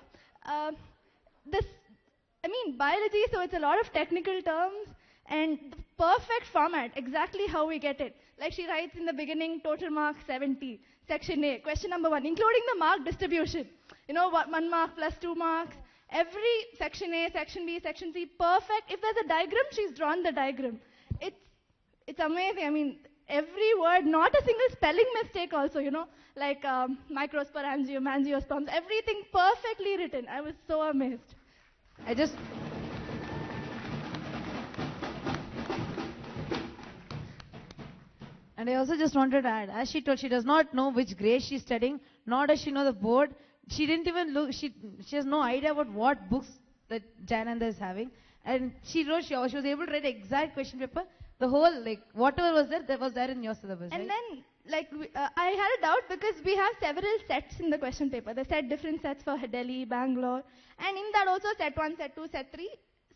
Biology, so it's a lot of technical terms, and the perfect format, exactly how we get it. Like she writes in the beginning, total mark 70, section A, question number 1, including the mark distribution. 1 mark plus 2 marks, every section A, section B, section C, perfect. If there's a diagram, she's drawn the diagram. It's amazing. Every word, not a single spelling mistake also, like microsporangium, angiosperms, everything perfectly written. I was so amazed. And I also just wanted to add, as she told, she does not know which grade she's studying, nor does she know the board. She didn't even look, she has no idea about what books that Jayananda is having. And she was able to write exact question paper. The whole, whatever was there, that was there in your syllabus, And right? then, I had a doubt because we have several sets in the question paper. They set different sets for Delhi, Bangalore, and in that also set 1, set 2, set 3.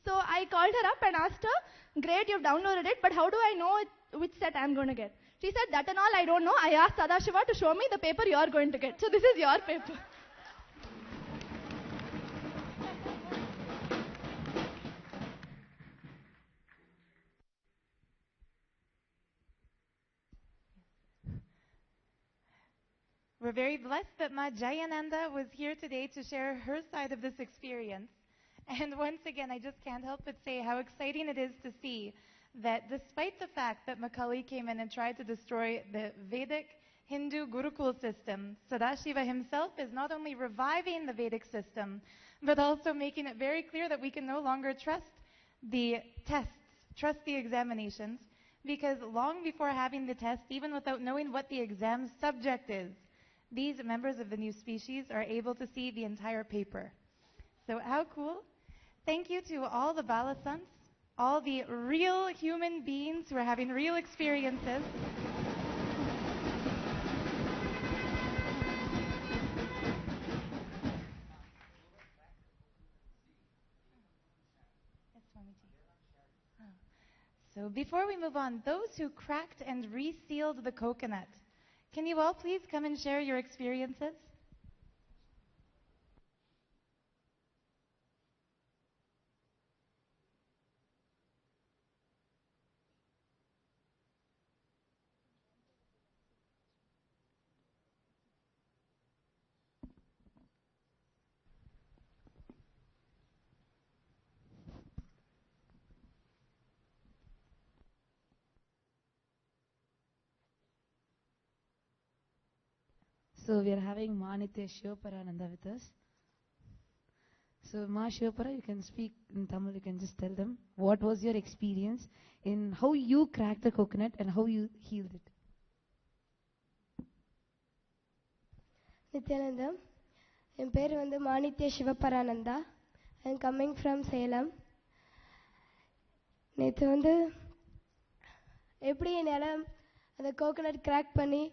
So I called her up and asked her, great, you've downloaded it, but how do I know which set I'm going to get? She said, that and all I don't know. I asked Sadashiva to show me the paper you're going to get. So this is your paper. We're very blessed that Ma Jayananda was here today to share her side of this experience. And once again, I just can't help but say how exciting it is to see that despite the fact that Macaulay came in and tried to destroy the Vedic Hindu Gurukul system, Sadashiva himself is not only reviving the Vedic system, but also making it very clear that we can no longer trust the tests, trust the examinations, because long before having the test, even without knowing what the exam subject is, these members of the new species are able to see the entire paper. So how cool. Thank you to all the Balasants, all the real human beings who are having real experiences. So before we move on, those who cracked and resealed the coconut, can you all please come and share your experiences? So we are having Manitya Shivaparananda with us. So Ma Shivapara, you can speak in Tamil, you can just tell them what was your experience in how you cracked the coconut and how you healed it. Nithyananda, என் பேர் வந்து Manithya Sivaparananda. I am coming from Salem. நேற்று வந்து எப்படி என்னால் அந்த coconut crack பண்ணி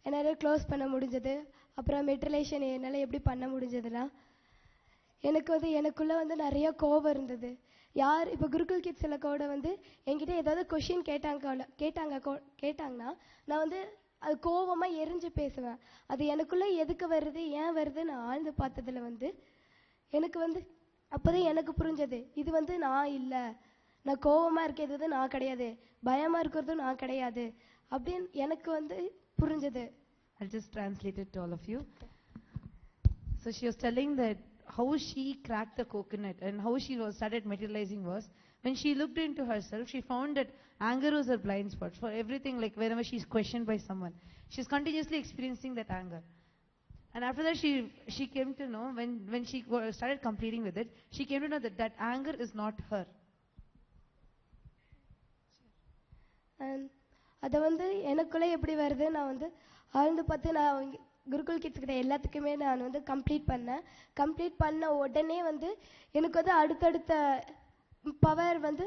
என்னால் க்ளோஸ் பண்ண முடிஞ்சது, அப்புறம் மெட்ரிலேஷன் என்னால் எப்படி பண்ண முடிஞ்சதுன்னா, எனக்கு வந்து எனக்குள்ளே வந்து நிறைய கோபம் இருந்தது. யார் இப்போ குருகுல் கிட்ஸில் கூட வந்து என்கிட்ட ஏதாவது கொஷின் கேட்டாங்கன்னா நான் வந்து அது கோபமாக எரிஞ்சு பேசுவேன். அது எனக்குள்ளே எதுக்கு வருது, ஏன் வருது நான் ஆழ்ந்து பார்த்ததில் வந்து எனக்கு வந்து அப்போதான் எனக்கு புரிஞ்சது, இது வந்து நான் இல்லை, நான் கோபமாக இருக்கிறது வந்து நான் கிடையாது, பயமாக இருக்கிறதும் நான் கிடையாது அப்படின்னு எனக்கு வந்து புரிஞ்சது. I'll just translate it to all of you. So she was telling that how she cracked the coconut and how she started materializing was when she looked into herself, she found that anger was her blind spot for everything. Like whenever she's questioned by someone, she's continuously experiencing that anger. And after that, she came to know when she started completing with it, she came to know that anger is not her. அதை வந்து எனக்குள்ளே எப்படி வருது, நான் வந்து ஆழ்ந்து பார்த்து நான் குருகுல் கிட்ஸ் கிட்ட எல்லாத்துக்குமே நான் வந்து கம்ப்ளீட் பண்ண உடனே வந்து எனக்கு வந்து அடுத்தடுத்த பவர் வந்து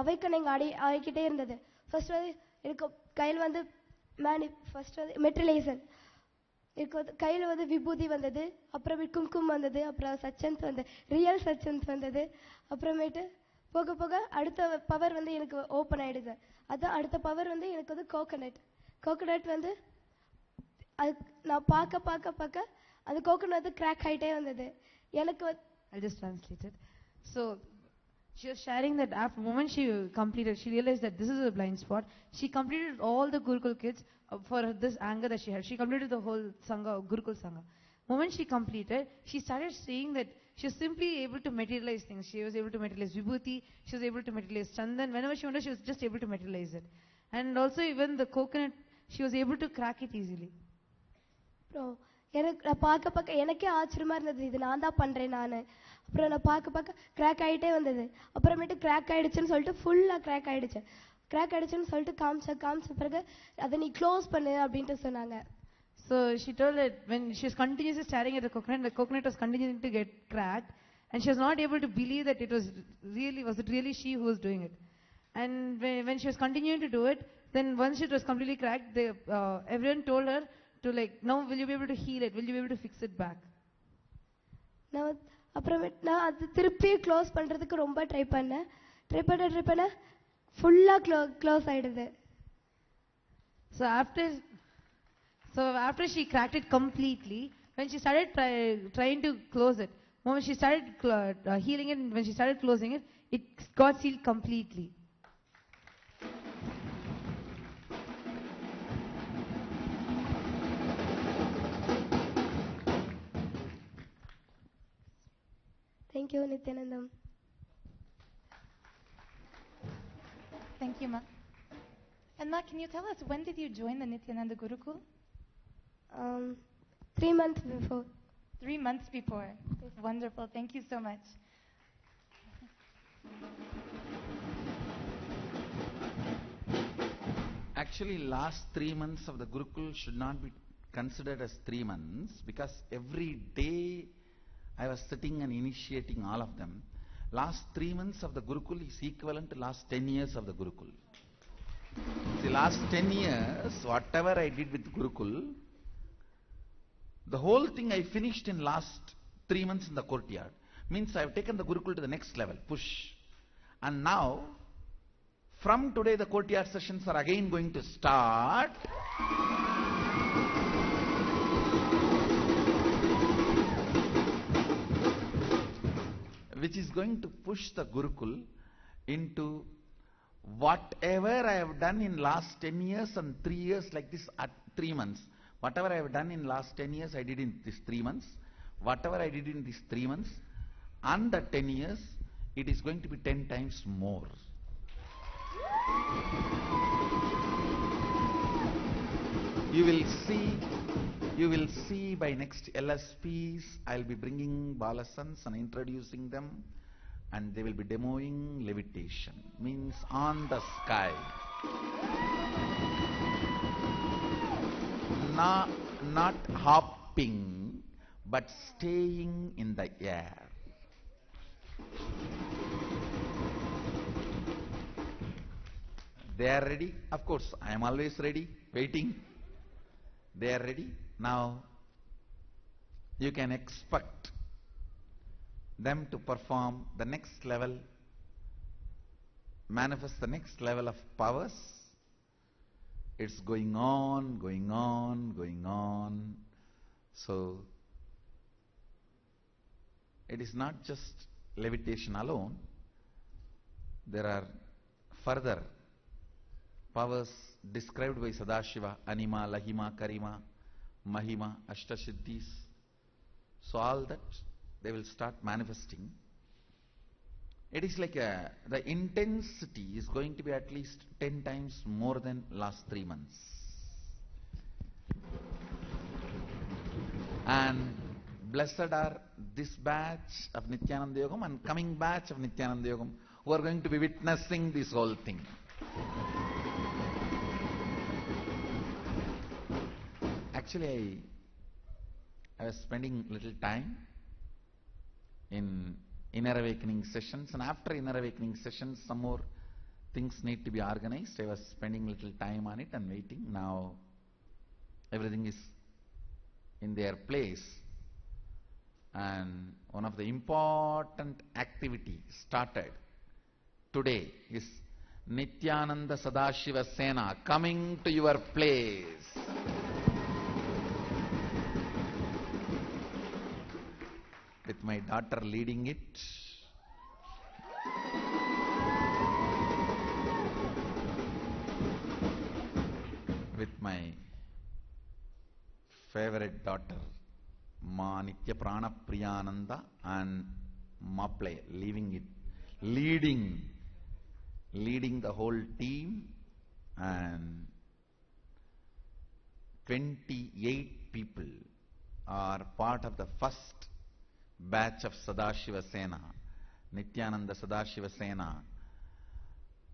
அவைக்கனிங் ஆகிக்கிட்டே இருந்தது. ஃபர்ஸ்ட் வந்து எனக்கு கையில் வந்து ஃபர்ஸ்ட் வந்து மெட்ரிலேஷன், எனக்கு வந்து கையில் வந்து விபூதி வந்தது, அப்புறமேட்டு கும்கும் வந்தது, அப்புறம் சச்சந்த் வந்தது, ரியல் சச்சந்த் வந்தது. அப்புறமேட்டு போக போக அடுத்த பவர் வந்து எனக்கு ஓப்பன் ஆகிடுது. அதுதான் அடுத்த பவர் வந்து எனக்கு வந்து கோகோனட் வந்து அது நான் பார்க்க அந்த கோகோனட் வந்து கிராக் ஆகிட்டே வந்தது எனக்கு. I'll just translate it. So she was sharing that after the moment she completed, she realized that this is a blind spot. She completed all the Gurukul kids for this anger that she had. She completed the whole Sangha, Gurukul Sangha. Moment she completed, she started seeing that she was simply able to materialize things. She was able to materialize Vibhuti, she was able to materialize Chandan. Whenever she wanted, she was just able to materialize it. And also even the coconut, she was able to crack it easily. எனக்கு நான் பார்க்க எனக்கே ஆச்சரியமா இருந்தது, இது நான் தான் பண்ணுறேன் நான். அப்புறம் நான் பார்க்க கிராக் ஆகிட்டே வந்தது. அப்புறமேட்டு கிராக் ஆகிடுச்சுன்னு சொல்லிட்டு ஃபுல்லாக கிராக் ஆகிடுச்சுன்னு சொல்லிட்டு காமிச்ச பிறகு அதை நீ க்ளோஸ் பண்ணு அப்படின்ட்டு சொன்னாங்க. So she told that when she was continuously staring at the coconut was continuing to get cracked, and she was not able to believe that it was it really she who was doing it. And when she was continuing to do it, then once it was completely cracked, everyone told her to now will you be able to heal it, will you be able to fix it back. நான் அது திருப்பி close பண்ணுறதுக்கு ரொம்ப try பண்ண ஃபுல்லாக close ஆகிடுது. So after she cracked it completely, when she started trying to close it, when she started healing it, and when she started closing it, it got sealed completely. Thank you, Nithyanandam. Thank you, Ma. And Ma, can you tell us when did you join the Nithyananda Gurukul? 3 months before. 3 months before. Yes. Wonderful. Thank you so much. Actually, last 3 months of the Gurukul should not be considered as 3 months, because every day I was sitting and initiating all of them. Last 3 months of the Gurukul is equivalent to last 10 years of the Gurukul. See, last 10 years, whatever I did with Gurukul, the whole thing I finished in last 3 months in the courtyard. Means I have taken the Gurukul to the next level, push. And now, from today the courtyard sessions are again going to start. Which is going to push the Gurukul into whatever I have done in last 10 years and 3 years like this at 3 months. Whatever I have done in last 10 years, I did in these 3 months. Whatever I did in these 3 months, and the 10 years, it is going to be 10 times more. You will You will see by next LSPs, I'll be bringing balasans and introducing them, and they will be demoing levitation, means on the sky. Not hopping, but staying in the air. They are ready? Of course, I am always ready, waiting. They are ready? Now, you can expect them to perform the next level, manifest the next level of powers. It's going on, going on, going on. So, it is not just levitation alone. There are further powers described by Sadashiva: Anima, Lahima, Karima, Mahima, Ashtasiddhis. So all that they will start manifesting. It is like the intensity is going to be at least 10 times more than last 3 months. And blessed are this batch of Nithyananda Yogam and coming batch of Nithyananda Yogam who are going to be witnessing this whole thing. Actually, I was spending little time in inner awakening sessions, and after inner awakening sessions, some more things need to be organized. I was spending little time on it and waiting. Now, everything is in their place. And one of the important activity started today is Nithyananda Sadashiva Sena coming to your place. With my daughter leading it. With my favorite daughter, Ma Nitya Prana Priyananda, and Maple leading the whole team, and 28 people are part of the first batch of Sadashiva Sena, Nithyananda Sadashiva Sena,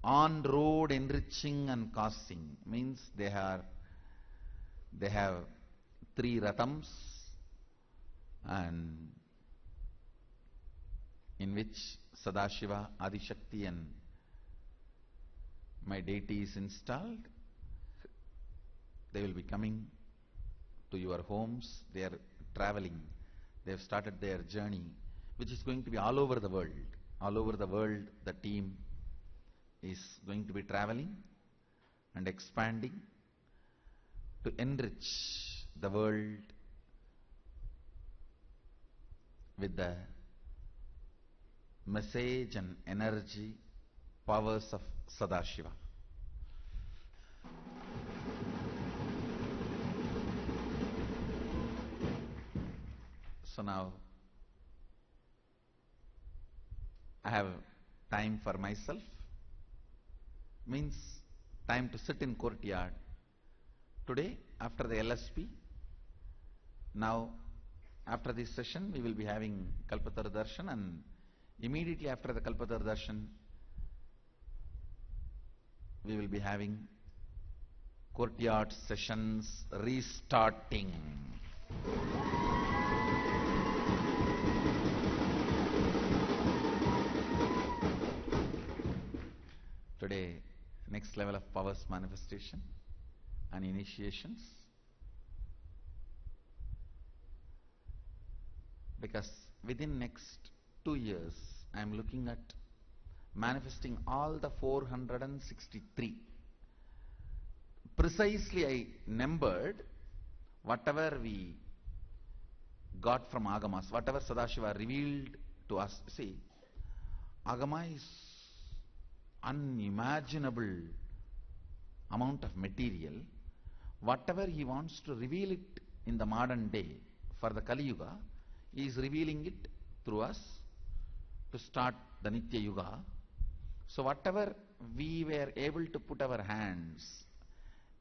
on road enriching and causing, means they have 3 ratams, and in which Sadashiva, Adishakti and my deity is installed. They will be coming to your homes. They are traveling. They have started their journey, which is going to be all over the world. All over the world, the team is going to be traveling and expanding to enrich the world with the message and energy powers of Sadashiva. So now I have time for myself, means time to sit in courtyard. Today, after the LSP, now after this session we will be having Kalpatar Darshan, and immediately after the Kalpatar Darshan we will be having courtyard sessions restarting. Today, next level of powers manifestation and initiations. Because within next 2 years, I am looking at manifesting all the 463. Precisely I numbered whatever we got from Agamas, whatever Sadashiva revealed to us. See, Agama is unimaginable amount of material. Whatever he wants to reveal it in the modern day for the Kali Yuga, he is revealing it through us to start the Nitya Yuga. So whatever we were able to put our hands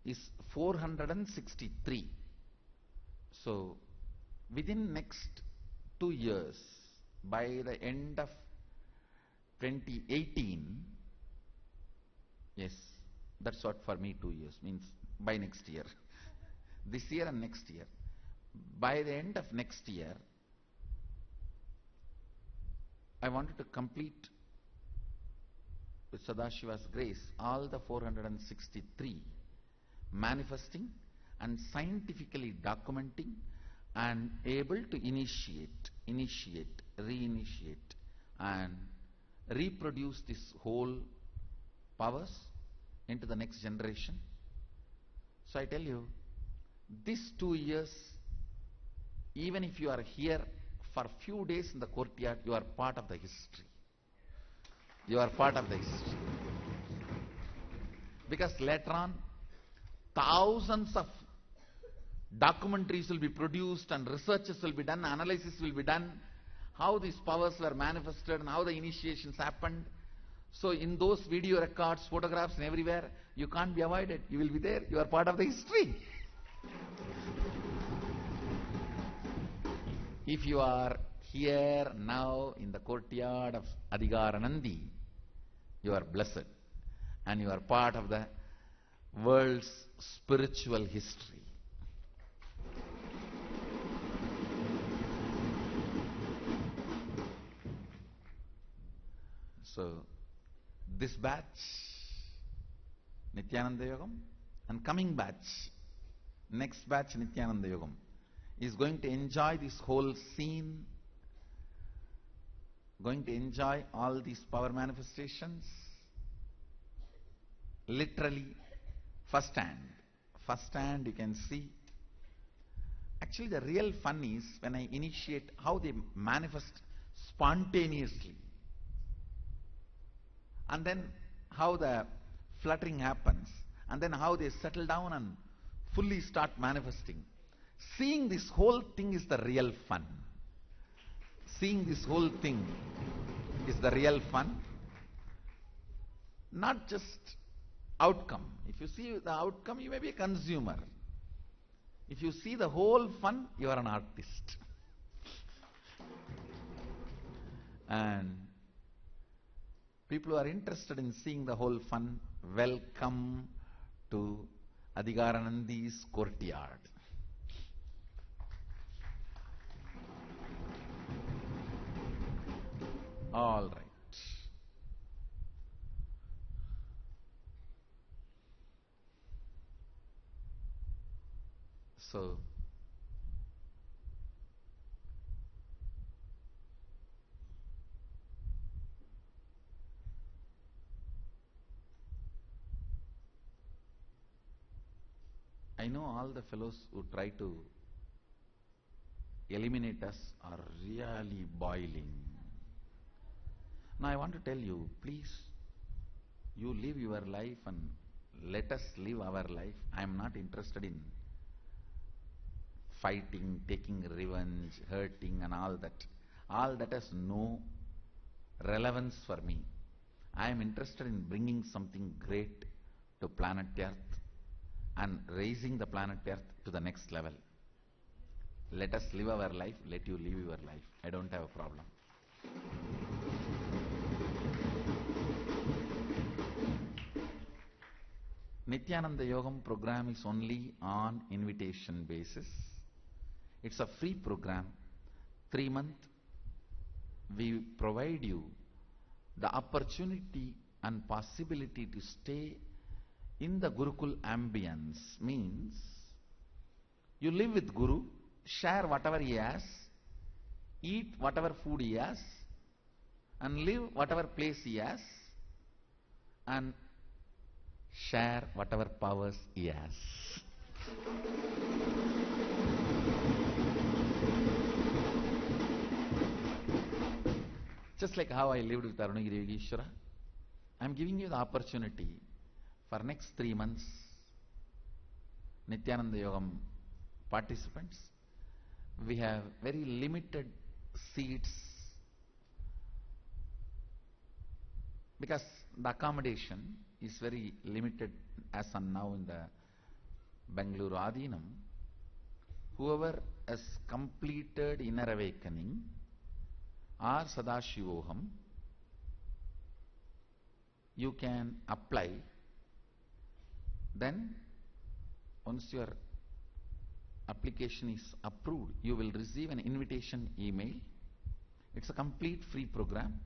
is 463. So, within next 2 years, by the end of 2018, yes, that's what for me 2 years means by next year, this year and next year. By the end of next year, I wanted to complete with Sadashiva's grace all the 463 manifesting and scientifically documenting and able to initiate, reinitiate and reproduce this whole powers into the next generation. So I tell you, these 2 years, even if you are here for few days in the courtyard, you are part of the history. You are part of the history. Because later on, thousands of documentaries will be produced and researches will be done, analysis will be done, how these powers were manifested and how the initiations happened. So in those video records, photographs and everywhere, you can't be avoided. You will be there. You are part of the history. If you are here now in the courtyard of Adigaranandi, you are blessed and you are part of the world's spiritual history. So, this batch, Nithyananda Yogam, and coming batch, next batch Nithyananda Yogam, is going to enjoy this whole scene, going to enjoy all these power manifestations, literally first hand. First hand you can see. Actually the real fun is when I initiate how they manifest spontaneously. And then how the fluttering happens, and then how they settle down and fully start manifesting. Seeing this whole thing is the real fun. Seeing this whole thing is the real fun. Not just outcome. If you see the outcome, you may be a consumer. If you see the whole fun, you are an artist. And people who are interested in seeing the whole fun, welcome to Adigaranandi's courtyard. All right. So, I know all the fellows who try to eliminate us are really boiling. Now I want to tell you, please, you live your life and let us live our life. I am not interested in fighting, taking revenge, hurting and all that. All that has no relevance for me. I am interested in bringing something great to planet Earth and raising the planet Earth to the next level. Let us live our life, let you live your life. I don't have a problem. Nithyananda Yogam program is only on invitation basis. It's a free program. 3 months we provide you the opportunity and possibility to stay in the Gurukul ambience. Means you live with Guru, share whatever he has, eat whatever food he has, and live whatever place he has, and share whatever powers he has. Just like how I lived with Arunagiri Yogeshwara, I am giving you the opportunity for next 3 months, Nithyananda Yogam participants. We have very limited seats because the accommodation is very limited as on now in the Bengaluru Adinam. whoever has completed inner awakening or Sadashivoham, you can apply. Then once your application is approved, you will receive an invitation email. It's a complete free program.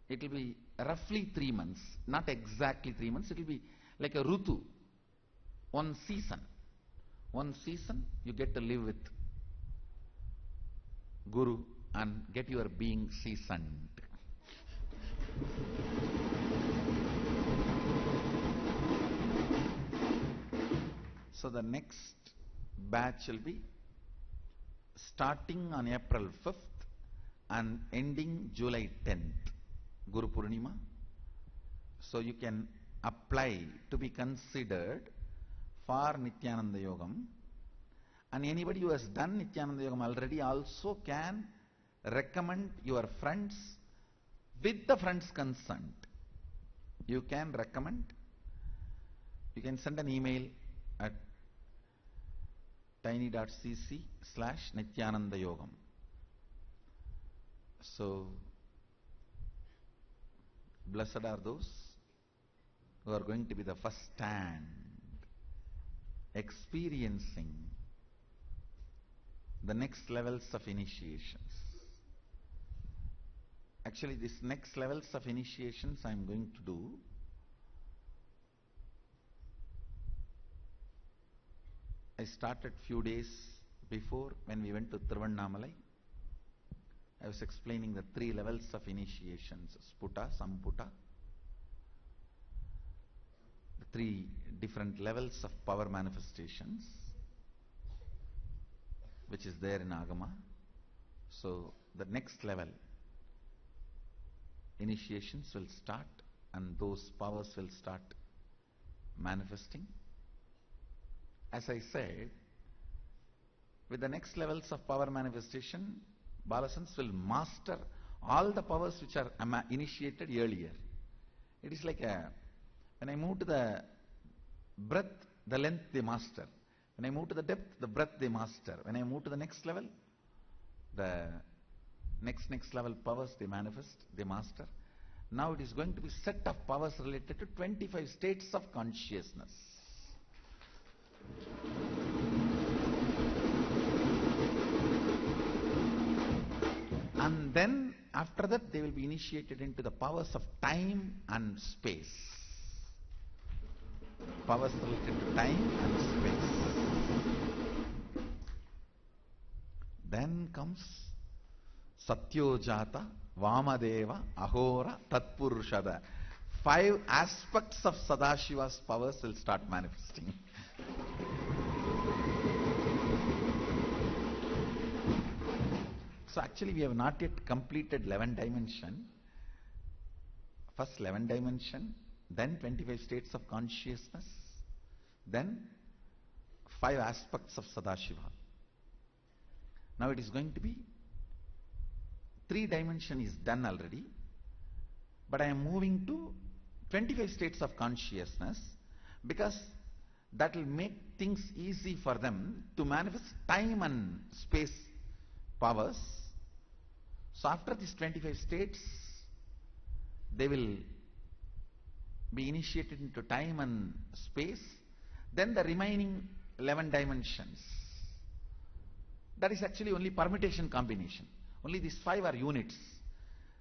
It will be roughly 3 months, not exactly 3 months. It will be like a Rutu, one season. One season you get to live with Guru and get your being seasoned. So the next batch will be starting on April 5th and ending July 10th, Guru Purnima. So you can apply to be considered for Nithyananda Yogam. And anybody who has done Nithyananda Yogam already also can recommend your friends with the friends' consent. You can recommend. You can send an email at tiny.cc/Nithyananda Yogam. So, blessed are those who are going to be the first stand, experiencing the next levels of initiations. Actually, these next levels of initiations I am going to do I started few days before when we went to Tiruvannamalai. I was explaining the 3 levels of initiations, Sputa, Samputa, the 3 different levels of power manifestations, which is there in Agama. So the next level, initiations will start and those powers will start manifesting. As I said, with the next levels of power manifestation, Balasans will master all the powers which are initiated earlier. It is like when I move to the breadth, the length they master. When I move to the depth, the breadth they master. When I move to the next level, the next level powers they manifest, they master. Now it is going to be set of powers related to 25 states of consciousness. And then after that they will be initiated into the powers of time and space. Powers related to time and space. Then comes Satyojata, Vamadeva, Ahora, Tatpurushada. 5 aspects of Sadashiva's powers will start manifesting. So actually we have not yet completed 11 dimension. First 11 dimension, then 25 states of consciousness, then 5 aspects of Sadashiva. Now it is going to be 3 dimension is done already, but I am moving to 25 states of consciousness because that will make things easy for them to manifest time and space powers. So after these 25 states, they will be initiated into time and space. Then the remaining 11 dimensions, that is actually only permutation combination. Only these 5 are units.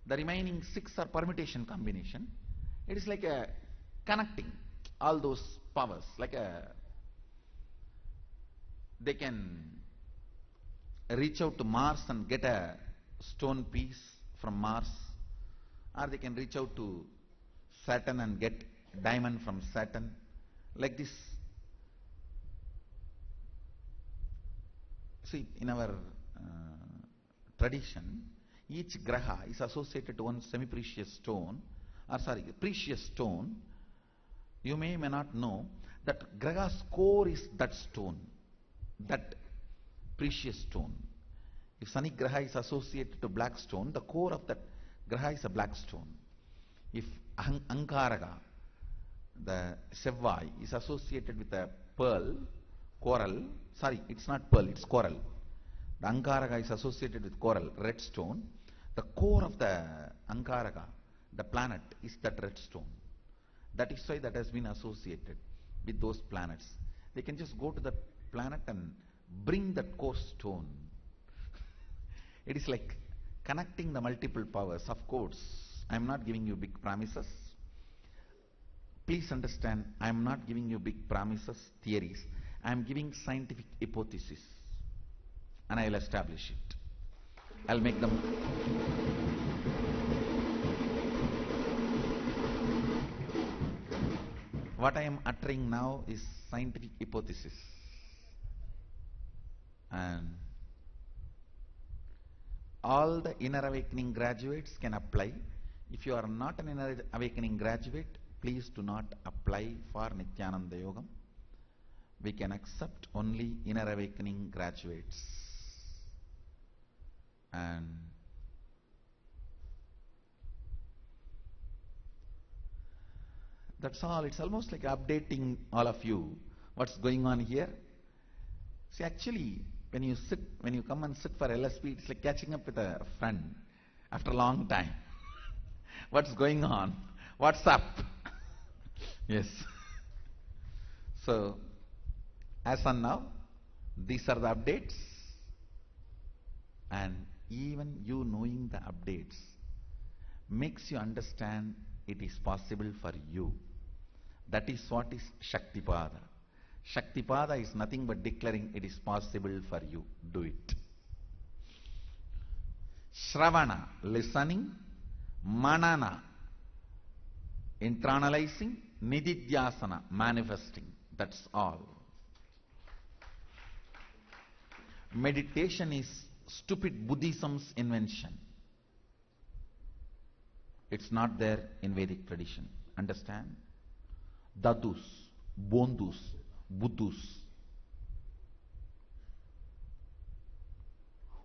The remaining 6 are permutation combination. It is like a connecting all those powers, like they can reach out to Mars and get a stone piece from Mars, or they can reach out to Saturn and get diamond from Saturn, like this. See, in our tradition, each graha is associated to one semi-precious stone, precious stone. You may not know that graha's core is that stone, that precious stone. If Sani Graha is associated to black stone, the core of that Graha is a black stone. If Ankaraga, the Sevvai, is associated with a pearl, coral. Sorry, it's not pearl, it's coral. The Ankaraka is associated with coral, red stone. The core of the Ankaraka, the planet, is that red stone. That is why that has been associated with those planets. They can just go to the planet and bring that core stone. It is like connecting the multiple powers. Of course, I am not giving you big promises. Please understand, I am not giving you big promises, theories. I am giving scientific hypothesis, and I will establish it. I'll make them. What I am uttering now is scientific hypothesis. And all the inner awakening graduates can apply. If you are not an inner awakening graduate, please do not apply for Nithyananda Yogam. We can accept only inner awakening graduates. And that's all. It's almost like updating all of you what's going on here. See, actually, when you come and sit for LSP, it's like catching up with a friend after a long time. What's going on? What's up? Yes. So, as on now, these are the updates. And even you knowing the updates makes you understand it is possible for you. That is what is Shaktipada. Shaktipada is nothing but declaring it is possible for you. Do it. Shravana, listening. Manana, internalizing. Nididhyasana, manifesting. That's all. Meditation is stupid Buddhism's invention. It's not there in Vedic tradition. Understand? Dadus, Bondus, Buddhus,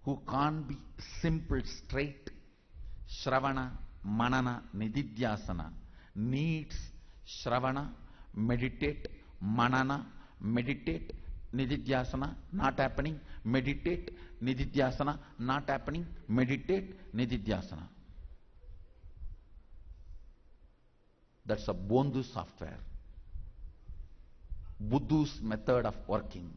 who can't be simple, straight, Shravana, Manana, Nididhyasana, needs Shravana, meditate, Manana, meditate, Nididhyasana, not happening, meditate, Nididhyasana, not happening, meditate, Nididhyasana. That's a Bondu software. Buddhu's method of working.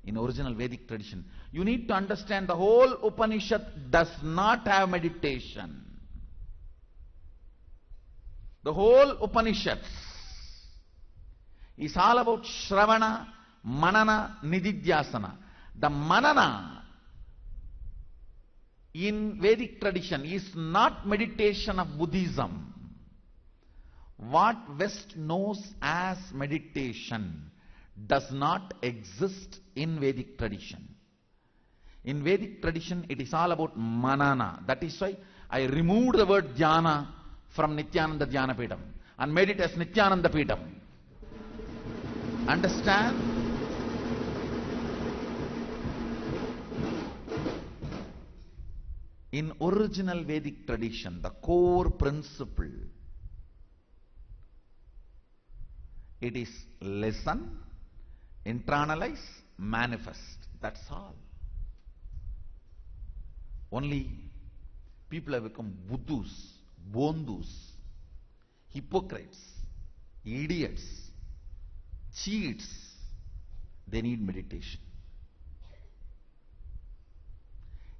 In original Vedic tradition, you need to understand the whole Upanishad does not have meditation. The whole Upanishads is all about Shravana, Manana, Nididhyasana. The Manana in Vedic tradition is not meditation of Buddhism. What West knows as meditation does not exist in Vedic tradition. In Vedic tradition, it is all about manana. That is why I removed the word dhyana from Nithyananda Dhyana Peetam and made it as Nithyananda Peetam. Understand? In original Vedic tradition, the core principle, it is listen, internalize, manifest. That's all. Only people have become Buddhus, Bondus, hypocrites, idiots, cheats. They need meditation.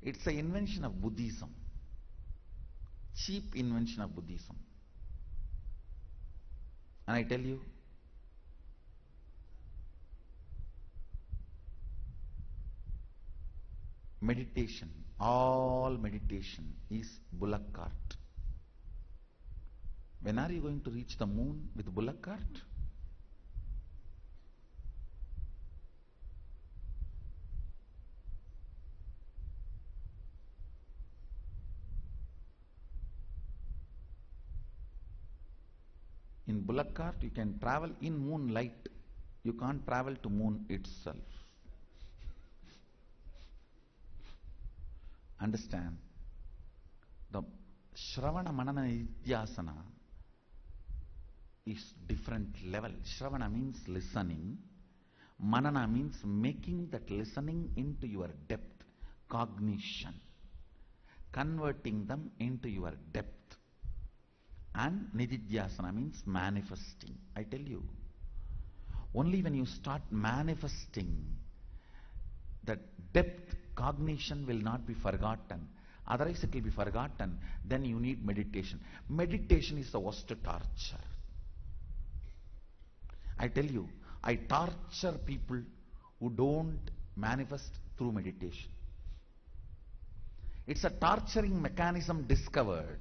It's an invention of Buddhism. Cheap invention of Buddhism. And I tell you, meditation, all meditation is bullock cart. When are you going to reach the moon with bullock cart? In bullock cart you can travel in moonlight. You can't travel to moon itself. Understand? The Shravana, Manana, Nididhyasana is different level. Shravana means listening. Manana means making that listening into your depth, cognition, converting them into your depth. And Nididhyasana means manifesting. I tell you, only when you start manifesting, that depth cognition will not be forgotten. Otherwise it will be forgotten. Then you need meditation. Meditation is the worst torture. I tell you, I torture people who don't manifest through meditation. It's a torturing mechanism discovered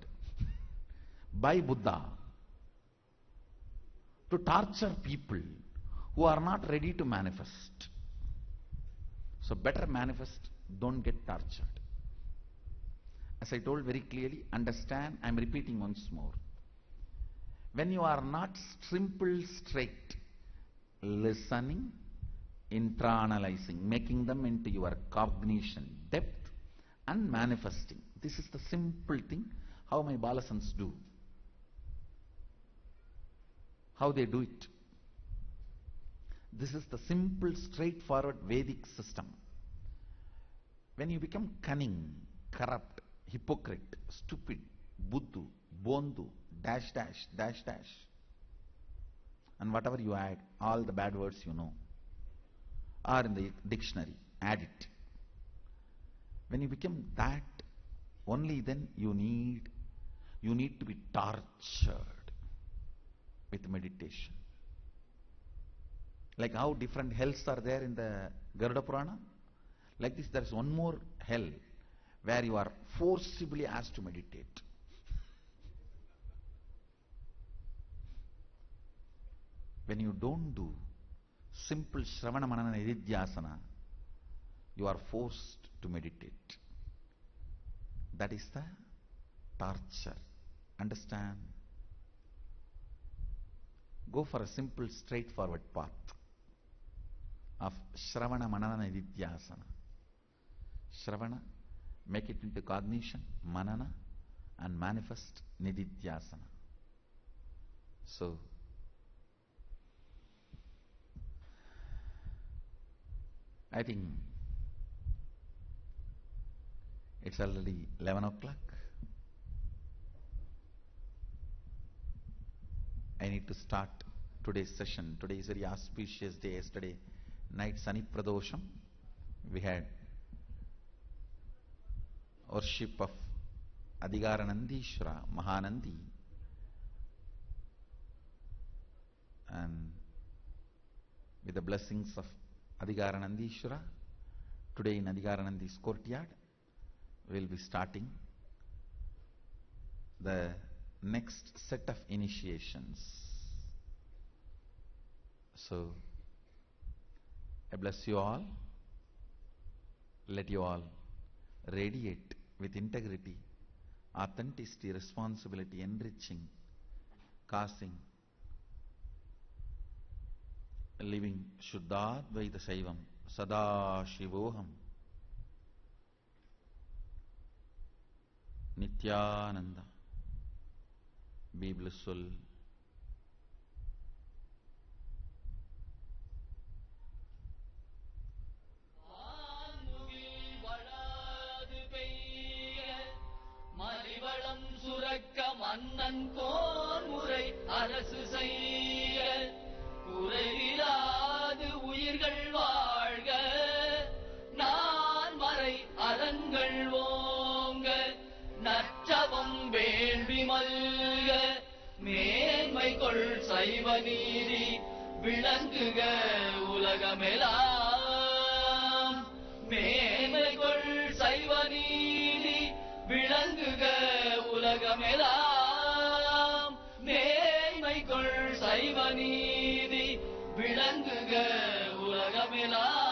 by Buddha to torture people who are not ready to manifest. So better manifest, don't get tortured. As I told very clearly, understand, I am repeating once more. When you are not simple, straight, listening, internalizing, making them into your cognition, depth, and manifesting. This is the simple thing how my balasans do. How they do it. This is the simple, straightforward Vedic system. When you become cunning, corrupt, hypocrite, stupid, buddhu, bondu, dash, dash, dash, dash, and whatever you add, all the bad words you know are in the dictionary. Add it. When you become that, only then you need to be tortured with meditation. Like how different hells are there in the Garuda Purana, like this there is one more hell where you are forcibly asked to meditate. When you don't do simple Shravana Manana Nididhyasana, you are forced to meditate. That is the torture. Understand? Go for a simple, straightforward path of Shravana Manana Nididhyasana. Shravana, make it into cognition, Manana, and manifest Nididhyasana. So, I think it's already 11 o'clock. I need to start today's session. Today is a very auspicious day. Yesterday night, Sani Pradosham, we had worship of Adigaranandishwara, Mahanandi, and with the blessings of Adigaranandishwara, today in Adigaranandi's courtyard, we will be starting the next set of initiations. So, I bless you all. Let you all radiate with integrity, authenticity, responsibility, enriching, causing, living Shuddhadvaita Saivam, Sadashivoham, Nithyananda, be blissful. மலிவளம் சுரக்க மன்னன் கோன்முறை அரசு செய்ய குறைவிலாது உயிர்கள் வாழ்க நான் மறை அறங்கள் ஓங்க நற்றவம் வேள்வி மல்க மேன்மை கொள் சைவ நீதி விளங்குக உலகமெல்லாம் மேன்மை கொள் சைவ நீதி விளங்குக உலகமெல்லாம் மேன்மை கொள் சைவ நீதி விளங்குக உலகமெல்லாம்.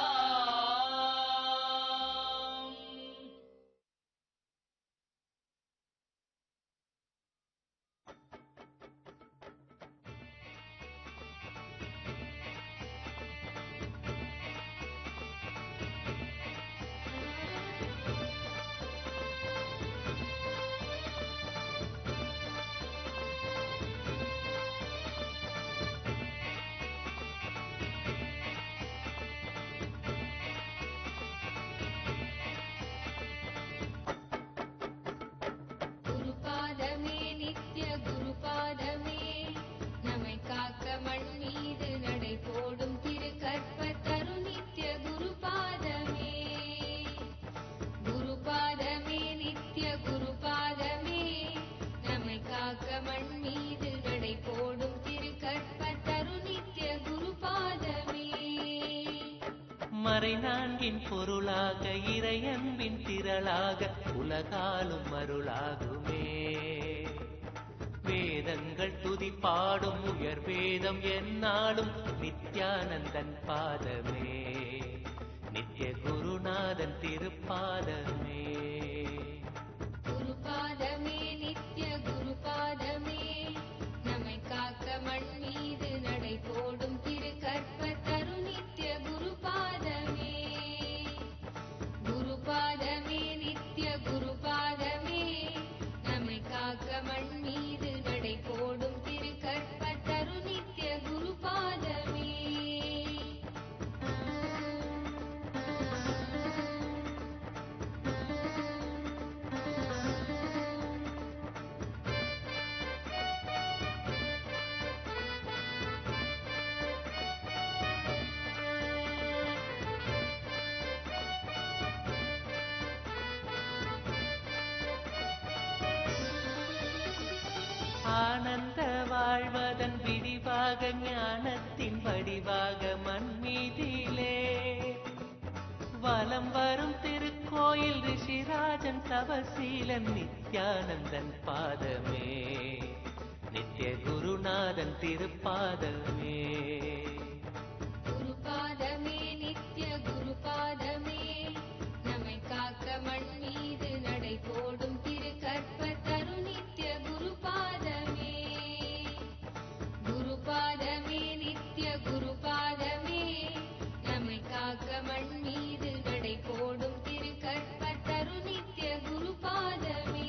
மறை நான்கின் பொருளாக இறையன்பின் திரளாக உலகாலும் அருளாகுமே. வேதங்கள் துதி பாடும் உயர் வேதம் என்னாலும் நித்யானந்தன் பாதமே, நித்ய குருநாதன் திருப்பாதமே. குருபாதமே நித்ய குருபாதமே, நம்மை காக்க மண் மீது நடை போடும் திரு கற்பத்தரு நித்ய குருபாதமே. குருபாதமே நித்ய குருபாதமே, நம்மை காக்க மண் மீது நடை போடும் திரு கற்பத்தரு நித்ய குருபாதமே. ஆனந்த வாழ்வதன் விரிவாக ஞானத்தின் வடிவாக மண்மீதிலே வலம் வரும் திருக்கோயில் ரிஷிராஜன் தவசீலன் நித்யானந்தன் பாதமே, நித்ய குருநாதன் திருப்பாதமே. குருபாதமே நித்ய குருபாதமே, நம்மை காக்க மண் மீது நடை போடும் திரு கற்பத்தரு நித்ய குருபாதமே. குருபாதமே நித்ய குருபாதமே, நம்மை காக்க மண் மீது நடை போடும் திரு கற்பத்தரு நித்ய குருபாதமே.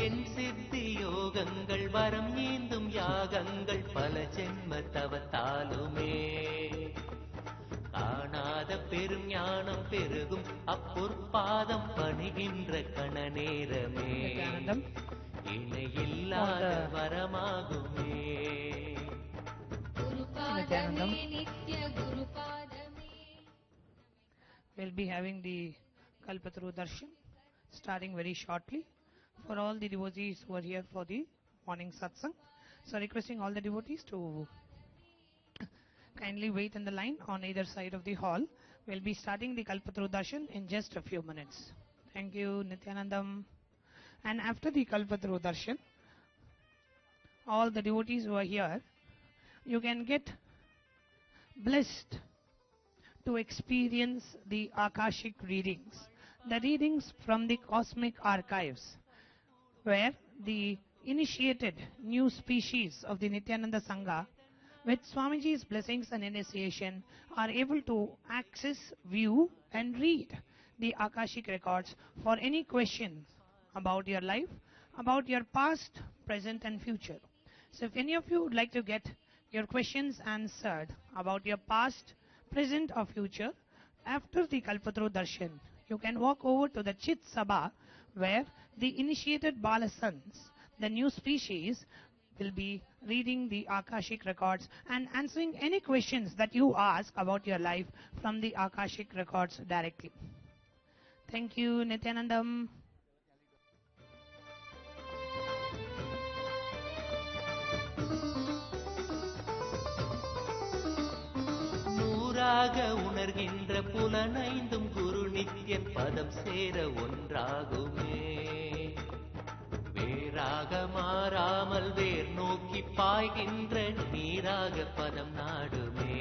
என் சித்தி யோகங்கள் வரம் ஏந்தும் யாகங்கள் பல ஜென்ம தவத்தாலுமே காணாத பெரும் ஞானம் பெருகும் அப்பொற்பாதம் பணிகின்ற கண நேரமே, இணையில்லாத வரமாகுமே. குருபாதமே நித்ய குருபாதமே. We'll be having the Kalpataru Darshan starting very shortly for all the devotees who are here for the morning satsang. So requesting all the devotees to kindly wait in the line on either side of the hall. We'll be starting the Kalpataru Darshan in just a few minutes. Thank you, Nithyanandam. And after the Kalpataru Darshan, all the devotees who are here, you can get blessed to experience the Akashic readings, the readings from the cosmic archives, where the initiated new species of the Nithyananda Sangha, with Swamiji's blessings and initiation, are able to access, view and read the Akashic records for any questions about your life, about your past, present and future. So if any of you would like to get your questions answered about your past, present or future, after the Kalpataru Darshan, you can walk over to the Chit Sabha, where the initiated Balasans, the new species, will be reading the Akashic records and answering any questions that you ask about your life from the Akashic records directly. Thank you, Nithyanandam. நூறாக உணர்கின்ற புலனைந்தும் குரு நித்யன் பதம் சேர ஒன்றாகுமே. வேறாக மாறாமல் வேர் நோக்கி பாய்கின்ற நீராக பதம் நாடுமே,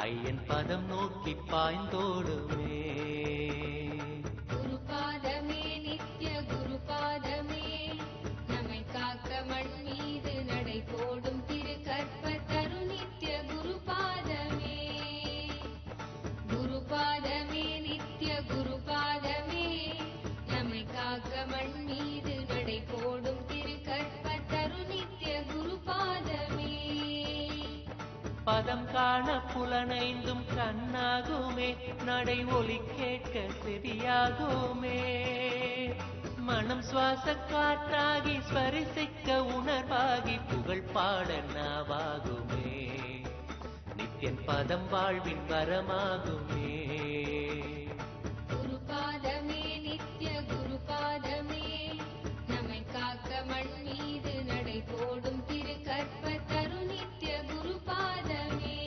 ஐயன் பதம் நோக்கி பாய்ந்தோடுமே. குருபாதமே நித்ய குருபாதமே, நம்மை காக்க மண் மீது நடை போடும் திரு கற்பத்தரு நித்ய குருபாதமே. குருபாதமே நித்ய குருபாதமே, நம்மை காக்க மண் மீது நடை போடும் திரு கற்பத்தரு நித்ய குருபாதமே. பதம் காண புலனைந்தும் கண்ணாகுமே, நடை ஒலி கேட்க செவியாகுமே. மனம் சுவாச காற்றாகி ஸ்பரிசிக்க உணர்வாகி புகழ் பாட நாவாகுமே நித்யன் பதம் வாழ்வின் வரமாகுமே குருபாதமே நித்ய குருபாதமே நம்மை காக்க மண் மீது நடை போடும் திரு கற்பத்தரு நித்ய குருபாதமே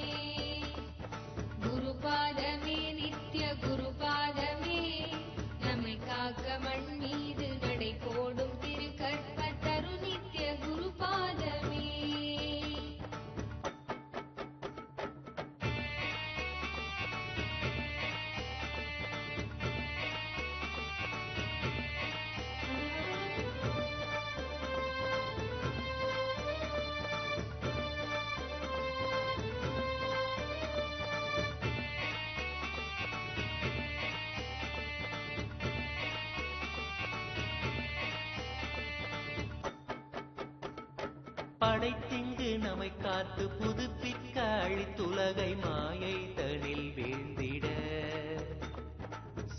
குருபாதமே நித்ய குருபாதமே நம்மை காக்க மண் மீது நடை போடும் திரு கற்பத்தரு நித்ய குருபாதமே படைத்திங்கு நம்மை காத்து புதுப்பிக்க அழித்துலகை மாயை தனில் வீழ்ந்திட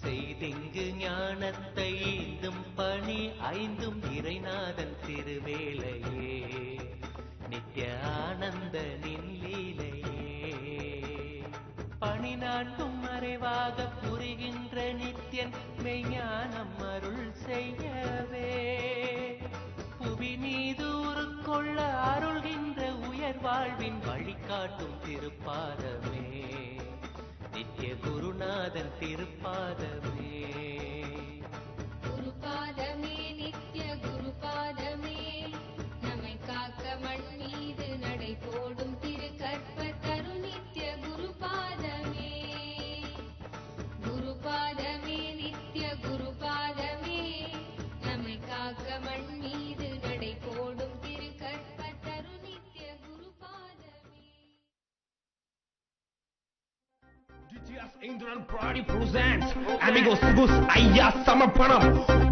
செய்திங்கு ஞானத்தை ஈந்தும் பணி ஐந்தும் இறைநாதன் திருவேளையே நித்ய ஆனந்தனின் லீலையே பணி நாட்டும் மறைவாக புரிகின்ற நித்யன் மெய்ஞானம் அருள் செய்யவே புவி மீது உருக்கொள்ள அருள்கின்ற உயர் வாழ்வின் வழிகாட்டும் திருப்பாதமே நித்ய குருநாதன் திருப்பாதமே குருபாதமே நித்ய குருபாதமே நம்மை காக்க மண் மீது நடை போடும் திரு கற்பத்தரு நித்ய குருபாதமே குருபாதமே நித்ய குருபாதமே நம்மை காக்க மண் மீது நடை போடும் திரு கற்பத்தரு நித்ய குருபாதமே GTS Indran Pradi presents Amigos Gus Ayya Samarpanam.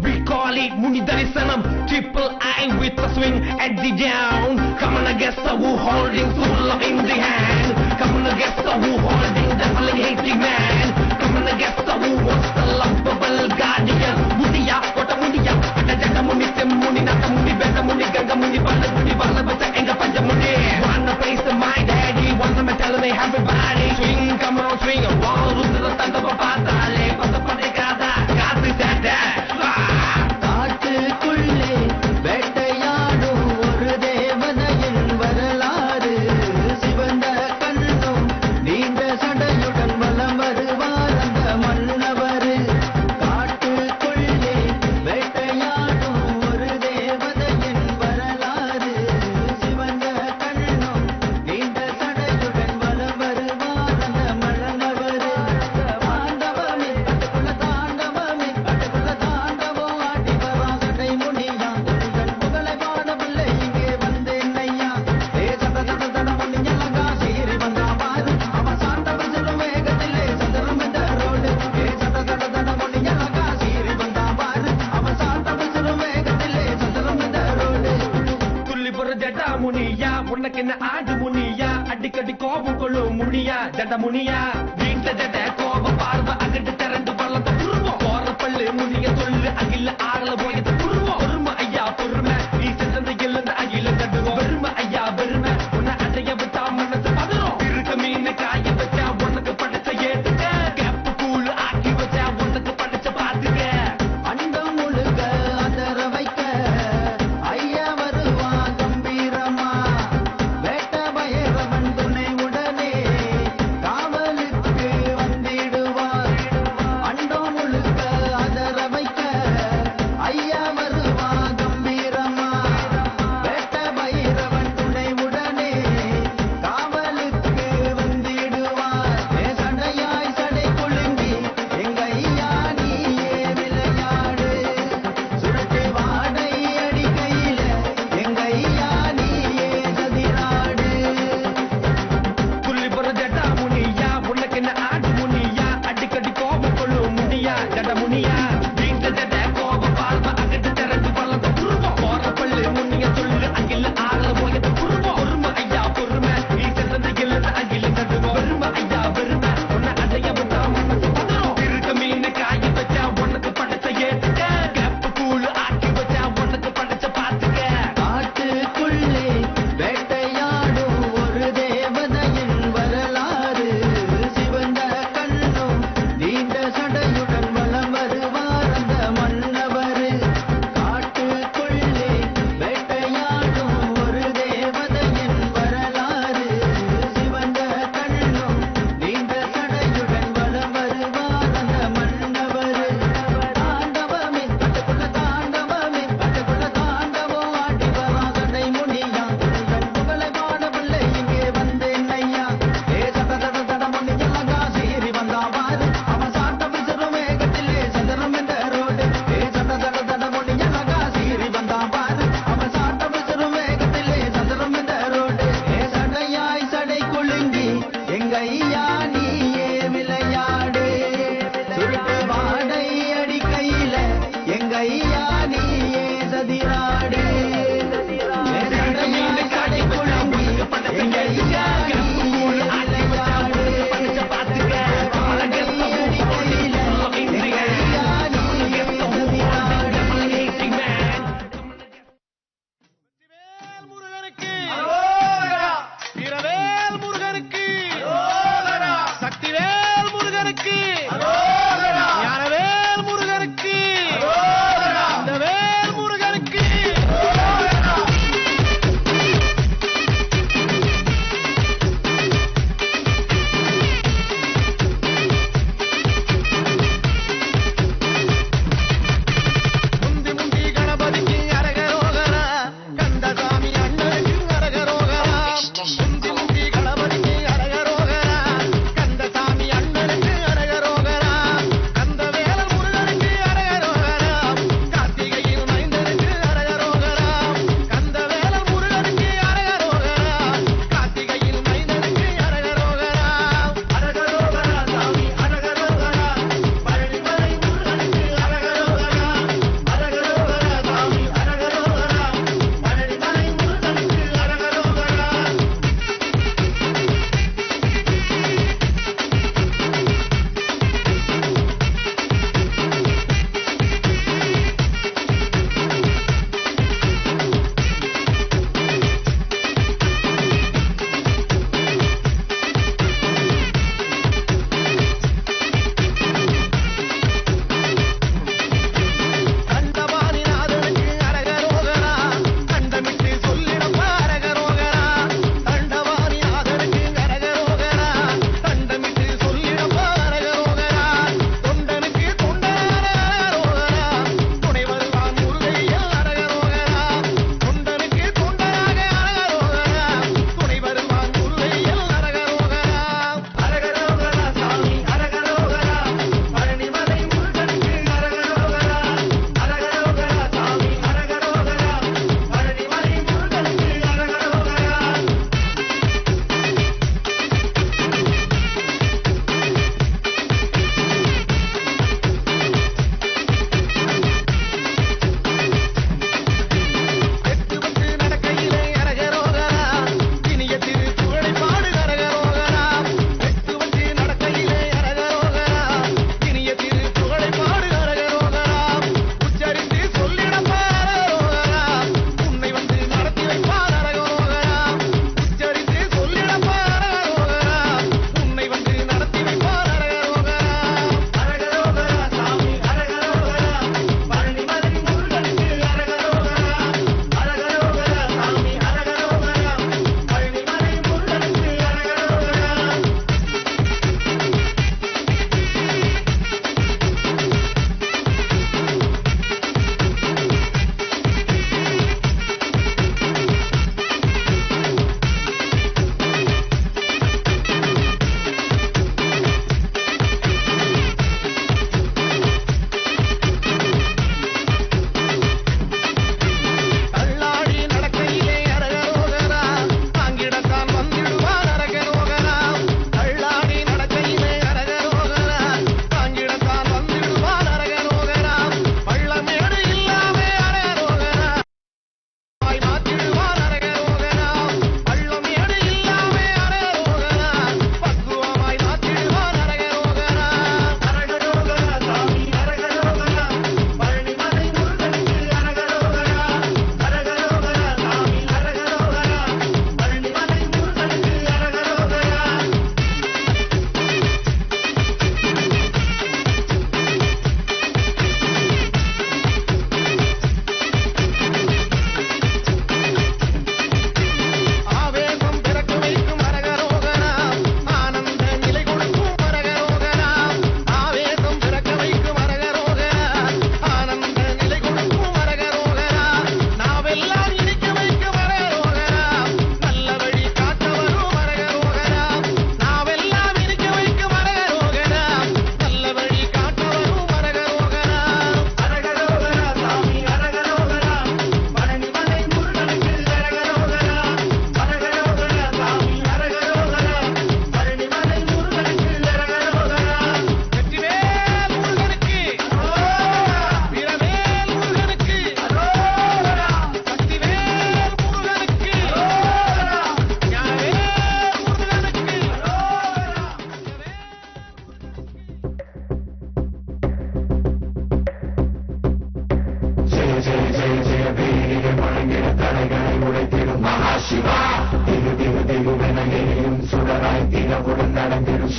We call it Muni Darisanam. Triple I with a swing at the down. Come on, guess who holding soul in the hand. Come on, guess who holding the falling hating man. Come on, guess who wants the lovable guardian. Mudiya, what a mudiya. Ada jada muni tem muni nata muni beta muni ganga muni bala bacha enga panja muni. Wanna place my daddy. Wanna me tell me everybody. Swing, come on, swing. காட்டுக்குள்ளே வேட்டையாடும் ஒரு தேவதையின் வரலாறு சிவந்த கண்ணும் நீண்ட சடையுடன் வலம் வருவார் அந்த மன்னவர் காட்டுக்குள்ளே வேட்டையாடும் ஒரு தேவதையின் வரலாறு சிவந்த கண்ணும் நீண்ட சடையுடன் வலம் வருவார் அந்த மன்னவர் தாண்டவமே கட்டுக்குள்ள தாண்டவமே கட்டுக்குள்ள தாண்டவம் ஆடி வரா சடை முனியா உங்கள் புகழை பாடவில்லை இங்கே வந்தேன் ஐயா தட முனியலகா சீறி வந்தா பாரு அவன் சாண்டவன் செல்லும் வேகத்திலே சதுரம் இந்த ரோடு தட முனியலகா சீறி வந்தா பாரு அவன் சாண்டவன் செல்லும் வேகத்திலே சதுரம் இந்த ரோடு துள்ளி போற ஜடா முனியா உனக்கு என்ன ஆடு முனியா அடிக்கடி கோபம் கொள்ளும் முனியா ஜட முனியா வீட்டுல ஜட கோபம் பார்வை அகட்டு திறந்து பள்ளத்தை புருவோம் போற பள்ளு முனிய சொல்லு அகில ஆடல போயத்தை புருவோம் பொறுமை ஐயா பொறுமை நீ சென்ற எழுந்த அகில கட்டுவோம் பெருமை ஐயா பெருமை உன்னை அடைய விட்டா மனசு பதறும் இருக்க மீன் காய வச்சா உனக்கு படைச்ச ஏத்துக்க கேப்பு கூழ் ஆக்கி வச்சா உனக்கு படைச்ச பாத்துக்க அண்டம் முழுக்க அதர வைக்க ஐயா வருவான் கம்பீரமா வேட்ட பைரவன் துணை உடனே காவலுக்கு வந்திடுவார் அண்டம் முழுக்க அதர வைக்க ஐயா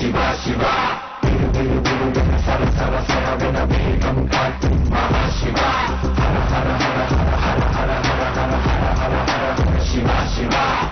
Shiva Shiva, Viru Viru Viru Vina Sara Sara Sara Vina Vegam Kaattum Mahashiva, Hara Hara Hara Hara Hara Hara Hara Hara Hara Hara Hara Hara Shiva Shiva.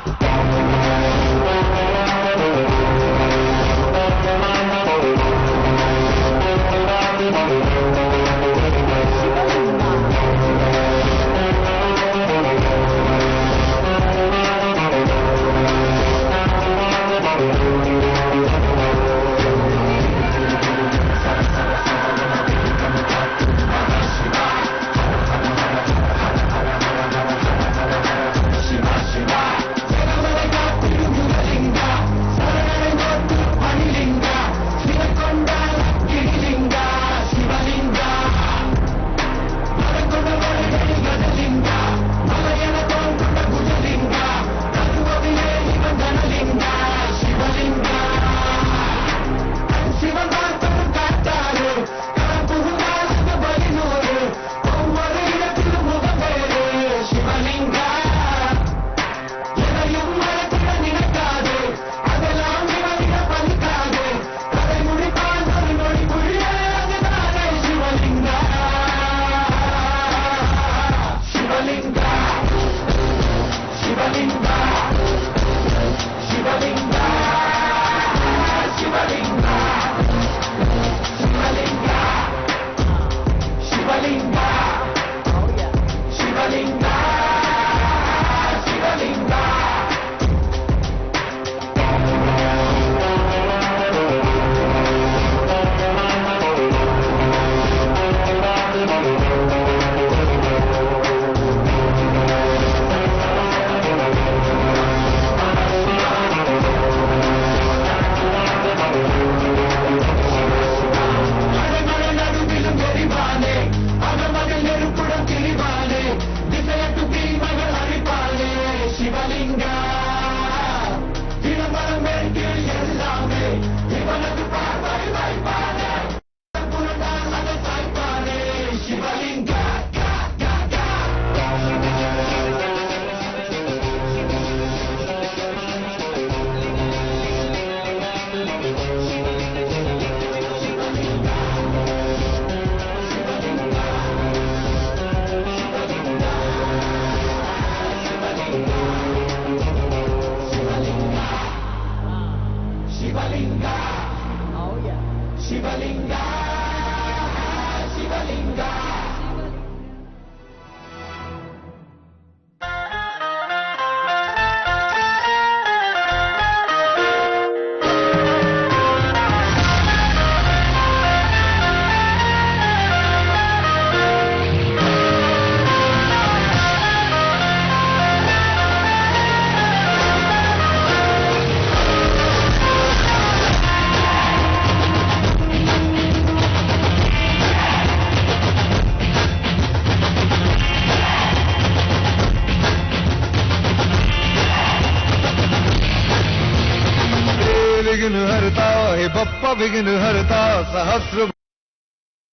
विघ्न हरता सहस्र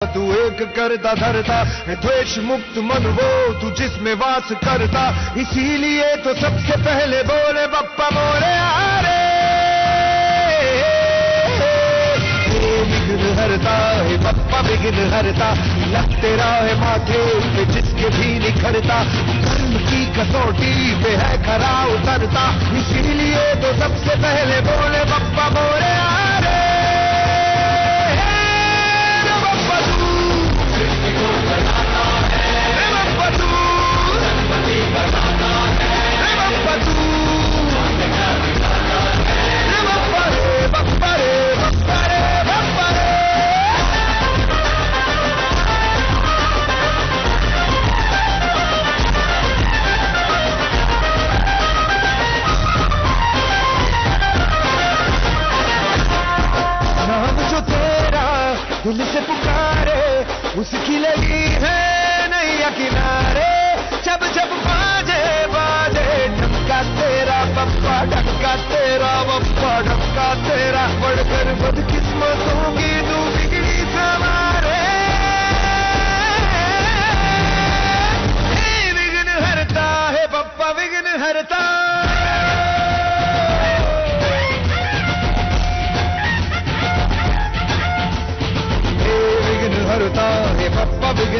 तू एक करता धरता है द्वेष मुक्त मन वो तू जिसमें वास करता इसीलिए तो सबसे पहले बोले बप्पा मोरे आरे विघ्न हरता है बप्पा विघ्न हरता लग तेरा है माथे पे जिसके भी निखरता कर्म की कसौटी पे है खरा उतरता इसीलिए तो सबसे पहले बोले बप्पा मोरे आरे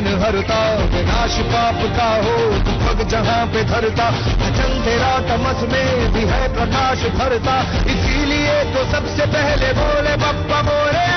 विघ्न हरता, विनाश पाप का हो तू पग जहाँ पे धरता, अचल तेरा तमस में भी है प्रकाश भरता, इसीलिए तो सबसे पहले बोले बप्पा बोले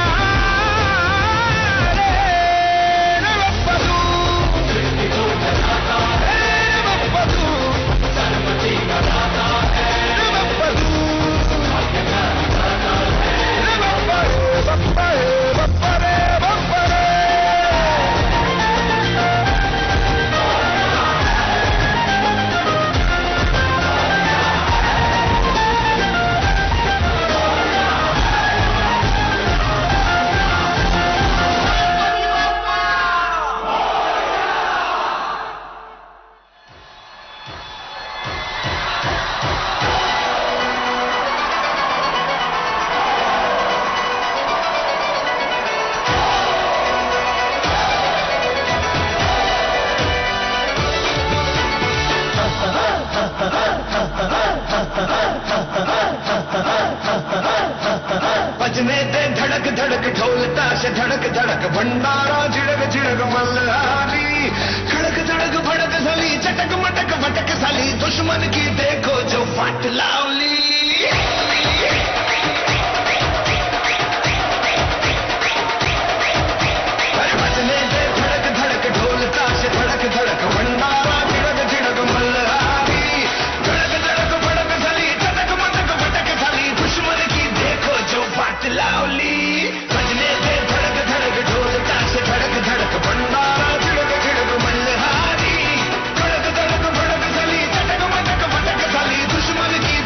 बजने दे धड़क धड़क ढोल ताश धड़क धड़क भंडारा झिड़क झिड़क मल्हारी, खड़क धड़क भड़क सली चटक मटक भटक सली, दुश्मन की देखो जो फाट लावली। बजने दे धड़क धड़क ढोल ताश धड़क धड़क भंडारा झिड़क झिड़क मल्हारी, खड़क धड़क भड़क सली चटक मटक भटक सली, दुश्मन की देखो जो फाट लावली। बजने दे धड़क धड़क ढोल ताश धड़क धड़क भंडारा झिड़क झिड़क मल्हारी, खड़क धड़क भड़क सली चटक मटक भटक सली, दुश्मन की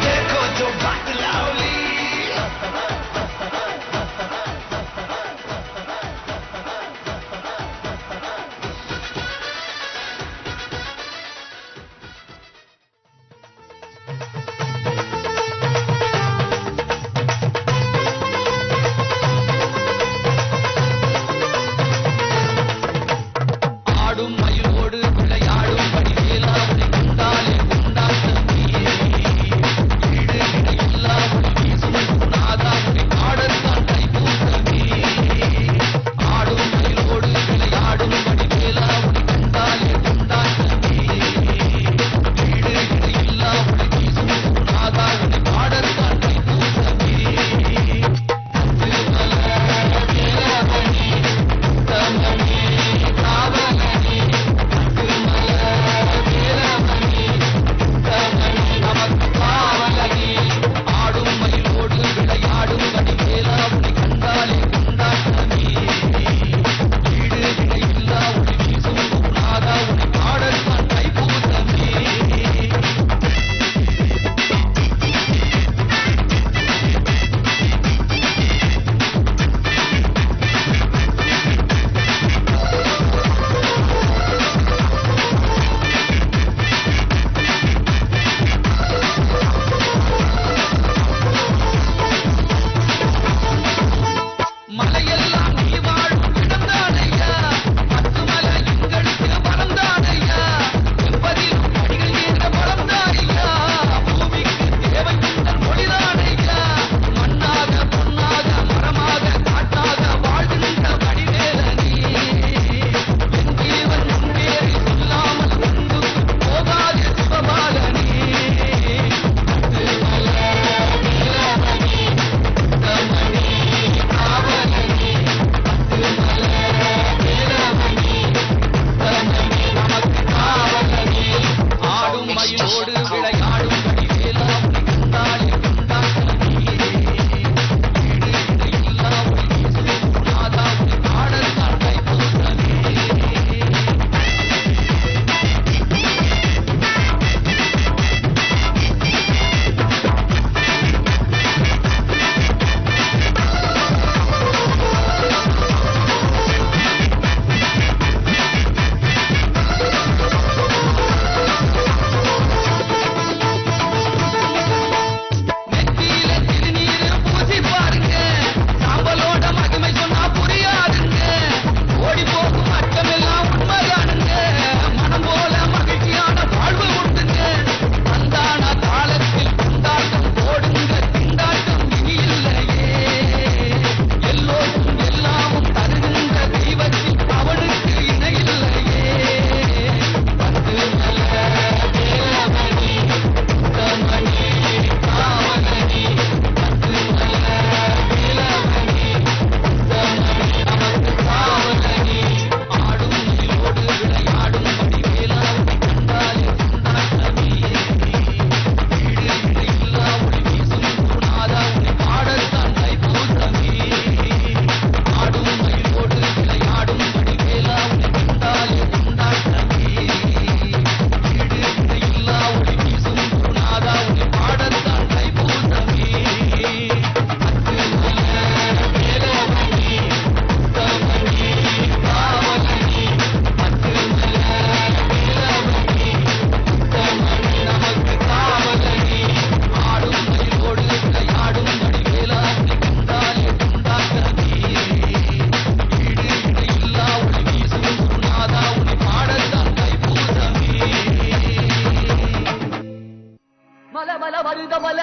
மருதமல மருதமல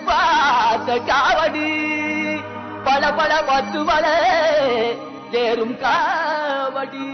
பாத்த காவடி பல பல பத்து மல ஏறும் காவடி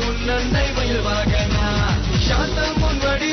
உன்னந்தை மயில் வாகனா சாந்தம் உன் வடி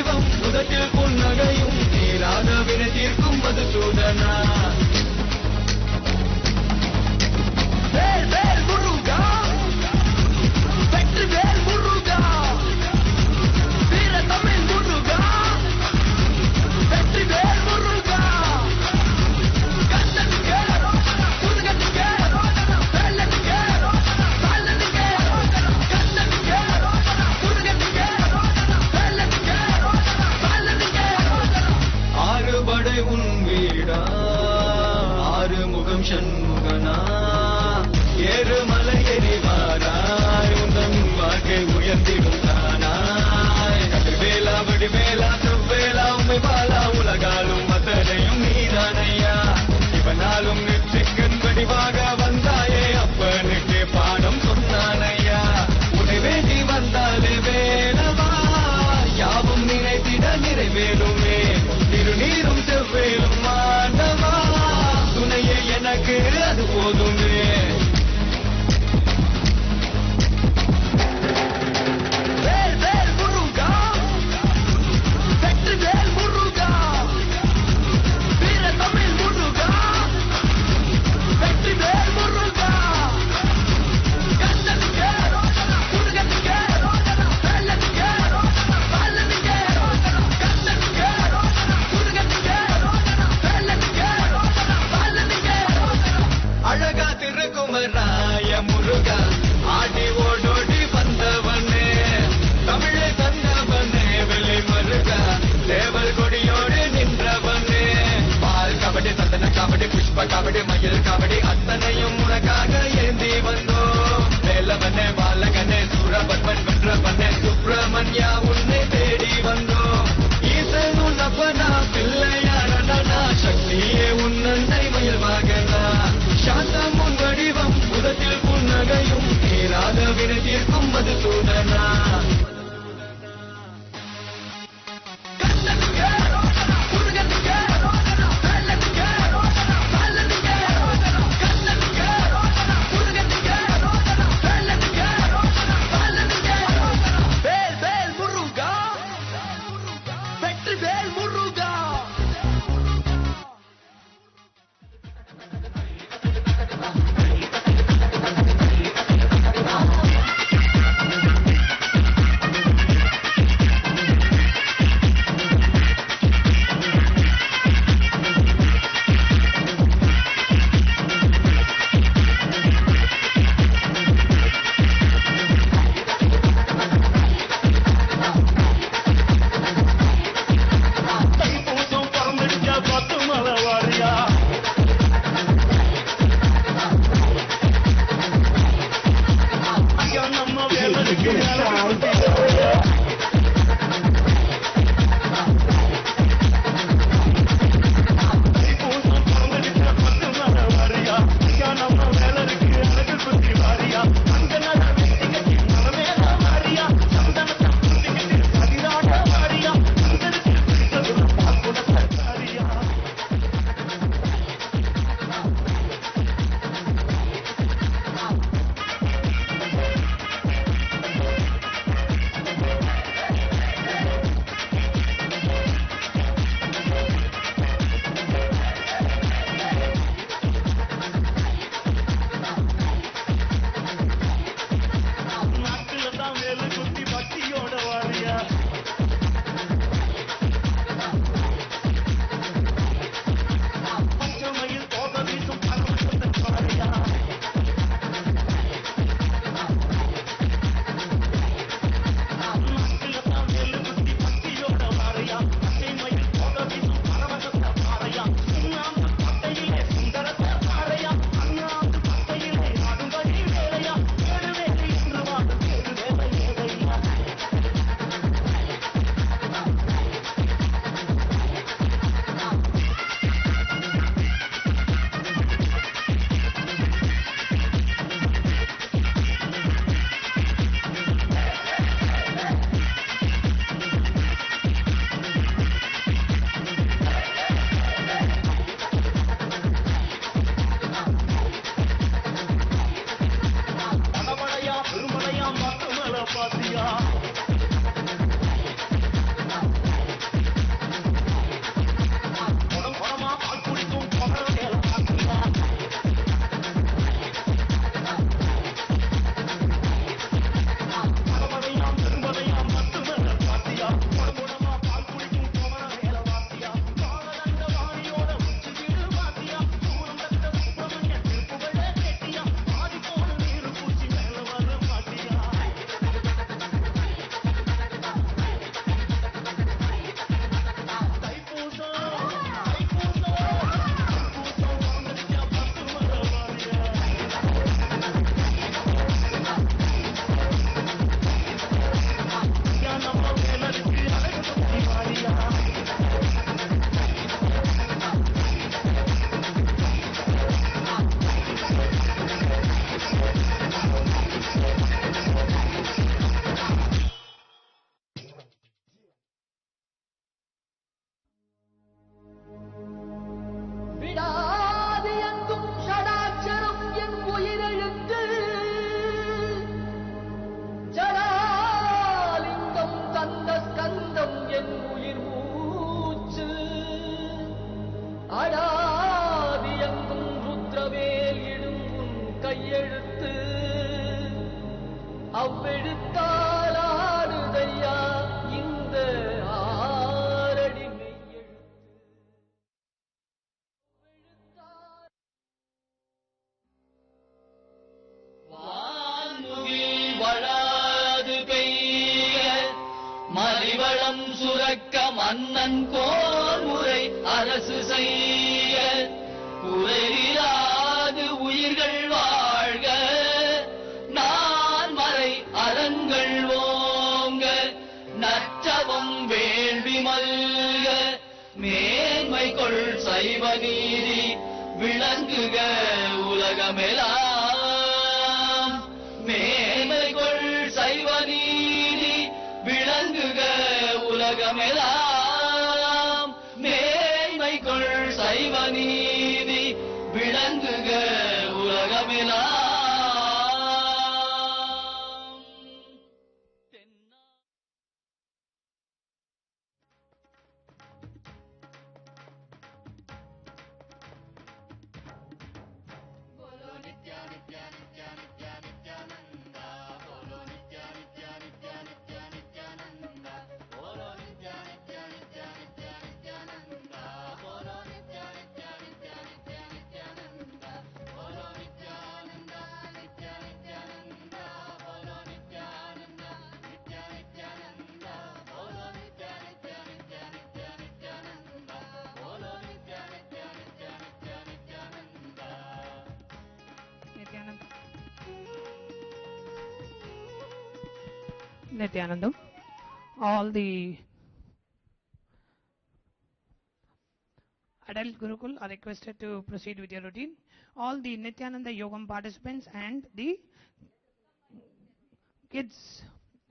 புஷ்ப காவடி மயில் காவடி அத்தனையும் உனக்காக ஏந்தி வந்தோம் வேலவனே பாலகனே சூரபத்மன் வென்றவனே சுப்பிரமணியா உன்னை தேடி வந்தோம் ஈசன் உன் அப்பனா பிள்ளையாரனா சக்தியே உன்னண்டை மயில் மகனா சாந்தம் உன் வடிவம் புதத்தில் புன்னகையும் தீராத வினை தீர்க்கும் மதுசூதனா அவ்வெழுத்தாலாடுதையா இந்த ஆரடி வான்முகில் வளாது பெய்ய மலிவளம் சுரக்க மன்னன் கோன்முறை அரசு செய்ய குறையிலாது உயிர்கள் வாழ்க நான் மறை அறங்கள் ஓங்க நற்றவம் வேள்வி மல்க மேன்மை கொள் சைவ நீதி விளங்குக உலகமெல்லாம் மேன்மை கொள் சைவ நீதி விளங்குக உலகமெல்லாம் மேன்மை கொள் சைவ நீதி விளங்குக உலகமெல்லாம் Nithyanandam. All the adult Gurukul are requested to proceed with your routine. All the Nithyananda Yogam participants and the kids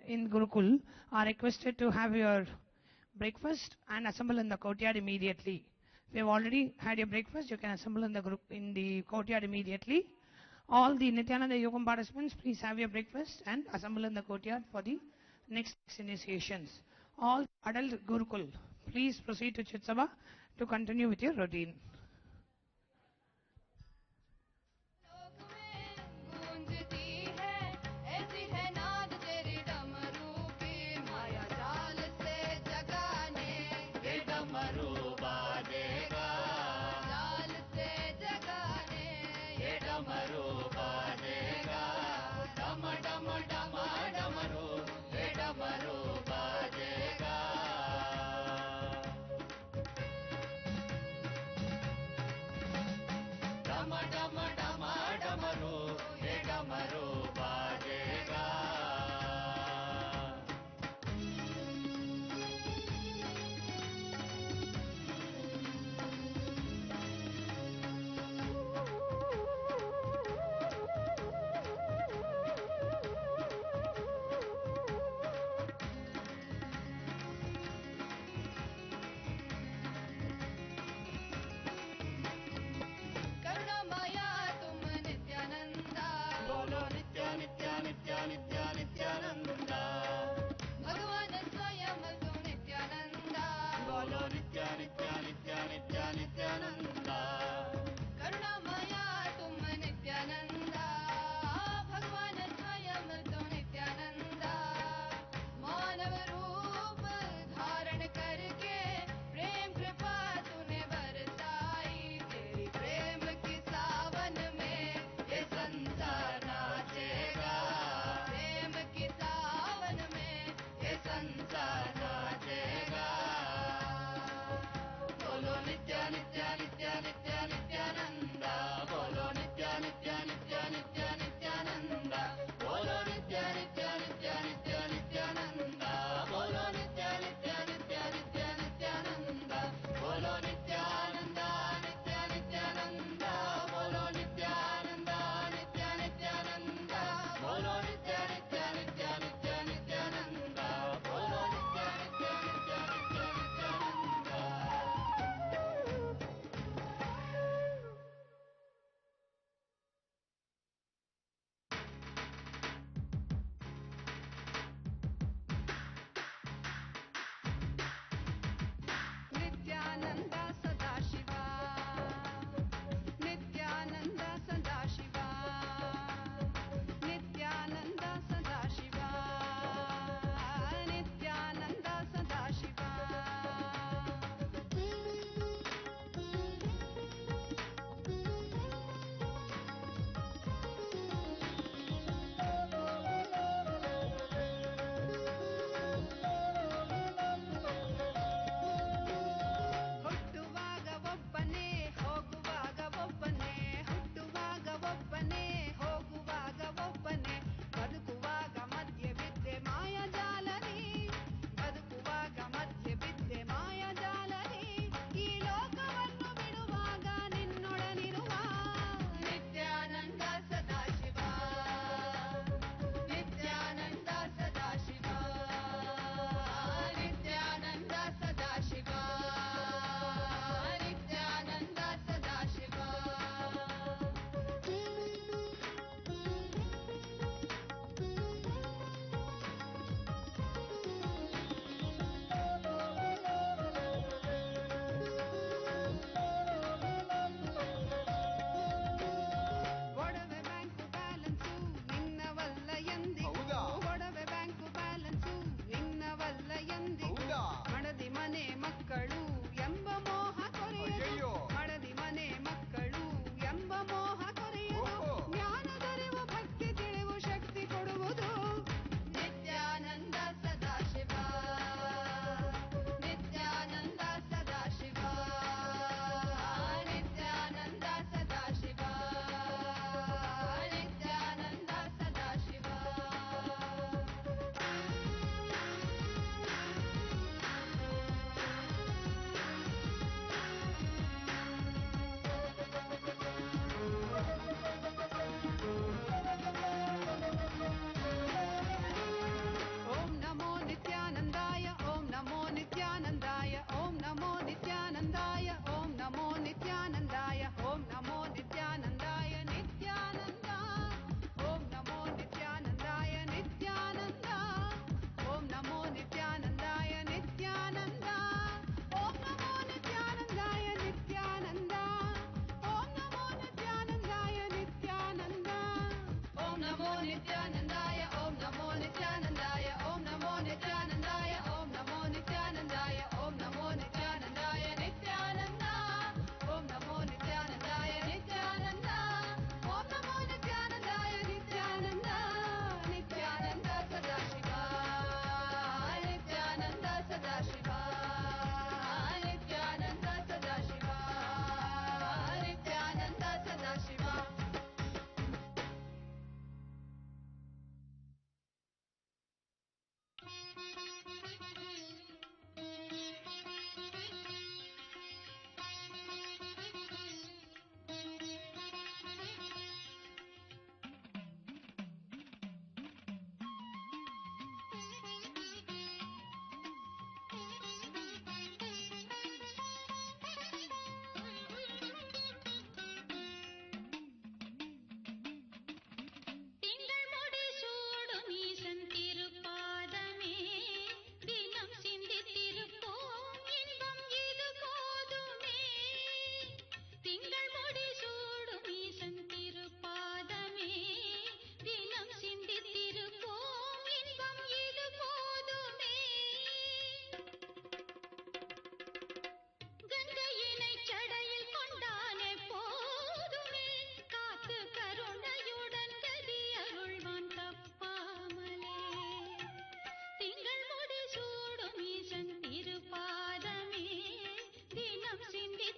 in Gurukul are requested to have your breakfast and assemble in the courtyard immediately. If you have already had your breakfast, you can assemble in the courtyard immediately. All the Nithyananda Yogam participants, please have your breakfast and assemble in the courtyard for the next initiations. All adult Gurukul, please proceed to Chitsabha to continue with your routine.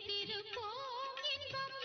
நிலைத்திருப்போம் இன்பம்